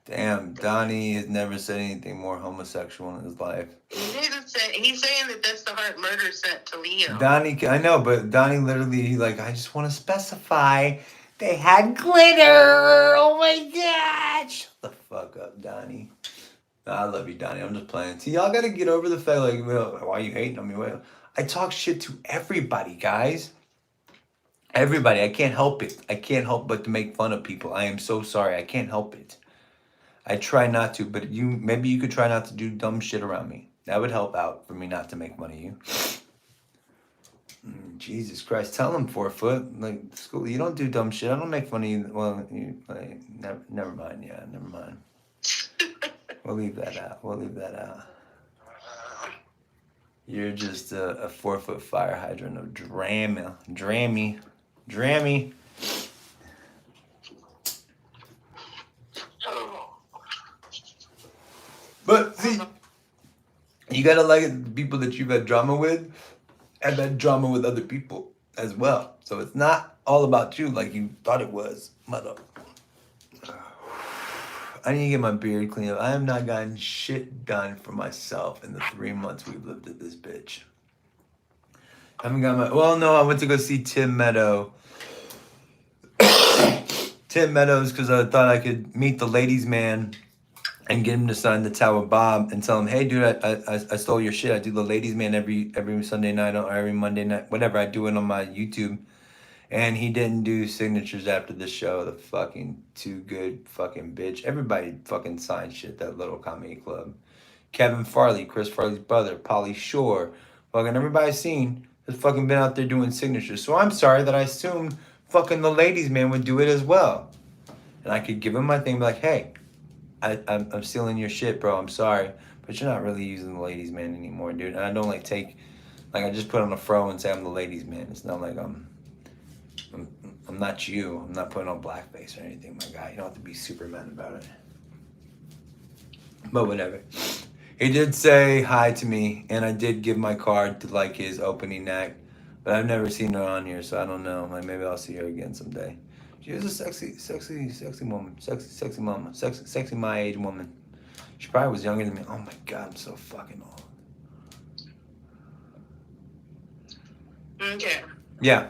Damn, Donnie has never said anything more homosexual in his life. He's saying that that's the heart Murder sent to Leo. Donnie, I know, but Donnie literally, like, I just want to specify they had glitter. Oh my god. Shut the fuck up, Donnie. No, I love you, Donnie. I'm just playing. See, y'all gotta get over the fact, like, well, why are you hating on me? Well, I talk shit to everybody, guys. Everybody. I can't help it. I can't help but to make fun of people. I am so sorry. I can't help it. I try not to, but maybe you could try not to do dumb shit around me. That would help out for me not to make fun of you. Jesus Christ, tell him 4 foot. Like, school, you don't do dumb shit. I don't make fun of you. Well, never mind. Yeah, never mind. We'll leave that out. You're just a 4 foot fire hydrant of Drammy. But see, you gotta like it, the people that you've had drama with have had drama with other people as well. So it's not all about you like you thought it was. Mother. I need to get my beard cleaned up. I have not gotten shit done for myself in the 3 months we've lived at this bitch. I haven't got my, well, no, I went to go see Tim Meadows because I thought I could meet the ladies' man and get him to sign the Tower Bob and tell him, hey, dude, I stole your shit. I do the ladies' man every Sunday night or every Monday night, whatever. I do it on my YouTube. And he didn't do signatures after the show. The fucking too good fucking bitch. Everybody fucking signed shit, that little comedy club. Kevin Farley, Chris Farley's brother, Pauly Shore. Fucking everybody seen has fucking been out there doing signatures. So I'm sorry that I assumed fucking the ladies' man would do it as well. And I could give him my thing and be like, hey, I'm stealing your shit, bro. I'm sorry. But you're not really using the ladies' man anymore, dude. And I don't like I just put on a fro and say I'm the ladies' man. It's not like I'm not you. I'm not putting on blackface or anything, my guy. You don't have to be Superman about it. But whatever. He did say hi to me, and I did give my card to like his opening act. But I've never seen her on here, so I don't know. Like maybe I'll see her again someday. She was a sexy woman. Sexy mama. Sexy my age woman. She probably was younger than me. Oh my god, I'm so fucking old. Okay. Yeah.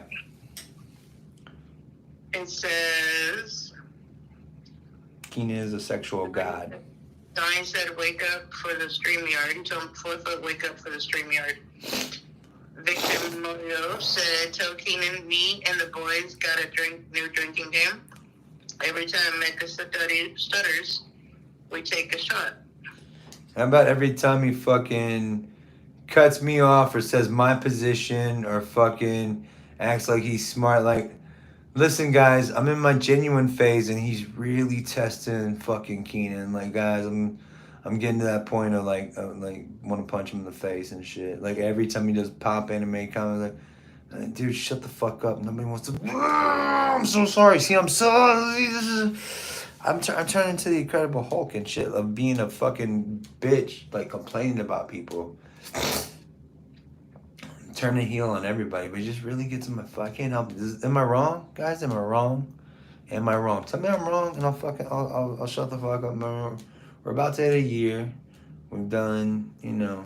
It says Keenan is a sexual god. Donnie said wake up for the StreamYard. He told him 4 foot wake up for the StreamYard. Victor Moyo said tell Keenan me and the boys got a new drinking game. Every time Mecca stutters, we take a shot. How about every time he fucking cuts me off or says my position or fucking acts like he's smart? Like, listen, guys, I'm in my genuine phase and he's really testing fucking Keenan. Like, guys, I'm getting to that point of like want to punch him in the face and shit. Like every time he does pop anime comments, like, dude, shut the fuck up. Nobody wants to. I'm so sorry. See, I'm turning into the Incredible Hulk and shit of being a fucking bitch, like complaining about people. Turning heel on everybody, but it just really gets in my. I can't help it. Am I wrong, guys? Am I wrong? Am I wrong? Tell me I'm wrong, and I'll shut the fuck up. We're about to hit a year. We've done, you know.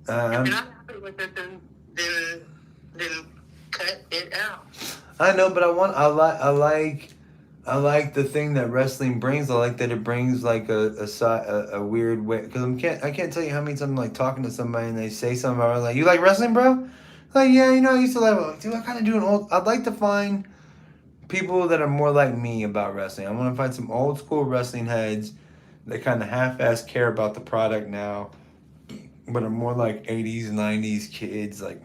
If you're not happy with it, then cut it out. I know, but I like the thing that wrestling brings. I like that it brings like a weird way. Because I can't tell you how many times I'm like talking to somebody and they say something about like, you like wrestling, bro? Like, yeah, you know, I used to like, dude, I kind of do an old. I'd like to find people that are more like me about wrestling. I want to find some old school wrestling heads that kind of half-ass care about the product now, but are more like 80s, 90s kids, like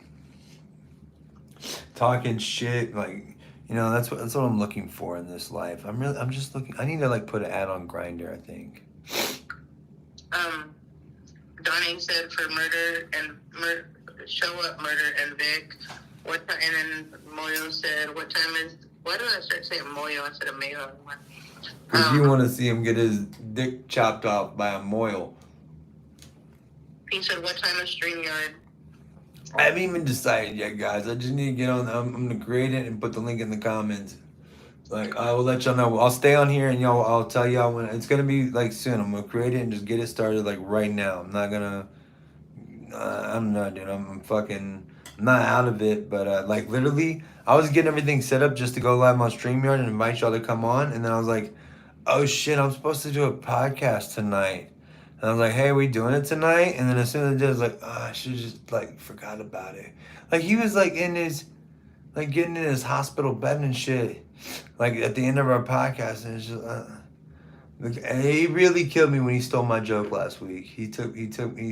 talking shit, like, you know, that's what I'm looking for in this life. I'm just looking. I need to like put an ad on Grindr, I think. Donnie said for murder and show up murder and Vic. What time? And then Moyo said, "What time is?" Why do I start saying Moyo instead of Mayo? Because you want to see him get his dick chopped off by a moil. He said, "What time is StreamYard?" I haven't even decided yet, guys. I just need to get on. I'm gonna create it and put the link in the comments. Like, I will let y'all know. I'll stay on here and I'll tell y'all when it's gonna be like soon. I'm gonna create it and just get it started like right now. I'm not gonna. I'm not, dude. I'm not out of it, but like literally, I was getting everything set up just to go live on StreamYard and invite y'all to come on, and then I was like, oh shit, I'm supposed to do a podcast tonight. And I was like, hey, we doing it tonight? And then as soon as I did, I was like, oh, I should just like forgot about it. Like he was like in his, like getting in his hospital bed and shit. Like at the end of our podcast, and it's just, like, he really killed me when he stole my joke last week. He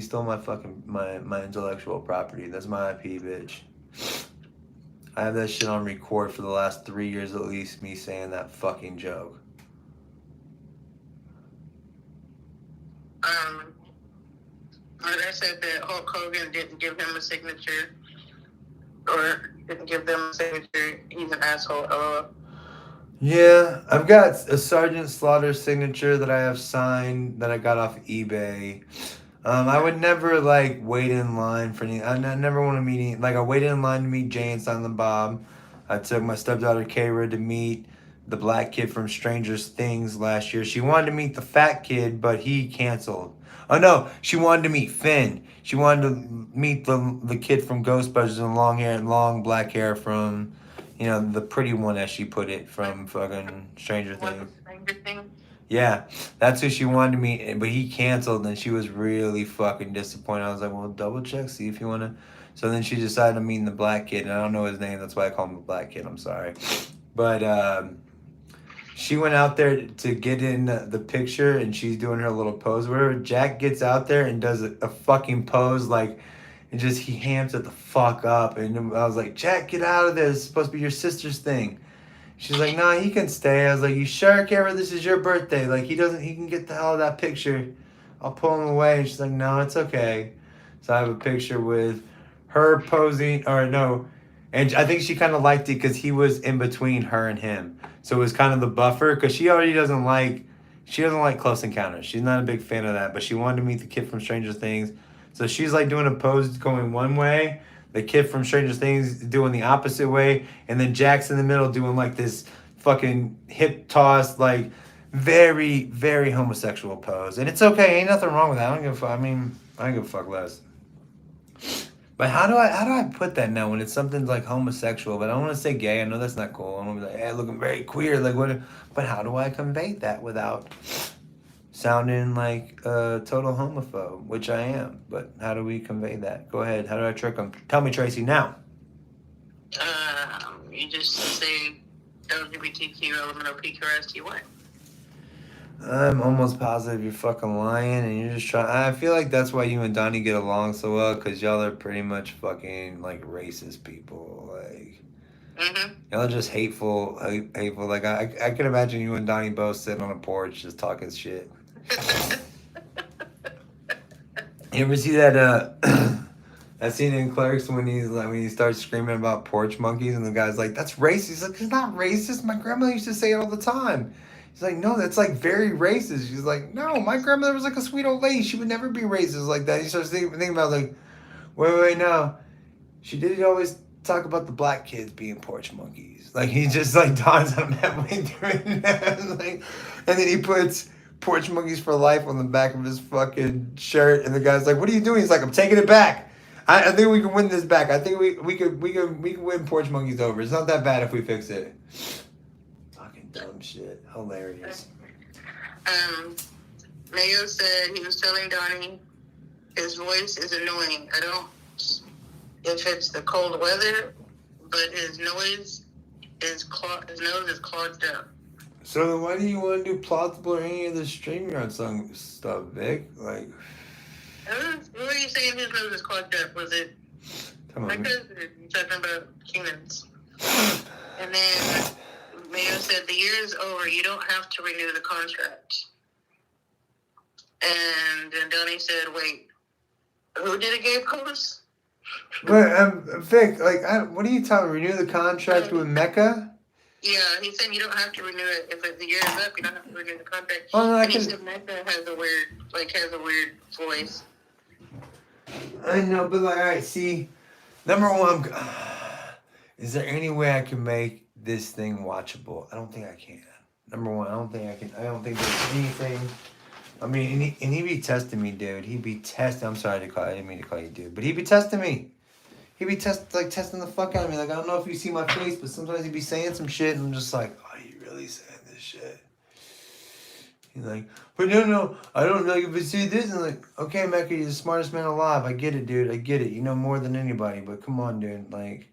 stole my fucking my intellectual property. That's my IP, bitch. I have that shit on record for the last 3 years at least. Me saying that fucking joke. Murder said that Hulk Hogan didn't give him a signature, or didn't give them a signature. He's an asshole. Yeah, I've got a Sergeant Slaughter signature that I have signed that I got off eBay. I would never like wait in line for any. I never want to meet any. Like I waited in line to meet Jay and Silent Bob. I took my stepdaughter Kara to meet the black kid from Stranger Things last year. She wanted to meet the fat kid, but he canceled. Oh no, she wanted to meet Finn. She wanted to meet the kid from Ghostbusters and long black hair from, you know, the pretty one as she put it from fucking Stranger Things. Yeah, that's who she wanted to meet, but he canceled and she was really fucking disappointed. I was like, well, double check, see if you want to. So then she decided to meet the black kid, and I don't know his name. That's why I call him the black kid. I'm sorry. But she went out there to get in the picture, and she's doing her little pose with her. Jack gets out there and does a fucking pose, like, and just he hams it the fuck up. And I was like, Jack, get out of there. It's supposed to be your sister's thing. She's like, nah, he can stay. I was like, you sure, Kara? This is your birthday. Like, he can get the hell out of that picture. I'll pull him away. And she's like, no, it's okay. So I have a picture with her posing, or no, and I think she kind of liked it because he was in between her and him. So it was kind of the buffer, because she doesn't like Close Encounters. She's not a big fan of that, but she wanted to meet the kid from Stranger Things. So she's like doing a pose going one way, the kid from Stranger Things doing the opposite way, and then Jack's in the middle doing like this fucking hip toss, like very, very homosexual pose. And it's okay, ain't nothing wrong with that. I don't give a fuck. I mean, I don't give a fuck less. But how do I put that now when it's something like homosexual? But I don't want to say gay. I know that's not cool. I don't want to be like, hey, looking very queer. Like what? But how do I convey that without sounding like a total homophobe, which I am? But how do we convey that? Go ahead. How do I trick them? Tell me, Tracy, now. You just say LGBTQ elemental PQRSTY. I'm almost positive you're fucking lying, and you're just trying. I feel like that's why you and Donnie get along so well, because y'all are pretty much fucking like racist people. Like, y'all are just hateful. Like I can imagine you and Donnie both sitting on a porch just talking shit. You ever see that that scene in Clerks when he starts screaming about porch monkeys, and the guy's like, "That's racist." He's like, "It's not racist. My grandma used to say it all the time." He's like, no, that's like very racist. She's like, no, my grandmother was like a sweet old lady. She would never be racist like that. He starts thinking about like, wait, no. She did always talk about the black kids being porch monkeys. Like he just like dawns on that way doing that. Like, and then he puts porch monkeys for life on the back of his fucking shirt. And the guy's like, what are you doing? He's like, I'm taking it back. I think we can win this back. I think we can win porch monkeys over. It's not that bad if we fix it. Dumb shit. Hilarious. Mayo said he was telling Donnie his voice is annoying. I don't if it's the cold weather, but his nose is clogged up. So then why do you want to do plausible or any of the StreamYard song stuff, Vic? Like, what were you saying his nose is clogged up? Was it come on, because you're talking about Keenan's? And then Mayo said, the year is over. You don't have to renew the contract. And then Donnie said, wait, who did a Gabe Coast? But Vic, like, what are you talking? Renew the contract with Mecca? Yeah, he said you don't have to renew it. If the year is up, you don't have to renew the contract. Oh, no, and he said Mecca has a weird voice. I know, but like, all right, see, number one, is there any way I can make this thing watchable? I don't think I can. Number one, I don't think I can. I don't think there's anything. I mean, and he be testing me, dude. He be testing. I'm sorry to call. I didn't mean to call you dude, but he be testing me. He be testing the fuck out of me. Like, I don't know if you see my face, but sometimes he be saying some shit, and I'm just like, are you really saying this shit? He's like, but no, I don't know. But see this, and like, okay, Mecca, you're the smartest man alive. I get it, dude. I get it. You know more than anybody. But come on, dude. Like,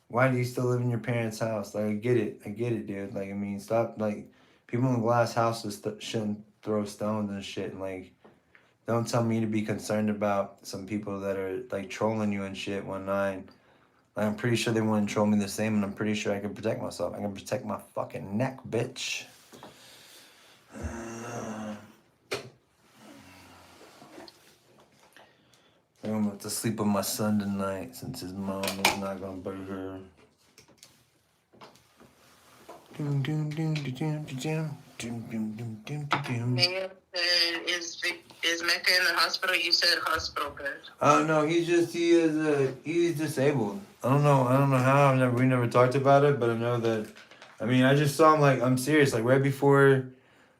why do you still live in your parents' house? Like, I get it, dude. Like, I mean, stop. Like, people in glass houses shouldn't throw stones and shit. And like, don't tell me to be concerned about some people that are like trolling you and shit when I'm pretty sure they wouldn't troll me the same, and I'm pretty sure I can protect myself. I can protect my fucking neck, bitch. I'm about to sleep with my son tonight since his mom is not gonna be here. Mayo said, is Mecca in the hospital? You said hospital bed. Oh no, he's disabled. I don't know how. We never talked about it, but I know that. I mean, I just saw him, like, I'm serious, like right before,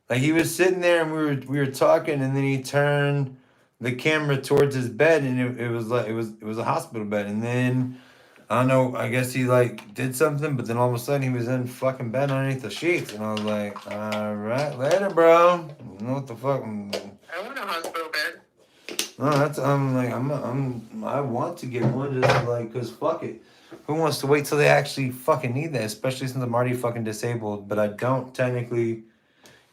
like he was sitting there and we were talking, and then he turned the camera towards his bed, and it was like it was a hospital bed, and then I don't know, I guess he like did something, but then all of a sudden he was in fucking bed underneath the sheets, and I was like, all right, later, bro. You know what the fuck? I want a hospital bed. No, that's I want to get one just like, cause fuck it. Who wants to wait till they actually fucking need that? Especially since I'm already fucking disabled, but I don't technically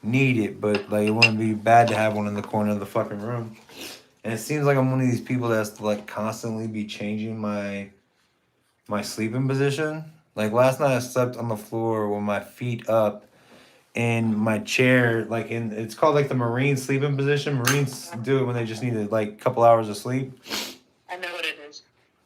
need it. But like, it wouldn't be bad to have one in the corner of the fucking room. And it seems like I'm one of these people that has to like constantly be changing my sleeping position. Like last night I slept on the floor with my feet up in my chair, like it's called like the Marine sleeping position. Marines do it when they just need like a couple hours of sleep. I know what it is.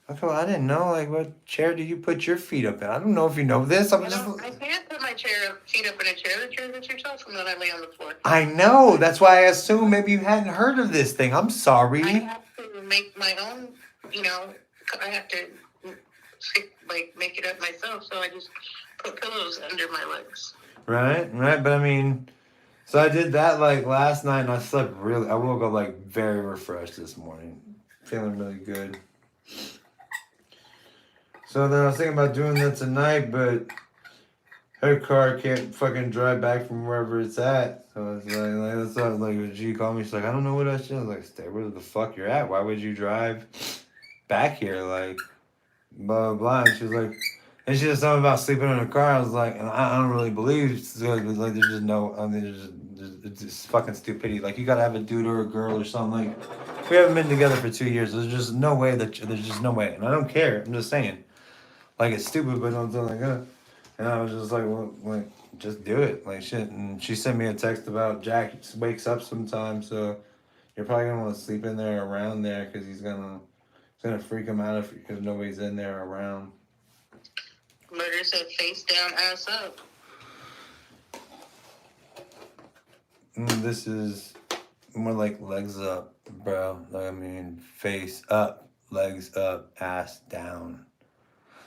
Okay, well, I didn't know. Like, what chair do you put your feet up in? I don't know if you know this. I can't put my feet up in a chair. The chair that you're talking about, I lay on the floor. I know. That's why I assumed maybe you hadn't heard of this thing. I'm sorry. I have to make my own. I have to make it up myself. So I just put pillows under my legs. Right. But I mean, so I did that like last night, and I slept really. I woke up like very refreshed this morning, feeling really good. So then I was thinking about doing that tonight, but her car can't fucking drive back from wherever it's at. So it's like that's what, like, she called me. She's like, I don't know what that shit. I was like, stay where the fuck you're at. Why would you drive back here? Like, blah, blah, blah. And she was like, and she said something about sleeping in her car. I was like, and I don't really believe. So, like, there's just no, I mean, it's just fucking stupidity. Like, you gotta have a dude or a girl or something. Like, we haven't been together for 2 years. There's just no way there's just no way. And I don't care. I'm just saying. Like, it's stupid, but I'm like, and I was just like, well, like, just do it. Like, shit. And she sent me a text about Jack wakes up sometimes, so you're probably gonna want to sleep in there around there, because it's gonna freak him out if nobody's in there around. Murder said face down, ass up. This is more like legs up, bro. Like, I mean, face up, legs up, ass down.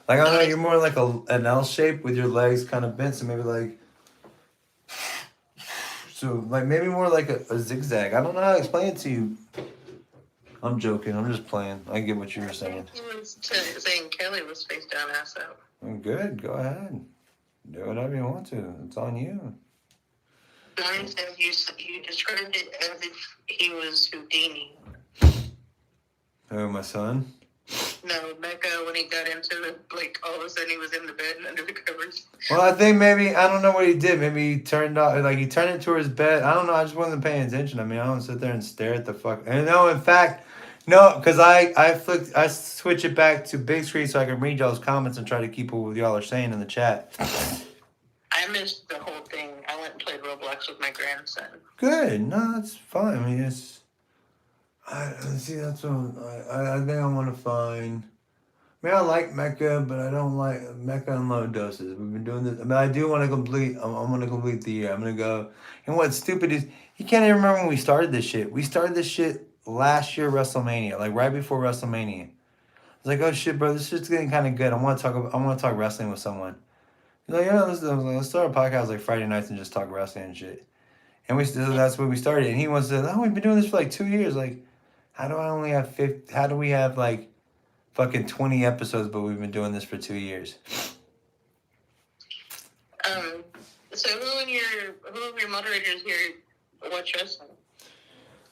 Like, I don't know, you're more like an L shape with your legs kind of bent, so maybe like, maybe more like a zigzag. I don't know how to explain it to you. I'm joking. I'm just playing. I get what you were saying. He was saying Kelly was face down, ass up. Good. Go ahead. Do whatever you want to. It's on you. Mine said you described it as if he was Houdini. Who, my son? No, Mecca, when he got into it, like, all of a sudden he was in the bed and under the covers. Well, I think maybe, I don't know what he did. Maybe he turned it towards his bed. I don't know. I just wasn't paying attention. I mean, I don't sit there and stare at the fuck. And no, in fact, No, because I switch it back to big screen so I can read y'all's comments and try to keep what y'all are saying in the chat. I missed the whole thing. I went and played Roblox with my grandson. Good. No, that's fine. I mean, it's. I see. That's what I think I want to find. I mean, I like Mecca, but I don't like Mecca in low doses. We've been doing this. I mean, I do want to complete. I'm going to complete the year. I'm going to go. And what's stupid is you can't even remember when we started this shit. We started this shit last year, WrestleMania, like right before WrestleMania. I was like, oh shit, bro, this shit's getting kind of good. I want to talk wrestling with someone. He's like, yeah, let's start a podcast like Friday nights and just talk wrestling and shit. And that's when we started. And he wants to, oh, we've been doing this for like 2 years. Like, how do I only have 50? How do we have like fucking 20 episodes, but we've been doing this for 2 years? So who of your moderators here watch wrestling?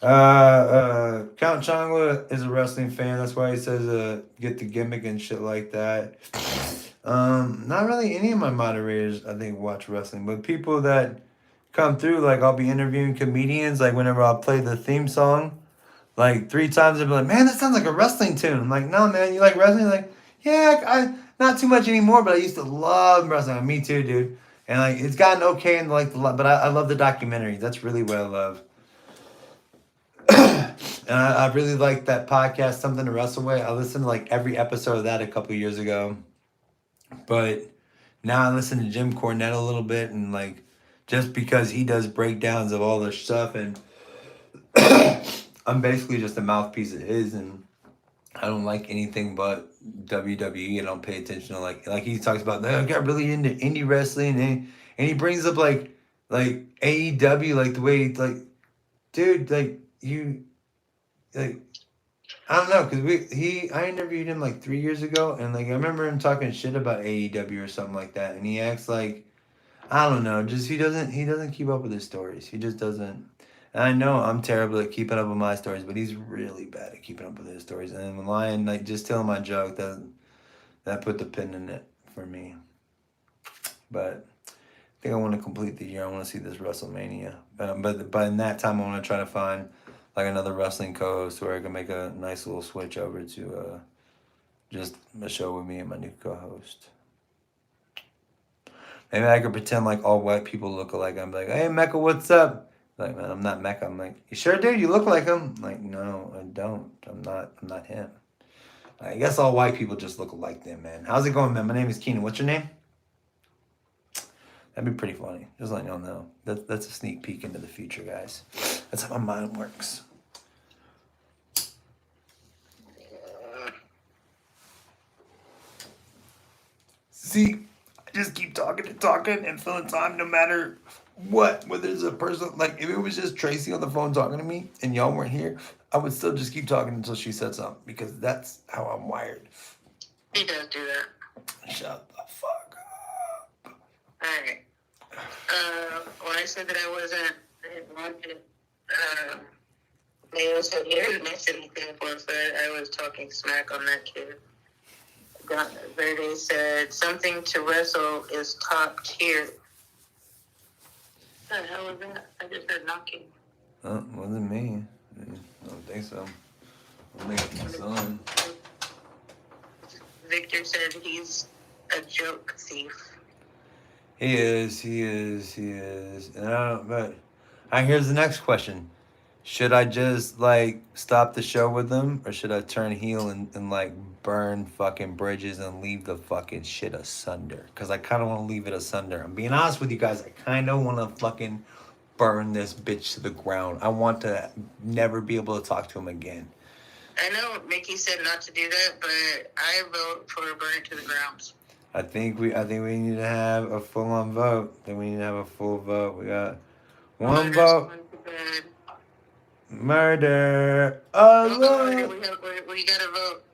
Count Changla is a wrestling fan. That's why he says get the gimmick and shit like that. Not really any of my moderators I think watch wrestling, but people that come through, like I'll be interviewing comedians, like whenever I'll play the theme song, like 3 times they'll be like, man, that sounds like a wrestling tune. I'm like, no man, you like wrestling? Like, yeah, I not too much anymore, but I used to love wrestling. Like, me too, dude. And like it's gotten okay and like but I love the documentaries. That's really what I love. And I really like that podcast, Something to Wrestle With. I listened to like every episode of that a couple years ago. But now I listen to Jim Cornette a little bit, and like just because he does breakdowns of all this stuff, and I'm basically just a mouthpiece of his, and I don't like anything but WWE. I don't pay attention to like he talks about, I got really into indie wrestling, and he brings up like AEW, like the way like, dude, like you like I don't know, cause I interviewed him like 3 years ago, and like I remember him talking shit about AEW or something like that, and he acts like, I don't know, just he doesn't keep up with his stories. He just doesn't. And I know I'm terrible at keeping up with my stories, but he's really bad at keeping up with his stories. And when lying, like just telling my joke, that put the pin in it for me. But I think I want to complete the year. I want to see this WrestleMania, but in that time I want to try to find like another wrestling co-host where I can make a nice little switch over to just a show with me and my new co-host. Maybe I could pretend like all white people look alike. I'm like, hey Mecca, what's up? Like, man, I'm not Mecca. I'm like, you sure, dude? You look like him. I'm like, no, I don't. I'm not him. I guess all white people just look alike then, man. How's it going, man? My name is Keenan. What's your name? That'd be pretty funny. Just letting y'all know. That's a sneak peek into the future, guys. That's how my mind works. See, I just keep talking and filling time no matter what. Whether it's a person, like if it was just Tracy on the phone talking to me and y'all weren't here, I would still just keep talking until she said something, because that's how I'm wired. He does do that. Shut the fuck up. Alright. When I said that I didn't want it, they said he didn't miss anything for it, but I was talking smack on that kid. Verde said something to wrestle is top tier. What the hell was that? I just heard knocking. Oh, wasn't me. I don't think so. I think it's my son. Victor said he's a joke thief. He is. But here's the next question. Should I just like stop the show with them, or should I turn heel and like burn fucking bridges and leave the fucking shit asunder? Because I kind of want to leave it asunder. I'm being honest with you guys. I kind of want to fucking burn this bitch to the ground. I want to never be able to talk to him again. I know Mickey said not to do that, but I vote for burn it to the ground. I think we need to have a full-on vote. Then we need to have a full vote. We got one vote. Murder. Oh, Lord. We got to vote.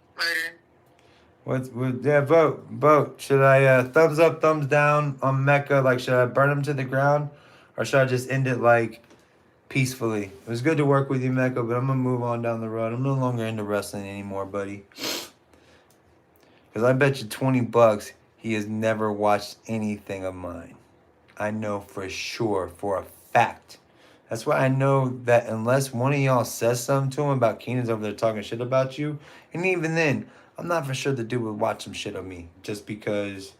Murder. Yeah, vote. Should I thumbs up, thumbs down on Mecca? Like, should I burn him to the ground, or should I just end it like peacefully? It was good to work with you, Mecca, but I'm gonna move on down the road. I'm no longer into wrestling anymore, buddy. Because I bet you $20 he has never watched anything of mine. I know for sure, for a fact, That's why I know that unless one of y'all says something to him about Keenan's over there talking shit about you, and even then, I'm not for sure the dude would watch some shit on me just because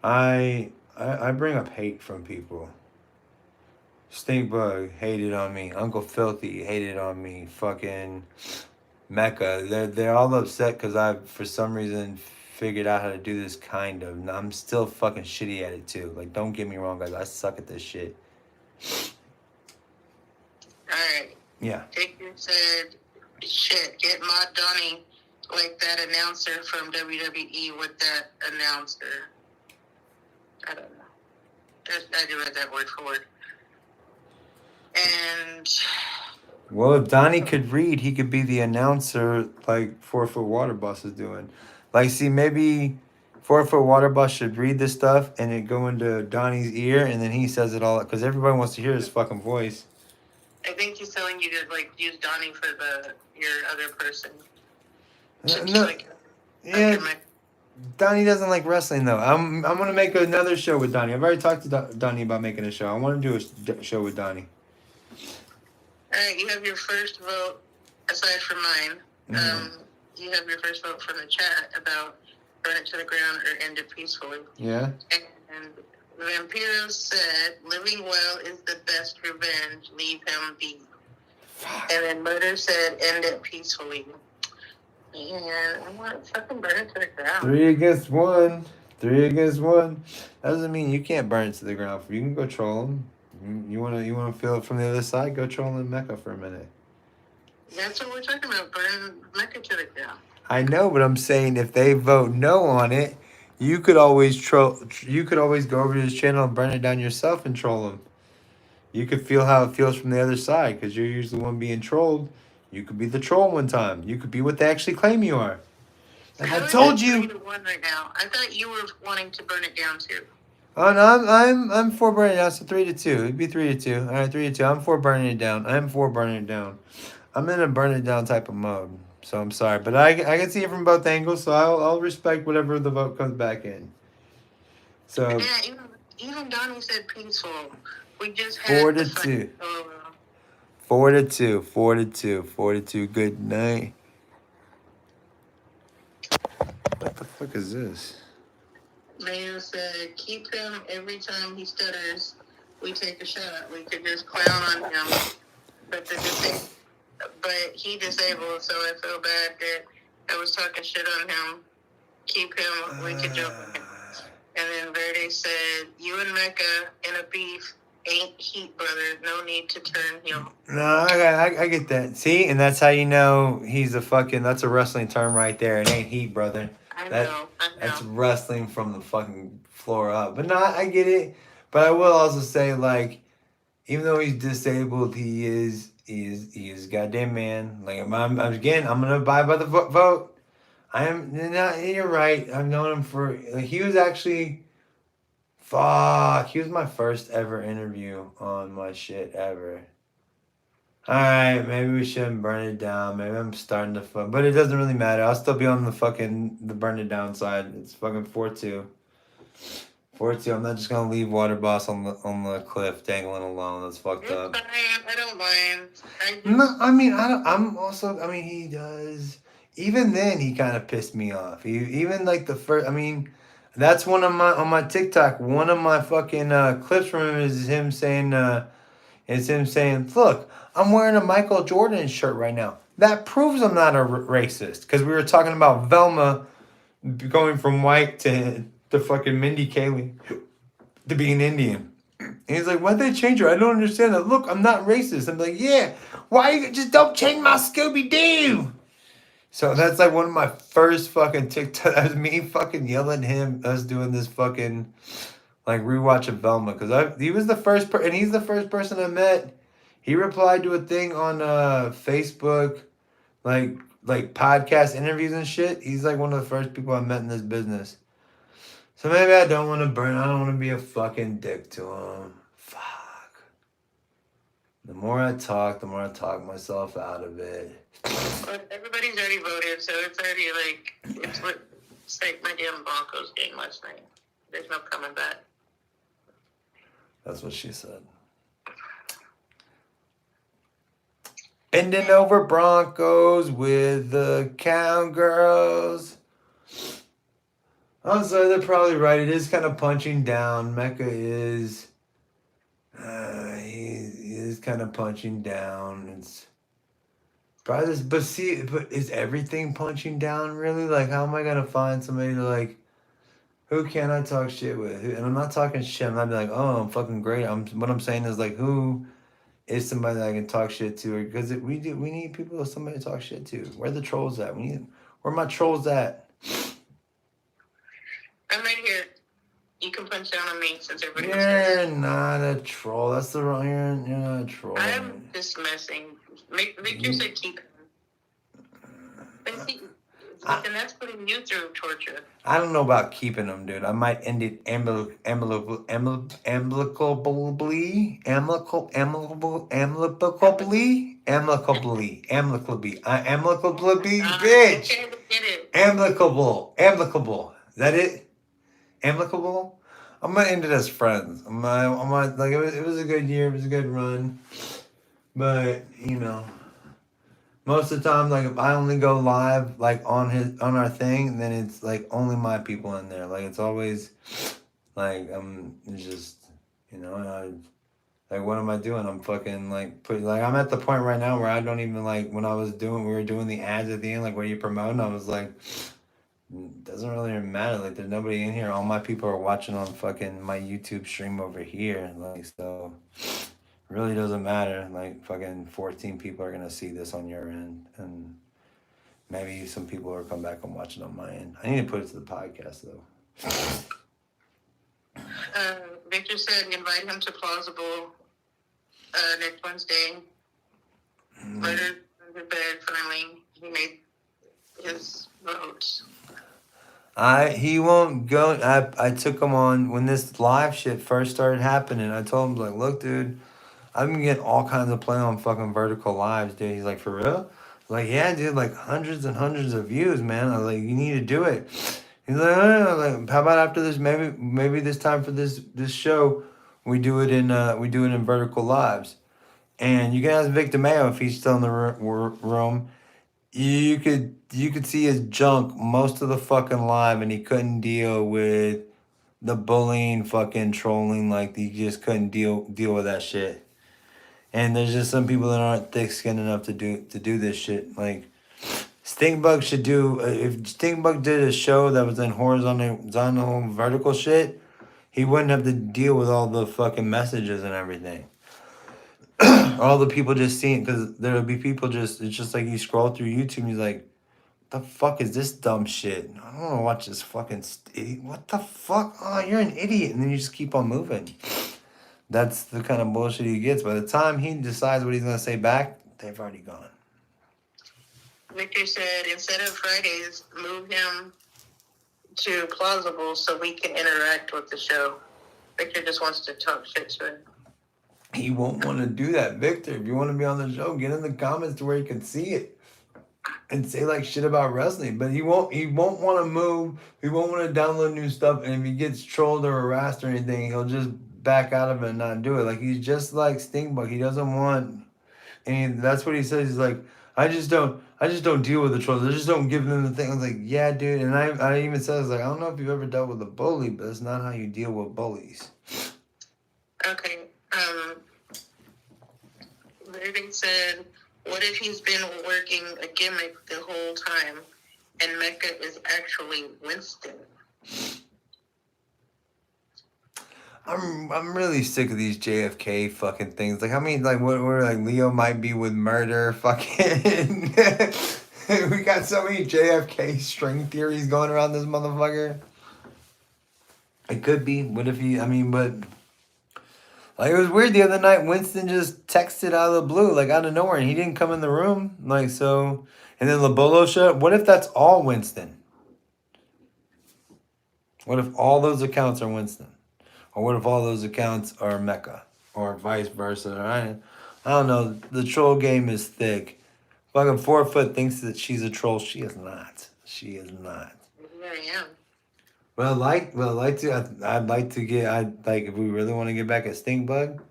I bring up hate from people. Stinkbug hated on me. Uncle Filthy hated on me. Fucking Mecca. They're all upset because I for some reason figured out how to do this kind of. And I'm still fucking shitty at it too. Like, don't get me wrong, guys. I suck at this shit. Alright. Yeah. Taker said, shit, get Mod Donnie like that announcer from WWE with that announcer. I don't know. I do read that word for word. And Well, if Donnie could read, he could be the announcer like 4 Foot Water Boss is doing. Like, see, maybe 4 Foot Water Boss should read this stuff and it go into Donnie's ear and then he says it all because everybody wants to hear his fucking voice. I think he's telling you to like use Donnie for your other person. No, Like, yeah, Donnie doesn't like wrestling though. I'm gonna make another show with Donnie. I've already talked to Donnie about making a show. I want to do a show with Donnie. Alright, you have your first vote, aside from mine. Mm-hmm. You have your first vote from the chat about burn it to the ground or end it peacefully. Yeah. And Vampiro said, living well is the best revenge, leave him be. And then Murder said, end it peacefully. And I want to fucking burn it to the ground. 3 against 1. 3 against 1. That doesn't mean you can't burn it to the ground. You can go troll him. You wanna feel it from the other side? Go troll him Mecca for a minute. That's what we're talking about, burn Mecca to the ground. I know, but I'm saying if they vote no on it, you could always troll. You could always go over to his channel and burn it down yourself and troll him. You could feel how it feels from the other side because you're usually the one being trolled. You could be the troll one time. You could be what they actually claim you are. And I told you. 3-1 right now. I thought you were wanting to burn it down too. Oh no, I'm for burning it down. So 3-2. It'd be 3-2. All right, 3-2. I'm for burning it down. I'm for burning it down. I'm in a burn it down type of mode. So I'm sorry, but I can see it from both angles. So I'll respect whatever the vote comes back in. So Yeah, even Donnie said peaceful. We just had 4-2. 4-2. 4-2. 4-2. Good night. What the fuck is this? Mayo said, keep him every time he stutters. We take a shot. We could just clown on him. But he disabled, so I feel bad that I was talking shit on him. Keep him. We could jump on him. And then Verde said, you and Mecca in a beef ain't heat, brother. No need to turn heel. No, I get that. See, and that's how you know he's a fucking. That's a wrestling term right there. It ain't heat, brother. I know. That's wrestling from the fucking floor up. But no, I get it. But I will also say, like, even though he's disabled, he is a goddamn man. Like, I'm gonna abide by the vote. You're right. I've known him for. Like, he was actually. Fuck. He was my first ever interview on my shit ever. Alright, maybe we shouldn't burn it down. Maybe I'm starting to fuck. But it doesn't really matter. I'll still be on the burn it down side. It's fucking 4-2. 4-2. I'm not just gonna leave Water Boss on the cliff dangling alone. That's fucked up. I don't mind. He does. Even then, he kind of pissed me off. Even like the first. That's one of my on my TikTok. One of my fucking clips from him is him saying, "Look, I'm wearing a Michael Jordan shirt right now. That proves I'm not a racist." Because we were talking about Velma going from white to fucking Mindy Kaling to being Indian. And he's like, "Why'd they change her? I don't understand that. Look, I'm not racist." I'm like, "Yeah, why you just don't change my Scooby Doo?" So that's like one of my first fucking TikTok. That was me fucking yelling at him, us doing this fucking like rewatch of Velma. Because he was the first and he's the first person I met. He replied to a thing on Facebook, like podcast interviews and shit. He's like one of the first people I met in this business. So maybe I don't want to be a fucking dick to him. Fuck. The more I talk myself out of it. But everybody's already voted, so it's already it's like my damn Broncos game last night. There's no coming back. That's what she said. Bending over Broncos with the cowgirls. Also, they're probably right. It is kind of punching down. Mecca is. He is kind of punching down. It's probably this, but see, but is everything punching down really? Like, how am I gonna find somebody to like? Who can I talk shit with? And I'm not talking shit. I'm not be like, oh, I'm fucking great. What I'm saying is like, who is somebody that I can talk shit to? Because we need people, somebody to talk shit to. Where the trolls at? Where my trolls at? I'm right here. You can punch down on me since everybody You're not a troll. That's the wrong. You're not a troll. I'm just messing. Victor said keep him. But see, and that's putting you through torture. I don't know about keeping them, dude. I might end it amicably, bitch. Okay, get it. Amicable. Is that it? Amicable? I'm gonna end it as friends. I'm gonna like it was a good year, it was a good run. But, you know, most of the time, like if I only go live like on our thing, then it's like only my people in there. Like it's always like it's just, you know, like what am I doing? I'm fucking like I'm at the point right now where I don't even like when we were doing the ads at the end, like what are you promoting? I was like, doesn't really matter. Like there's nobody in here. All my people are watching on fucking my YouTube stream over here. Like so really doesn't matter. Like fucking 14 people are gonna see this on your end, and maybe some people will come back and watch it on my end. I need to put it to the podcast though. Victor said invite him to Plausible next Wednesday. Murder the bed finally. He made his vote. He won't go. I took him on when this live shit first started happening. I told him like, look, dude, I've been getting all kinds of play on fucking vertical lives, dude. He's like, for real? Like, yeah, dude, like hundreds and hundreds of views, man. I was like, you need to do it. He's like, oh, like, how about after this? Maybe this time for this show, we do it in vertical lives. And you can ask Victor Mayo if he's still in the room. You could see his junk most of the fucking live, and he couldn't deal with the bullying, fucking trolling. Like he just couldn't deal with that shit. And there's just some people that aren't thick-skinned enough to do this shit. Like Stingbug should do. If Stingbug did a show that was in horizontal vertical shit, he wouldn't have to deal with all the fucking messages and everything. All the people just seeing, because there'll be people it's just like you scroll through YouTube and you're like, what the fuck is this dumb shit? I don't want to watch this fucking what the fuck? Oh, you're an idiot. And then you just keep on moving. That's the kind of bullshit he gets. By the time he decides what he's going to say back, they've already gone. Victor said instead of Fridays, move him to Plausible so we can interact with the show. Victor just wants to talk shit to him. He won't want to do that, Victor. If you want to be on the show, get in the comments to where you can see it and say like shit about wrestling. But he won't want to move. He won't want to download new stuff. And if he gets trolled or harassed or anything, he'll just back out of it and not do it. Like he's just like Stingbug. He doesn't want any. That's what he says. He's like, I just don't deal with the trolls. I just don't give them the thing. I was like, yeah, dude. And I even said, I was like, I don't know if you've ever dealt with a bully, but that's not how you deal with bullies. Okay. Irving said, what if he's been working a gimmick the whole time and Mecca is actually Winston? I'm really sick of these JFK fucking things. Like, how many, like, where like Leo might be with murder, fucking. We got so many JFK string theories going around this motherfucker. It could be. What if he, but. Like, it was weird the other night, Winston just texted out of the blue, like, out of nowhere, and he didn't come in the room. Like, so, and then Lobolo showed up. What if that's all Winston? What if all those accounts are Winston? Or what if all those accounts are Mecca? Or vice versa? I don't know. The troll game is thick. Fucking 4foot thinks that she's a troll. She is not. She is not. Here I am. I'd like to get, if we really want to get back at Stingbug,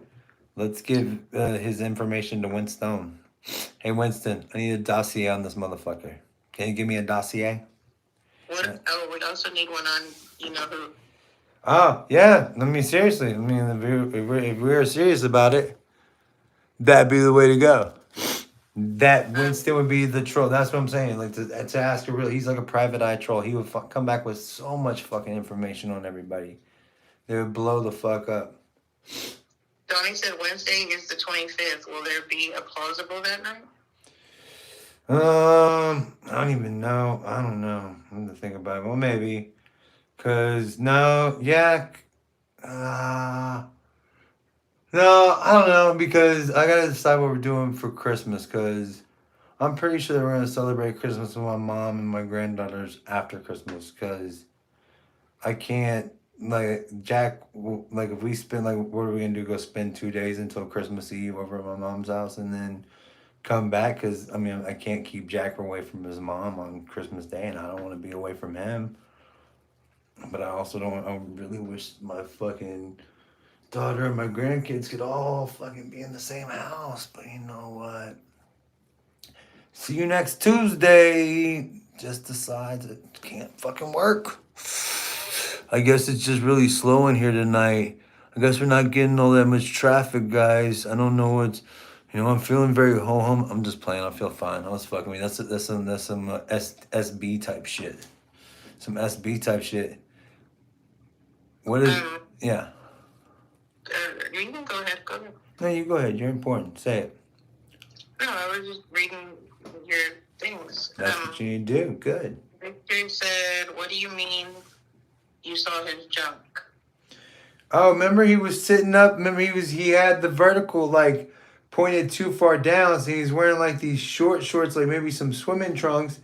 let's give his information to Winston. Hey, Winston, I need a dossier on this motherfucker. Can you give me a dossier? What? Oh, we also need one on you know who. Oh, yeah. I mean, seriously. I mean, if we were serious about it, that'd be the way to go. That Winston would be the troll. That's what I'm saying. Like, to ask a real, he's like a private eye troll. He would come back with so much fucking information on everybody. They would blow the fuck up. Donnie said Wednesday is the 25th. Will there be a plausible that night? I don't even know. I don't know. I have to think about it. Well, maybe. Cause no, yeah. No, I don't know because I gotta decide what we're doing for Christmas. Cause I'm pretty sure that we're gonna celebrate Christmas with my mom and my granddaughters after Christmas. Cause I can't like Jack. Like if we spend like, what are we gonna do? Go spend 2 days until Christmas Eve over at my mom's house and then come back? Because I mean I can't keep Jack away from his mom on Christmas Day, and I don't want to be away from him. But I also don't. I really wish my fucking daughter and my grandkids could all fucking be in the same house. But you know what? See you next Tuesday. Just decides it can't fucking work. I guess it's just really slow in here tonight. I guess we're not getting all that much traffic, guys. I don't know what's. You know, I'm feeling very ho-hum. I'm just playing. I feel fine. I was fucking me. That's some SB type shit. Some SB type shit. What is? Yeah. You can go ahead. Go ahead. No, you go ahead. You're important. Say it. No, I was just reading your things. That's what you need to do. Good. Victor said, "What do you mean? You saw his junk?" Oh, remember he was sitting up. Remember he had the vertical like pointed too far down, so he's wearing like these short shorts, like maybe some swimming trunks,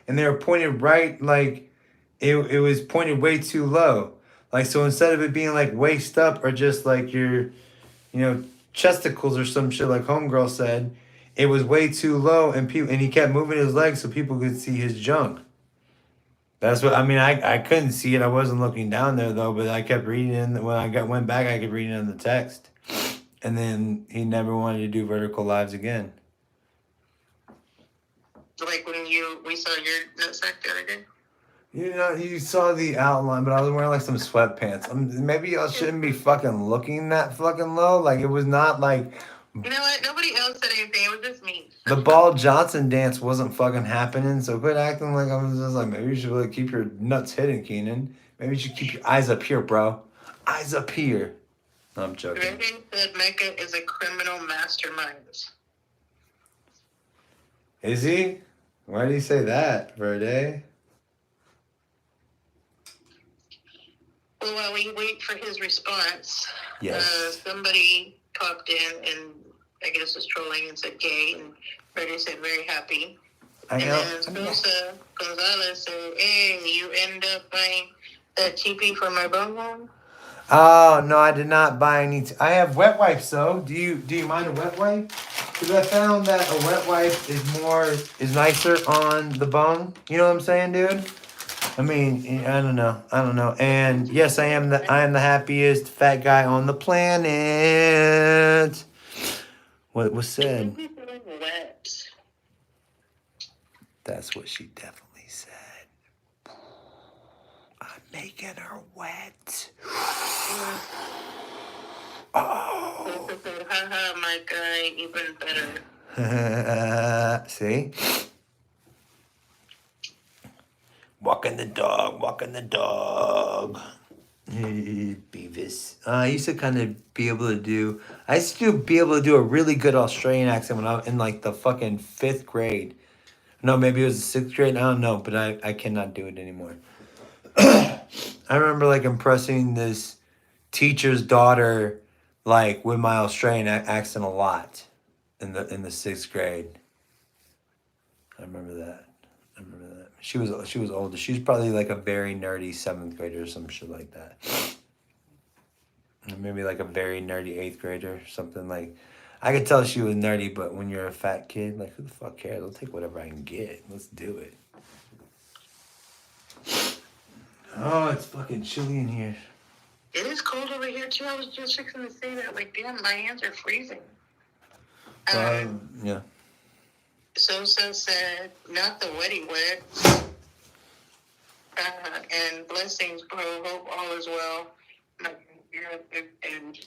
and they were pointed right, like it was pointed way too low. Like, so instead of it being like waist up or just like your, chesticles or some shit like homegirl said, it was way too low, and he kept moving his legs so people could see his junk. That's what I mean. I couldn't see it. I wasn't looking down there though, but I kept reading it. When I went back, I could read it in the text. And then he never wanted to do vertical lives again. Like when we saw your nutsack the other day? You saw the outline, but I was wearing like some sweatpants. Maybe I shouldn't be fucking looking that fucking low. Like it was not like. You know what? Nobody else said anything. It was just me. The Ball Johnson dance wasn't fucking happening, so quit acting like I was just like, maybe you should really keep your nuts hidden, Keenan. Maybe you should keep your eyes up here, bro. Eyes up here. No, I'm joking. Reagan said Mecca is a criminal mastermind. Is he? Why did he say that, Verde? Well, while we wait for his response, yes. Somebody popped in and I guess was trolling and said gay, and Verde said very happy. And then Sosa Gonzalez said, "Hey, you end up buying that TP for my bum home?" Oh, no, I did not buy any. I have wet wipes, though. Do you mind a wet wipe? Because I found that a wet wipe is nicer on the bone. You know what I'm saying, dude? I mean, I don't know. And yes, I am the happiest fat guy on the planet. What was said? Wet. That's what she definitely said. I'm making her wet. Oh. Haha, my guy, even better. See? Walking the dog. Beavis. I used to kind of be able to do a really good Australian accent when I was in like the fucking 5th grade. No, maybe it was the 6th grade. I don't know, but I cannot do it anymore. I remember like impressing this teacher's daughter like with my Australian accent a lot in the 6th grade. I remember that. She was older. She was probably like a very nerdy 7th grader or some shit like that. Or maybe like a very nerdy 8th grader, something like. I could tell she was nerdy, but when you're a fat kid, like who the fuck cares? I'll take whatever I can get. Let's do it. Oh, it's fucking chilly in here. It is cold over here too. I was just fixing to say that. Like, damn, my hands are freezing. Yeah. Sosa said, not the wedding wet. And blessings, bro. Hope all is well. And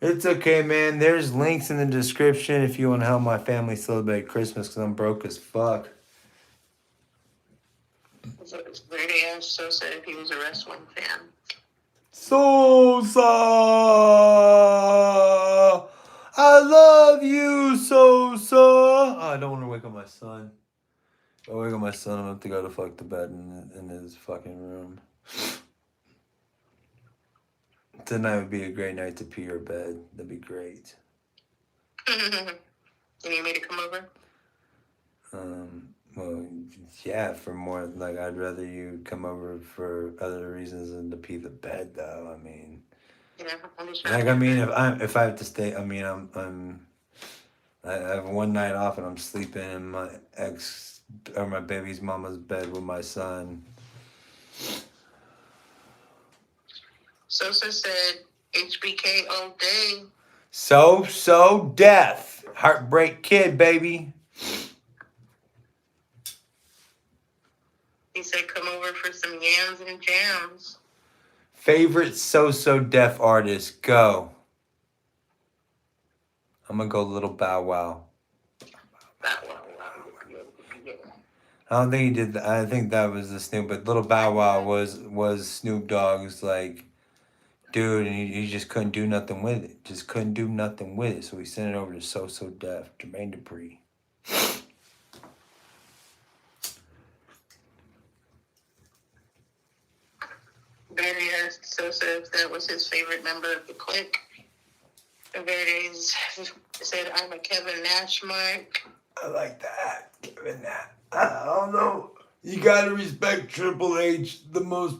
It's okay, man. There's links in the description if you want to help my family celebrate Christmas because I'm broke as fuck. Brady asked Sosa if he was a wrestling fan. Sosa! I love you, Sosa! Oh, I don't want to wake up my son. If I wake up my son, I'm going to have to go to fuck the bed in his fucking room. Tonight would be a great night to pee your bed. That'd be great. You need me to come over? Well, yeah, for more, like, I'd rather you come over for other reasons than to pee the bed, though. I mean, Yeah, I'm just like, I mean, if I have to stay, I mean, I have one night off and I'm sleeping in my ex or my baby's mama's bed with my son. Sosa said HBK all day. So death. Heartbreak Kid, baby. He said come over for some yams and jams. Favorite so deaf artist, go. I'm gonna go Little Bow Wow. I don't think he did. I think that was the Snoop, but Little Bow Wow was Snoop Dogg's like dude, and he just couldn't do nothing with it. Just couldn't do nothing with it. So he sent it over to So Deaf, Jermaine Dupri. Barry asked Sosa if that was his favorite member of the clique. Verdes said, I'm a Kevin Nash mark. I like that. Kevin Nash. I don't know. You gotta respect Triple H, the most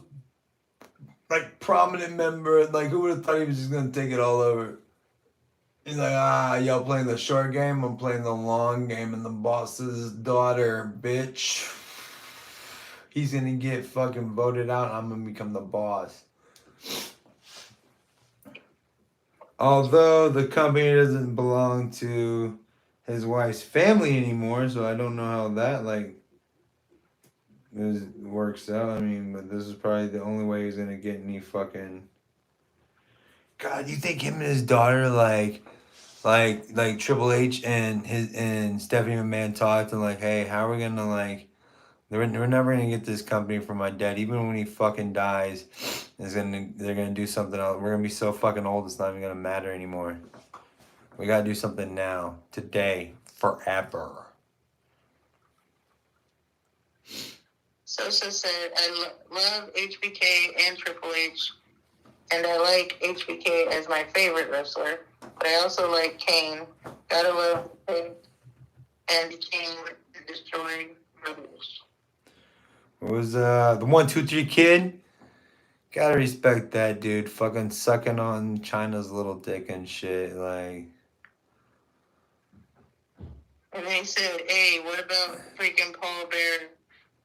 like prominent member. Like, who would have thought he was just gonna take it all over? He's like, y'all playing the short game, I'm playing the long game, and the boss's daughter, bitch. He's gonna get fucking voted out, and I'm gonna become the boss. Although the company doesn't belong to his wife's family anymore, so I don't know how that works out. I mean, but this is probably the only way he's gonna get any fucking. God, you think him and his daughter like Triple H and Stephanie McMahon talked and like, hey, how are we gonna like? We're never gonna get this company from my dad. Even when he fucking dies, they're gonna do something else. We're gonna be so fucking old, it's not even gonna matter anymore. We gotta do something now, today, forever. Sosa said, I love HBK and Triple H, and I like HBK as my favorite wrestler, but I also like Kane. Gotta love him and Kane destroying brothers. It was the 1, 2, 3 kid. Gotta respect that dude. Fucking sucking on China's little dick and shit. Like. And they said, hey, what about freaking Paul Bear?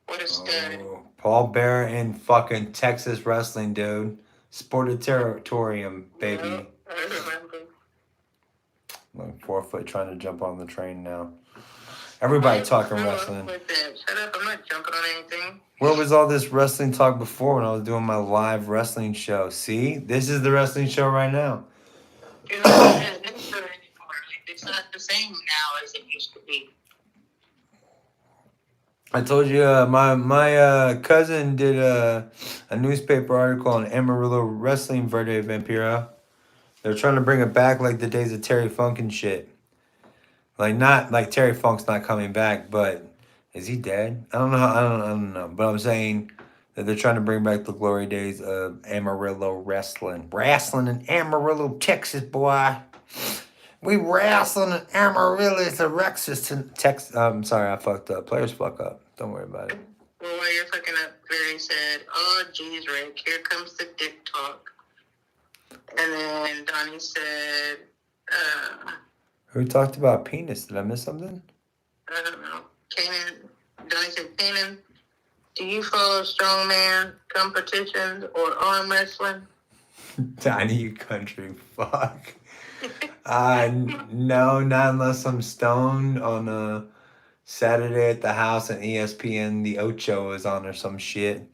What a stud. Oh, Paul Bear in fucking Texas wrestling, dude. Sportatorium, baby. Yep, I remember. Like 4 foot trying to jump on the train now. Everybody talking wrestling. Shut up, I'm not jumping on anything. Where was all this wrestling talk before when I was doing my live wrestling show? See? This is the wrestling show right now. It's not the same now as it used to be. I told you my cousin did a newspaper article on Amarillo Wrestling Verde Vampiro. They're trying to bring it back like the days of Terry Funk and shit. Like, not like Terry Funk's not coming back, but is he dead? I don't know. I don't know. But I'm saying that they're trying to bring back the glory days of Amarillo wrestling. Wrestling in Amarillo, Texas, boy. We wrestling in Amarillo, Texas. I'm sorry, I fucked up. Players fuck up. Don't worry about it. Well, while you're fucking up, Barry said, oh, geez, Rick, here comes the dick talk. And then Donnie said, Who talked about penis? Did I miss something? I don't know. Donnie said, Keenan, do you follow strongman competitions or arm wrestling? Donnie, you country fuck. No, not unless I'm stoned on Saturday at the House and ESPN The Ocho is on or some shit.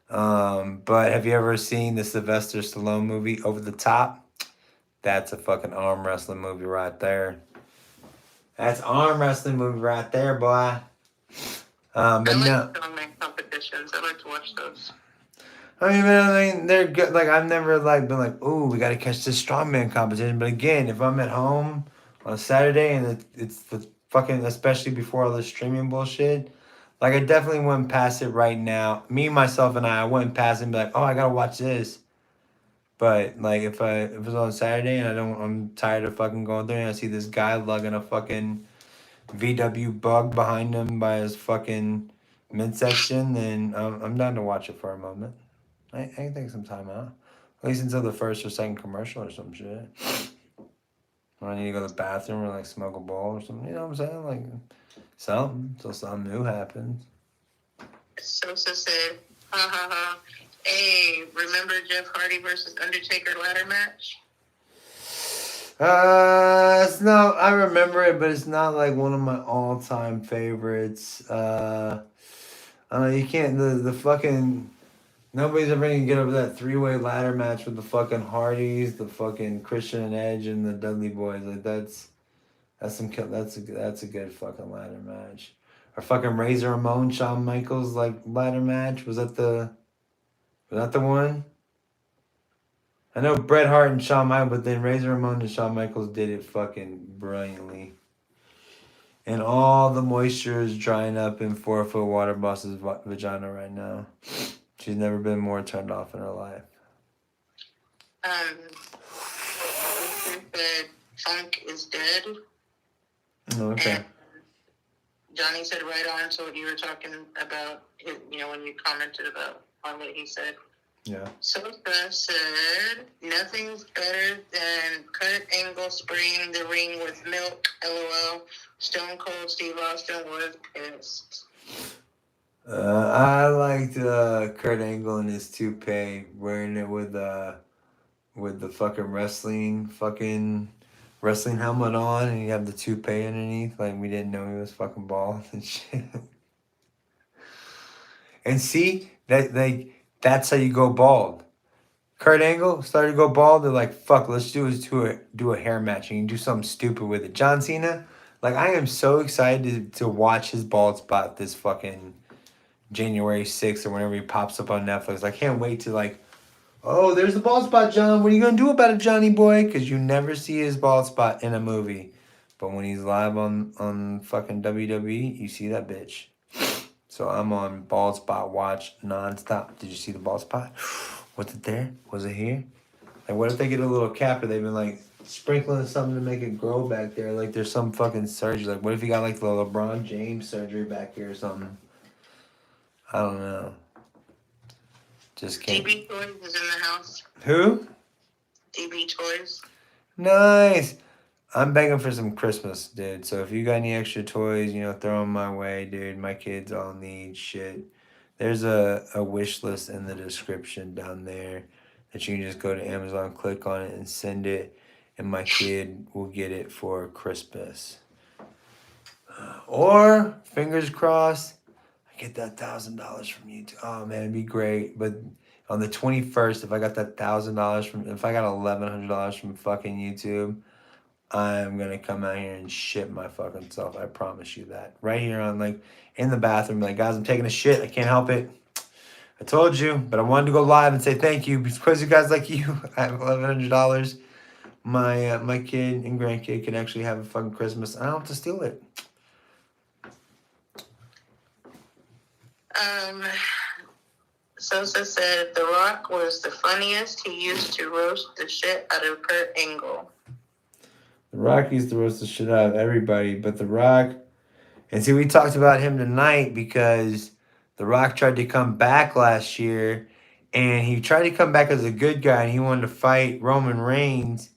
But have you ever seen the Sylvester Stallone movie Over the Top? That's a fucking arm wrestling movie right there. That's arm wrestling movie right there, boy. But I like no. strongman competitions. I like to watch those. I mean, man, I mean, they're good. Like, I've never like been like, "Ooh, we got to catch this strongman competition." But again, if I'm at home on a Saturday and it's the fucking, especially before all this streaming bullshit, like I definitely wouldn't pass it right now. Me, myself, and I wouldn't pass it and be like, "Oh, I gotta watch this." But like, if it's on Saturday and I'm tired of fucking going through and I see this guy lugging a fucking VW bug behind him by his fucking midsection, then I'm down to watch it for a moment. I can take some time out. At least until the first or second commercial or some shit. When I need to go to the bathroom or like smoke a bowl or something. You know what I'm saying? Like something. Till something new happens. Sosa said, ha ha ha. Hey, remember Jeff Hardy versus Undertaker ladder match? It's not. I remember it, but it's not like one of my all-time favorites. You can't. The fucking nobody's ever gonna get over that three-way ladder match with the fucking Hardys, the fucking Christian and Edge, and the Dudley Boys. Like that's a good fucking ladder match. Or fucking Razor Ramon, Shawn Michaels like ladder match. Was that the one? I know Bret Hart and Shawn Michaels, but then Razor Ramon and Shawn Michaels did it fucking brilliantly. And all the moisture is drying up in 4-foot water boss's vagina right now. She's never been more turned off in her life. Said Funk is dead. Okay. And Johnny said right on to what you were talking about, when you commented on what he said. Yeah. Sosa said, nothing's better than Kurt Angle spraying the ring with milk, LOL. Stone Cold Steve Austin was pissed. I liked Kurt Angle in his toupee, wearing it with the fucking wrestling helmet on, and you have the toupee underneath. Like, we didn't know he was fucking bald and shit. And see, that's how you go bald. Kurt Angle started to go bald. They're like, fuck, let's do a hair match. And you can do something stupid with it. John Cena, like, I am so excited to watch his bald spot this fucking January 6th or whenever he pops up on Netflix. I can't wait to like, oh, there's the bald spot, John. What are you going to do about it, Johnny boy? Because you never see his bald spot in a movie. But when he's live on fucking WWE, you see that bitch. So I'm on bald spot watch nonstop. Did you see the bald spot? Was it there? Was it here? Like, what if they get a little cap or they've been like sprinkling something to make it grow back there? Like there's some fucking surgery. Like what if you got like the LeBron James surgery back here or something? I don't know. Just can't. DB Toys is in the house. Who? DB Toys. Nice. I'm begging for some Christmas, dude. So if you got any extra toys, throw them my way, dude. My kids all need shit. There's a wish list in the description down there that you can just go to Amazon, click on it, and send it. And my kid will get it for Christmas. Or, fingers crossed, I get that $1,000 from you. Oh, man, it'd be great. But on the 21st, if I got that $1,000 if I got $1,100 from fucking YouTube, I'm going to come out here and shit my fucking self. I promise you that. Right here on, like, in the bathroom. Like, guys, I'm taking a shit. I can't help it. I told you, but I wanted to go live and say thank you. Because of guys like you, I have $1,100. My kid and grandkid can actually have a fucking Christmas. I don't have to steal it. Sosa said The Rock was the funniest. He used to roast the shit out of Kurt Angle. The Rock used to roast the shit out of everybody, but The Rock... And see, we talked about him tonight because The Rock tried to come back last year, and he tried to come back as a good guy, and he wanted to fight Roman Reigns,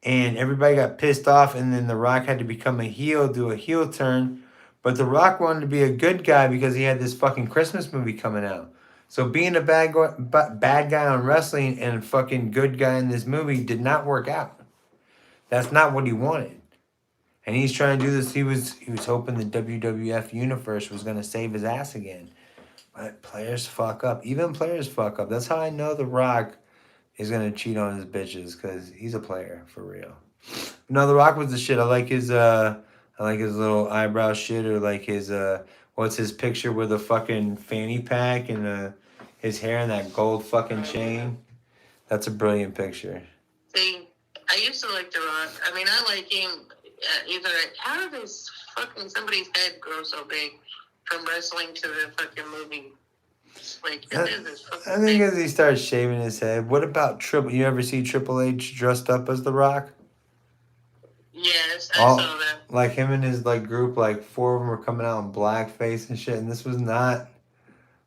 and everybody got pissed off, and then The Rock had to become a heel, do a heel turn, but The Rock wanted to be a good guy because he had this fucking Christmas movie coming out. So being a bad guy on wrestling and a fucking good guy in this movie did not work out. That's not what he wanted. And he's trying to do this. He was hoping the WWF universe was gonna save his ass again. But players fuck up. Even players fuck up. That's how I know The Rock is gonna cheat on his bitches, because he's a player for real. No, The Rock was the shit. I like his little eyebrow shit, or like his what's his picture with a fucking fanny pack and his hair and that gold fucking chain. That's a brilliant picture. See, I used to like The Rock. I mean, I like him. Either how did this fucking somebody's head grow so big from wrestling to the fucking movie? Like, it is this fucking I think thing. as he starts shaving his head. What about Triple? You ever see Triple H dressed up as The Rock? Yes, I saw that. Like him and his like group, like 4 of them were coming out in blackface and shit. And this was not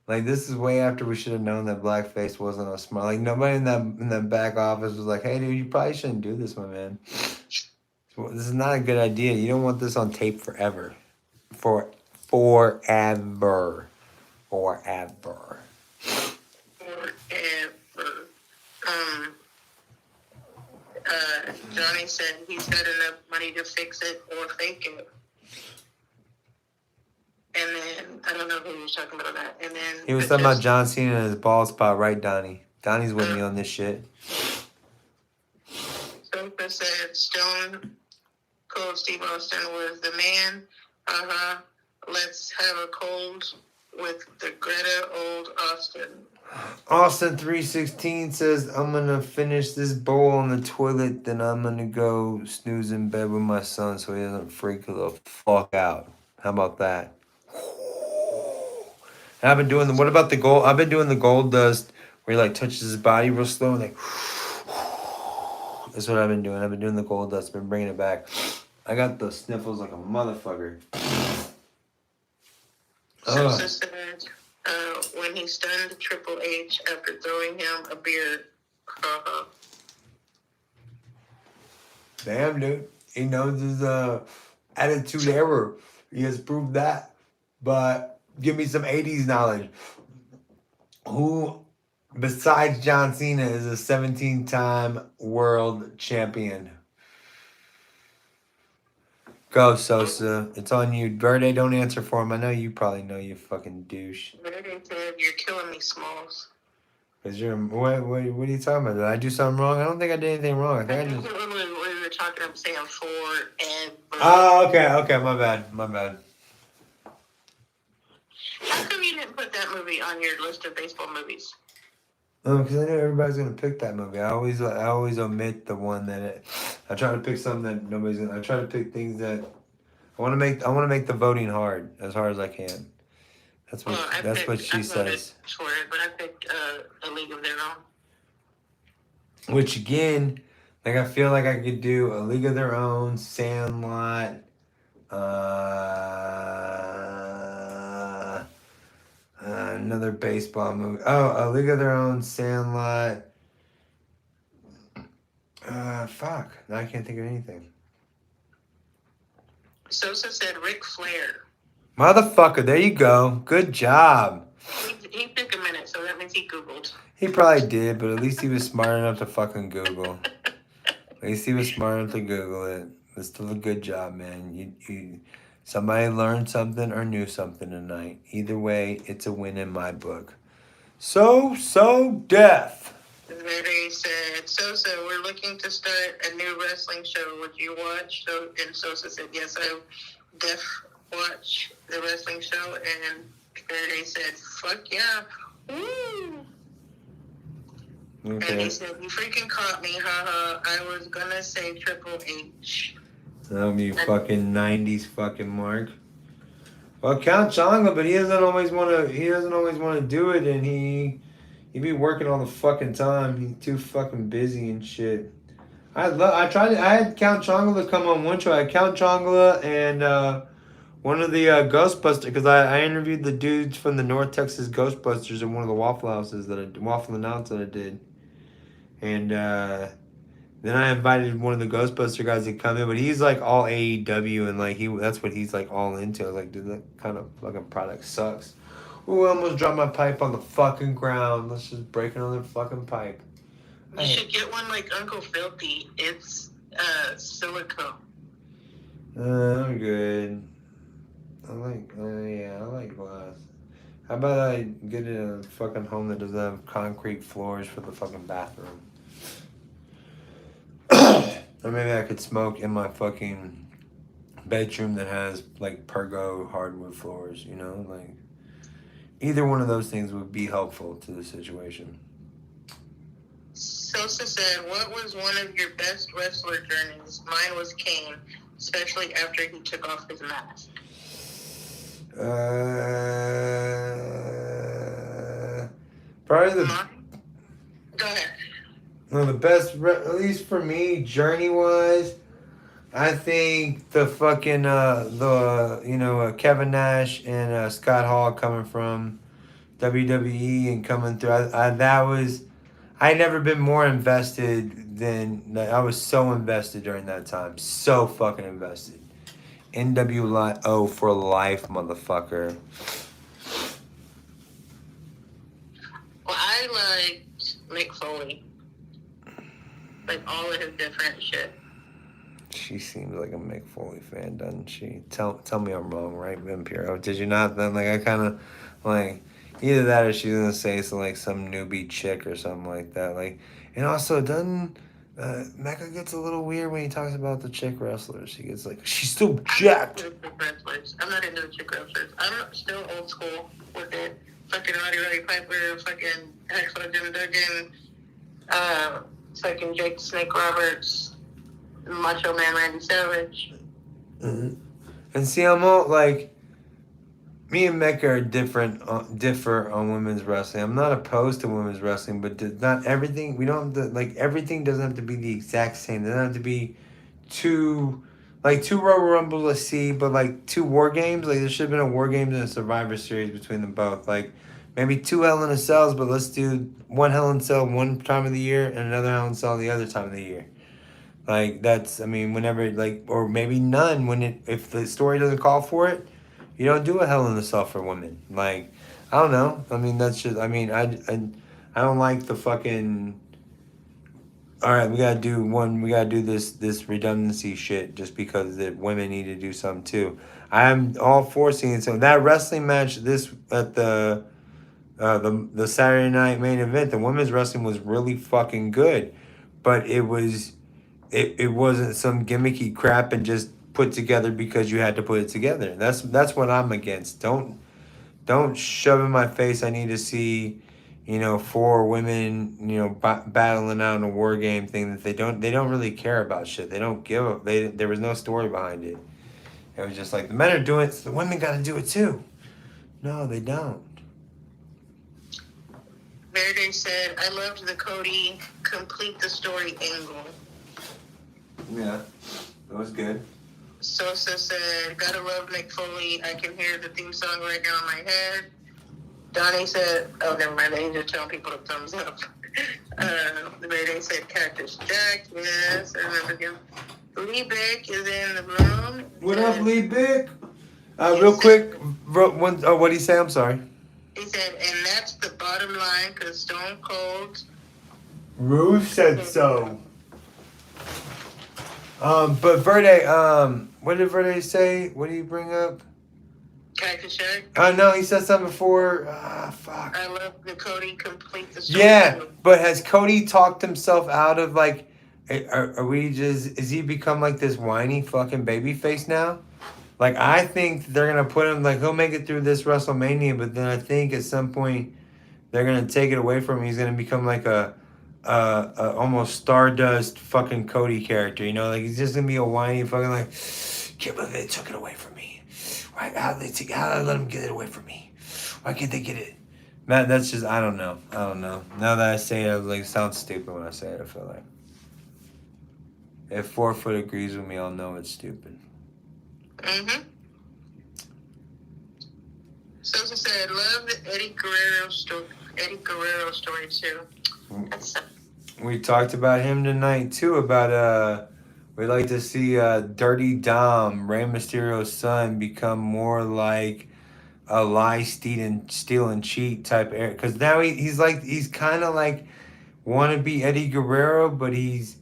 like, this is way after we should have known that blackface wasn't a smart. Like nobody in that back office was like, "Hey, dude, you probably shouldn't do this, my man. This is not a good idea. You don't want this on tape forever, forever." Johnny said he's got enough money to fix it or fake it. And then, I don't know who he was talking about that. And then He was talking about John Cena and his bald spot, right, Donnie? Donnie's with me on this shit. Soka said Stone Cold Steve Austin was the man. Let's have a cold with the Greta old Austin. Austin 316 says, "I'm gonna finish this bowl on the toilet, then I'm gonna go snooze in bed with my son so he doesn't freak the fuck out." How about that? And I've been doing what about the gold? I've been doing the gold dust where he like touches his body real slow and like. That's what I've been doing. I've been doing the gold dust. Been bringing it back. I got the sniffles like a motherfucker. Sosa said when he stunned Triple H after throwing him a beer. Damn, dude. He knows his attitude error. He has proved that. But give me some 80s knowledge. Who, besides John Cena, is a 17-time world champion? Go, Sosa. It's on you. Verde, don't answer for him. I know you probably know, you fucking douche. Verde said, "You're killing me, Smalls." Cause you're what are you talking about? Did I do something wrong? I don't think I did anything wrong. I think I just. When we were talking, I'm saying forever. Oh, okay, my bad. How come you didn't put that movie on your list of baseball movies? Because I knew everybody's gonna pick that movie. I always omit the one that I try to pick something that nobody's gonna. I try to pick things that I want to make. I want to make the voting hard as I can. That's what she says. For it, but I picked A League of Their Own. Which again, like I feel like I could do A League of Their Own, Sandlot, another baseball movie. Oh, A League of Their Own, Sandlot. Fuck. Now I can't think of anything. Sosa said Ric Flair. Motherfucker, there you go. Good job. He took a minute, so that means he Googled. He probably did, but at least he was smart enough to fucking Google. At least he was smart enough to Google it. It's still a good job, man. You somebody learned something or knew something tonight. Either way, it's a win in my book. So deaf. Verde said, Sosa, we're looking to start a new wrestling show. Would you watch? And Sosa said, yes, I def watch the wrestling show. And Verde said, fuck yeah. Woo! Okay. And he said, you freaking caught me, haha. I was gonna say Triple H. That'll be fucking 90s fucking Mark. Well, Count Chonga, but he doesn't always want to do it, and he be working all the fucking time. He's too fucking busy and shit. I had Count Chongula come on one show. I had Count Chongula and one of the Ghostbusters, because I interviewed the dudes from the North Texas Ghostbusters in one of the Waffle Houses Waffle Announce that I did. And then I invited one of the Ghostbuster guys to come in, but he's like all AEW and like that's what he's like all into. I was like, dude, that kind of fucking product sucks. Ooh, I almost dropped my pipe on the fucking ground. Let's just break another fucking pipe. You should get one like Uncle Filthy. It's silicone. I'm good. I like glass. How about I get a fucking home that doesn't have concrete floors for the fucking bathroom? Or maybe I could smoke in my fucking bedroom that has like pergo hardwood floors, you know? Like, either one of those things would be helpful to the situation. Sosa said, what was one of your best wrestler journeys? Mine was Kane, especially after he took off his mask. Probably the Go ahead. Well, the best, at least for me, journey wise, I think the fucking Kevin Nash and Scott Hall coming from WWE and coming through. I never been more invested than I was so invested during that time. So fucking invested. NWO for life, motherfucker. Well, I liked Mick Foley. Like all of his different shit. She seems like a Mick Foley fan, doesn't she? Tell me I'm wrong, right, Vampiro? Did you not? Then like I kind of like either that or she's gonna say it's like some newbie chick or something like that. Like, and also doesn't Mecca gets a little weird when he talks about the chick wrestlers. He gets like she's still jacked. I'm not into the chick wrestlers. I'm still old school with it. Fucking Roddy Piper, fucking Hacksaw Jim Duggan, fucking Jake the Snake Roberts, Macho Man Randy Savage. Mm-hmm. And see, I'm all like, me and Mecca are differ on women's wrestling. I'm not opposed to women's wrestling, but not everything. We don't have to like everything doesn't have to be the exact same. There doesn't have to be two Royal Rumbles. Let's see, but like two War Games. Like there should have been a War Games and a Survivor Series between them both. Like maybe two Hell in a Cells, but let's do one Hell in a Cell one time of the year and another Hell in a Cell the other time of the year. Like that's, I mean, whenever like, or maybe none if the story doesn't call for it, you don't do a Hell in a Cell for women. Like, I don't know. I mean, that's just, I mean, I don't like the fucking. All right, we gotta do this redundancy shit just because the women need to do something too. I'm all for seeing so that wrestling match this at the Saturday night main event. The women's wrestling was really fucking good, but it wasn't some gimmicky crap and just put together because you had to put it together. That's what I'm against. Don't shove in my face. I need to see, four women, battling out in a war game thing that they don't really care about shit. They don't give a there was no story behind it. It was just like the men are doing it, so the women got to do it too. No, they don't. Verde said, I loved the Cody complete the story angle. Yeah, that was good. Sosa said, gotta love Mick Foley. I can hear the theme song right now in my head. Donnie said, oh, never mind. I need to tell people to thumbs up. The Verde said, Cactus Jack. Yes, I remember him. Lee Bick is in the room. What up, Lee Bick? Real quick, what did he say? I'm sorry. He said, and that's the bottom line because Stone Cold. Ruth said so. But Verde, what did Verde say? What did he bring up? Cactus Jack? No, he said something before. Fuck. I love the Cody complete the story. Yeah, but has Cody talked himself out of like, is he become like this whiny fucking baby face now? Like, I think they're gonna put him, like, he'll make it through this WrestleMania, but then I think at some point they're gonna take it away from him. He's gonna become like a almost Stardust fucking Cody character, like he's just gonna be a whiny fucking like, can't believe they took it away from me. Why? How did they let him get it away from me? Why can't they get it? Man, that's just, I don't know. Now that I say it, it sounds stupid when I say it. I feel like if 4 Foot agrees with me, I'll know it's stupid. Mm-hmm. Sosa said, love the Eddie Guerrero story too. We talked about him tonight too. About we'd like to see Dirty Dom, Rey Mysterio's son, become more like a lie, steal and cheat type. Because now he's kind of like wannabe Eddie Guerrero, but he's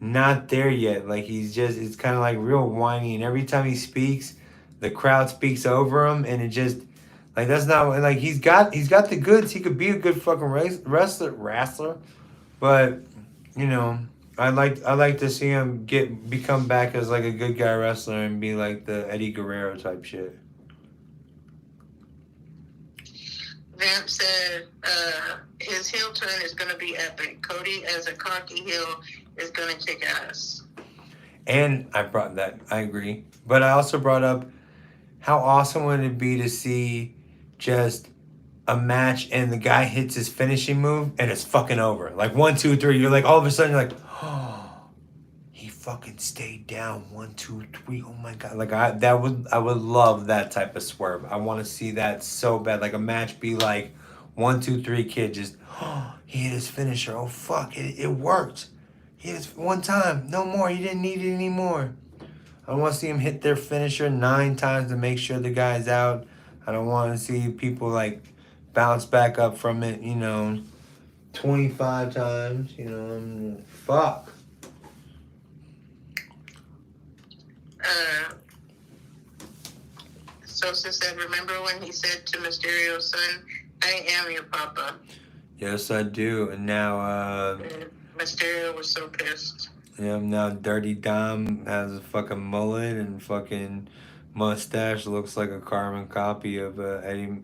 not there yet. Like he's just, it's kind of like real whiny, and every time he speaks, the crowd speaks over him, and it just like that's not like he's got the goods. He could be a good fucking wrestler, but you know. I like to see him become back as like a good guy wrestler and be like the Eddie Guerrero type shit. Vamp said his heel turn is going to be epic. Cody as a cocky heel is going to kick ass. And I brought that. I agree. But I also brought up how awesome would it be to see just a match and the guy hits his finishing move and it's fucking over. Like 1, 2, 3. You're like all of a sudden you're like, oh, he fucking stayed down. 1, 2, 3. Oh my god. Like I would love that type of swerve. I want to see that so bad. Like a match be like 1, 2, 3 kid just he hit his finisher. Oh fuck. It worked. He hit it one time. No more. He didn't need it anymore. I don't want to see him hit their finisher 9 times to make sure the guy's out. I don't want to see people like bounce back up from it, 25 times, fuck. Sosa said, remember when he said to Mysterio's son, I am your papa? Yes, I do. And now, Mysterio was so pissed. Yeah, now Dirty Dom has a fucking mullet and fucking mustache. Looks like a carbon copy of Eddie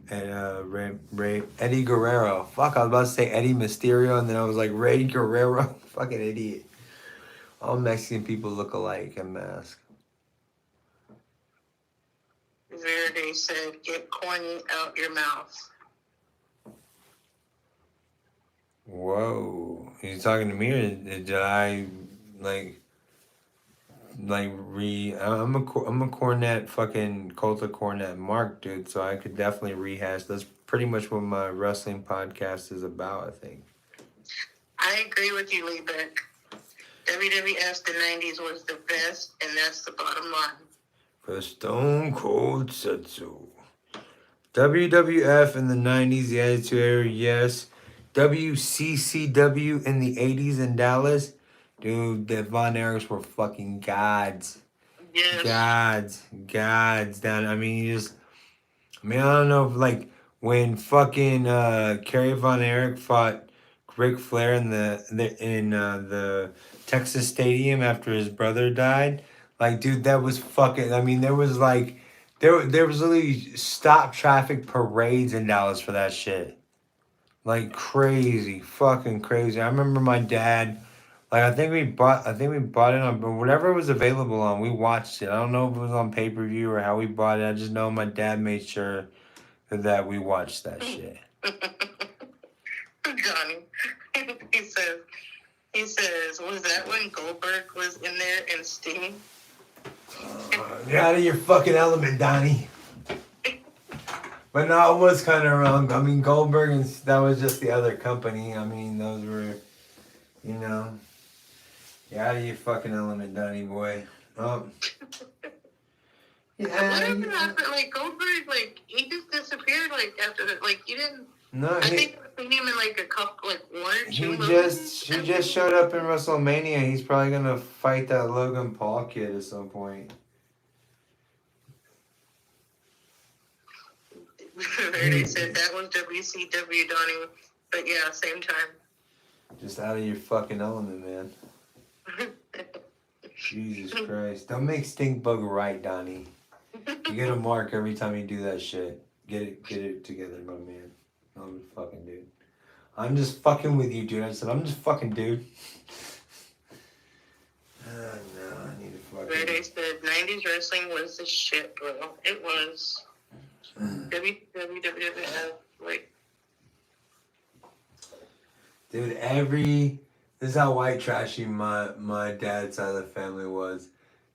Guerrero. Fuck, I was about to say Eddie Mysterio, and then I was like, Ray Guerrero. Fucking idiot. All Mexican people look alike in mask. Verde said, get corny out your mouth. Whoa. Are you talking to me, or did I... I'm a cornet fucking cult of cornet Mark, dude, so I could definitely rehash. That's pretty much what my wrestling podcast is about, I think. I agree with you, Lee Beck. WWF the 90s was the best, and that's the bottom line. For Stone Cold Setsu. WWF in the 90s, the Attitude Era, yes. WCCW in the 80s in Dallas. Dude, the Von Erichs were fucking gods. Yes. Gods. Down. I don't know if, like, when fucking Kerry Von Erich fought Ric Flair in the Texas Stadium after his brother died. Like, dude, that was fucking... there was, like... There was literally stop traffic parades in Dallas for that shit. Like, crazy. Fucking crazy. I remember my dad... Like, I think we bought it on whatever it was available on. We watched it. I don't know if it was on pay-per-view or how we bought it. I just know my dad made sure that we watched that shit. Johnny, he says, was that when Goldberg was in there and Sting? Get out of your fucking element, Donnie. But no, it was kind of wrong. Goldberg, and that was just the other company. Those were, Get out of your fucking element, Donnie boy. Oh. Yeah, whatever happened, like, Goldberg, like, he just disappeared, like, after that, like, you didn't... No, I think I've seen him in, like, a couple, like, 1 or 2 he movies. just showed up in WrestleMania. He's probably gonna fight that Logan Paul kid at some point. They said that was WCW, Donnie. But yeah, same time. Just out of your fucking element, man. Jesus Christ. Don't make stink bug right, Donnie. You get a mark every time you do that shit. Get it together, my man. I'm fucking dude. I'm just fucking with you, dude. I said, I'm just fucking dude. No, I need to fucking... Verde said 90s wrestling was the shit, bro. It was. WWF, like... Dude, this is how white trashy my dad's side of the family was.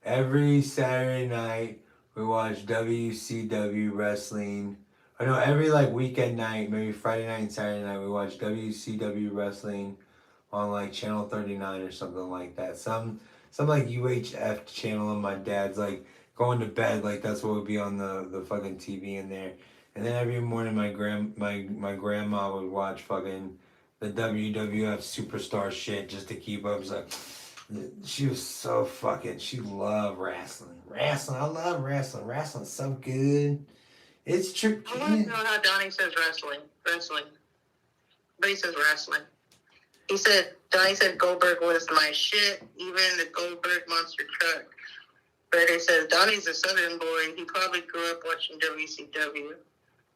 Every Saturday night, we watched WCW wrestling. Or no, every like weekend night, maybe Friday night and Saturday night, we watched WCW wrestling on like channel 39 or something like that. Some like UHF channel, and my dad's like going to bed, like that's what would be on the fucking TV in there. And then every morning my grandma would watch fucking the WWF superstar shit just to keep up. It's like, She was so fucking. She loved wrestling. Wrestling. I love wrestling. Wrestling's so good. It's true. I want to know how Donnie says wrestling. Wrestling. But he says wrestling. Donnie said Goldberg was my shit, even the Goldberg monster truck. But he says Donnie's a southern boy. He probably grew up watching WCW.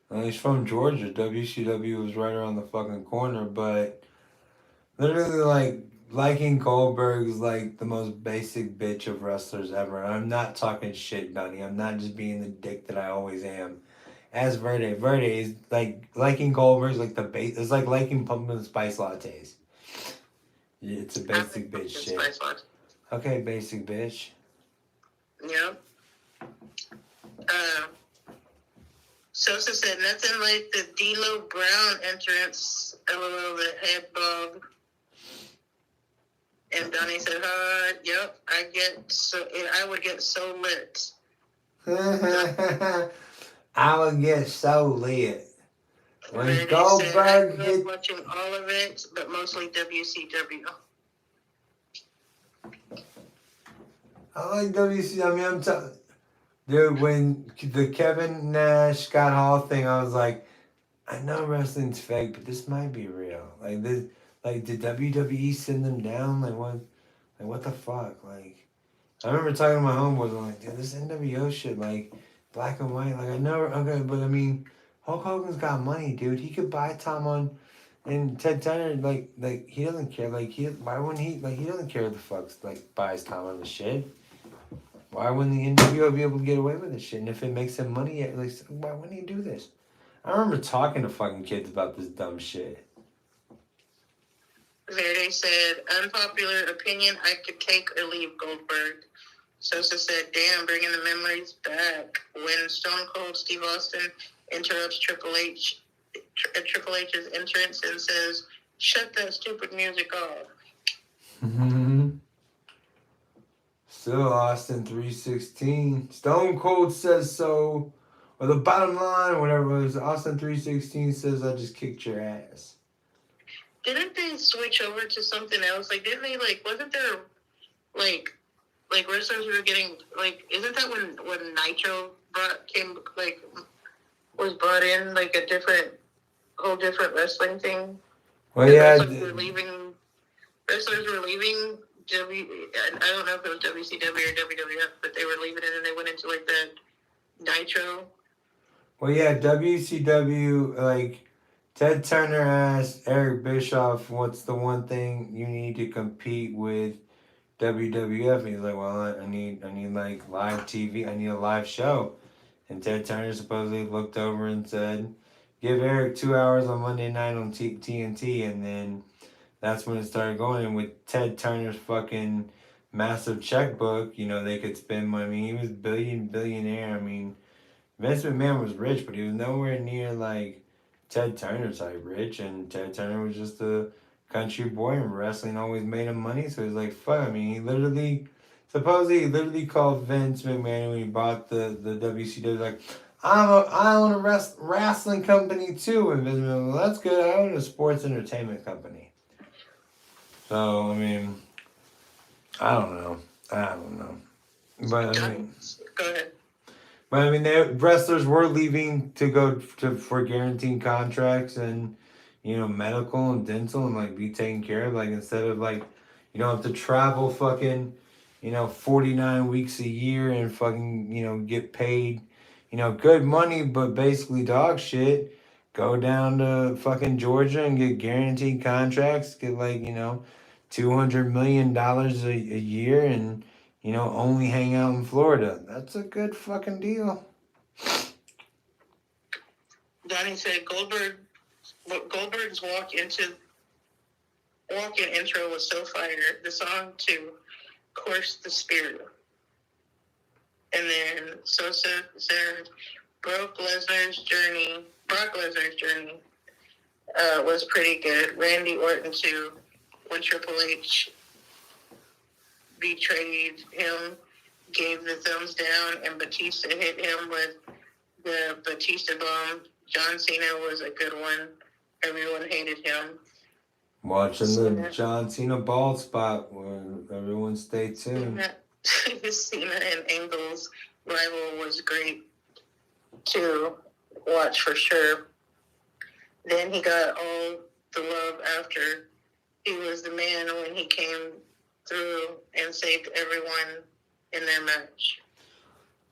Well, he's from Georgia. WCW was right around the fucking corner, but literally, like, liking Goldberg's like the most basic bitch of wrestlers ever. I'm not talking shit, Donnie. I'm not just being the dick that I always am. As Verde is like liking Goldberg's like the base. It's like liking pumpkin spice lattes. It's a basic bitch shit. Okay, basic bitch. Yep. Sosa said nothing like the D'Lo Brown entrance. LOL, the head bob. And Donnie said, yep, I would get so lit. I would get so lit. When Randy Goldberg said, I grew up watching all of it, but mostly WCW. I like WCW. I mean, I'm telling dude, when the Kevin Nash Scott Hall thing, I was like, I know wrestling's fake, but this might be real. Like this, like did WWE send them down? What the fuck? Like, I remember talking to my homeboys. I'm like, dude, this NWO shit, like black and white. Like I never okay, but I mean, Hulk Hogan's got money, dude. He could buy Tom on, and Ted Turner, like he doesn't care. Like why wouldn't he? Like he doesn't care the fucks like buys Tom on the shit. Why wouldn't the NWO be able to get away with this shit? And if it makes him money, like, why wouldn't he do this? I remember talking to fucking kids about this dumb shit. Verde said, unpopular opinion, I could take or leave Goldberg. Sosa said, damn, bringing the memories back. When Stone Cold Steve Austin interrupts Triple H's entrance and says, shut that stupid music off. Still Austin 316. Stone Cold says so. Or the bottom line, or whatever it was. Austin 316 says, I just kicked your ass. Didn't they switch over to something else? Like, didn't they, like, wasn't there, like wrestlers were getting, like, isn't that when Nitro was brought in, like, whole different wrestling thing? Well, yeah. Wrestlers were leaving I don't know if it was WCW or WWF, but they were leaving it and they went into, like, the Nitro. Well, yeah, WCW, like, Ted Turner asked Eric Bischoff, what's the one thing you need to compete with WWF? And he's like, well, I need like live TV. I need a live show. And Ted Turner supposedly looked over and said, give Eric 2 hours on Monday night on TNT. And then that's when it started going. And with Ted Turner's fucking massive checkbook, you know, they could spend money. I mean, he was billionaire. I mean, Vince McMahon was rich, but he was nowhere near like Ted Turner type rich. And Ted Turner was just a country boy, and wrestling always made him money. So he's like, fuck. I mean, he literally called Vince McMahon when he bought the WCW. Like, I own a wrestling company too. And Vince McMahon, well, that's good. I own a sports entertainment company. So I mean, I don't know. But I mean, go ahead. But I mean, wrestlers were leaving to go for guaranteed contracts and, you know, medical and dental and like be taken care of. Like instead of like, you don't have to travel fucking, you know, 49 weeks a year and fucking, you know, get paid, you know, good money, but basically dog shit. Go down to fucking Georgia and get guaranteed contracts. Get like, you know, $200 million a year and, you know, only hang out in Florida. That's a good fucking deal. Donnie said Goldberg's walk-in intro was so fire. The song to Course the Spirit. And then Sosa said Brock Lesnar's journey was pretty good. Randy Orton too, when Triple H betrayed him, gave the thumbs down, and Batista hit him with the Batista bomb. John Cena was a good one. Everyone hated him. Watching the John Cena bald spot where everyone stay tuned. Cena and Angle's rival was great to watch for sure. Then he got all the love after he was the man when he came through and saved everyone in their match.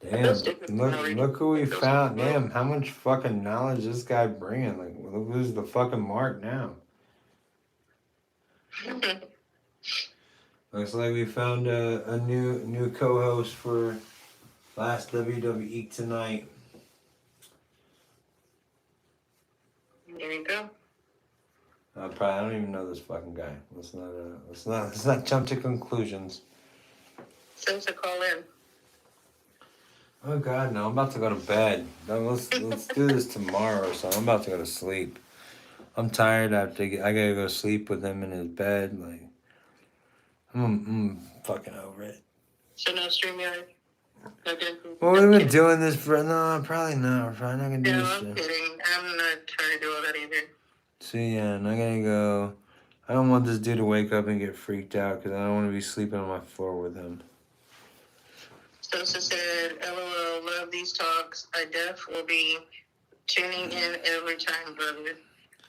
Damn, look who we found. Damn, how much fucking knowledge this guy bringing. Like, who's the fucking mark now? Looks like we found a new co-host for last WWEek Tonight. There you go. I don't even know this fucking guy. Let's not jump to conclusions. Send us a call in. Oh God, no! I'm about to go to bed. No, let's do this tomorrow or something. I'm about to go to sleep. I'm tired. I gotta go sleep with him in his bed. Like, I'm fucking over it. So no StreamYard? Okay. Well, we've been doing this for probably not. We're probably not gonna do this. No, I'm kidding. I'm not trying to do all that either. So yeah, and I gotta go. I don't want this dude to wake up and get freaked out because I don't want to be sleeping on my floor with him. Sosa said, LOL, love these talks. I def will be tuning in every time, brother.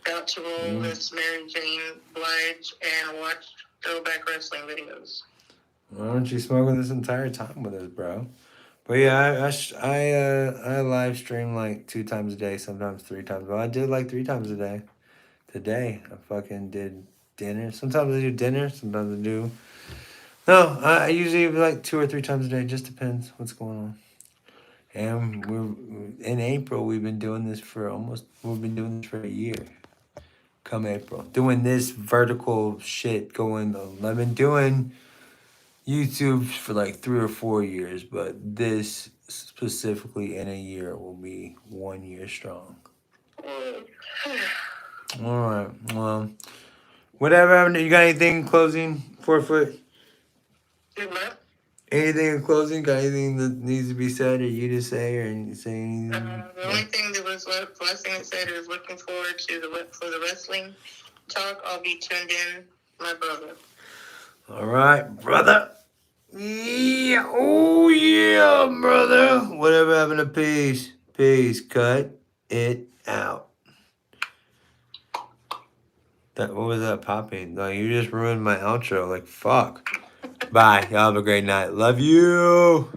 About to roll this Mary Jane Blige and watch throwback wrestling videos. Why don't you smoke this entire time with us, bro? But yeah, I live stream like 2 times a day, sometimes 3 times. Well, I did like 3 times a day. Today, I fucking did dinner. Sometimes I do dinner, sometimes I do... No, I usually like 2 or 3 times a day. It just depends what's going on. And in April, we've been doing this for a year. Come April. Doing this vertical shit I've been doing YouTube for like 3 or 4 years, but this specifically in a year will be 1 year strong. All right. Well, whatever happened. You got anything in closing? 4 foot. Anything in closing? Got anything that needs to be said, or you to say, or say anything? The only thing that was left, last thing I said is looking forward to the wrestling talk. I'll be tuned in, my brother. All right, brother. Yeah. Oh yeah, brother. Whatever happened to peace? Peace. Cut it out. What was that popping? No, you just ruined my outro. Like, fuck. Bye. Y'all have a great night. Love you.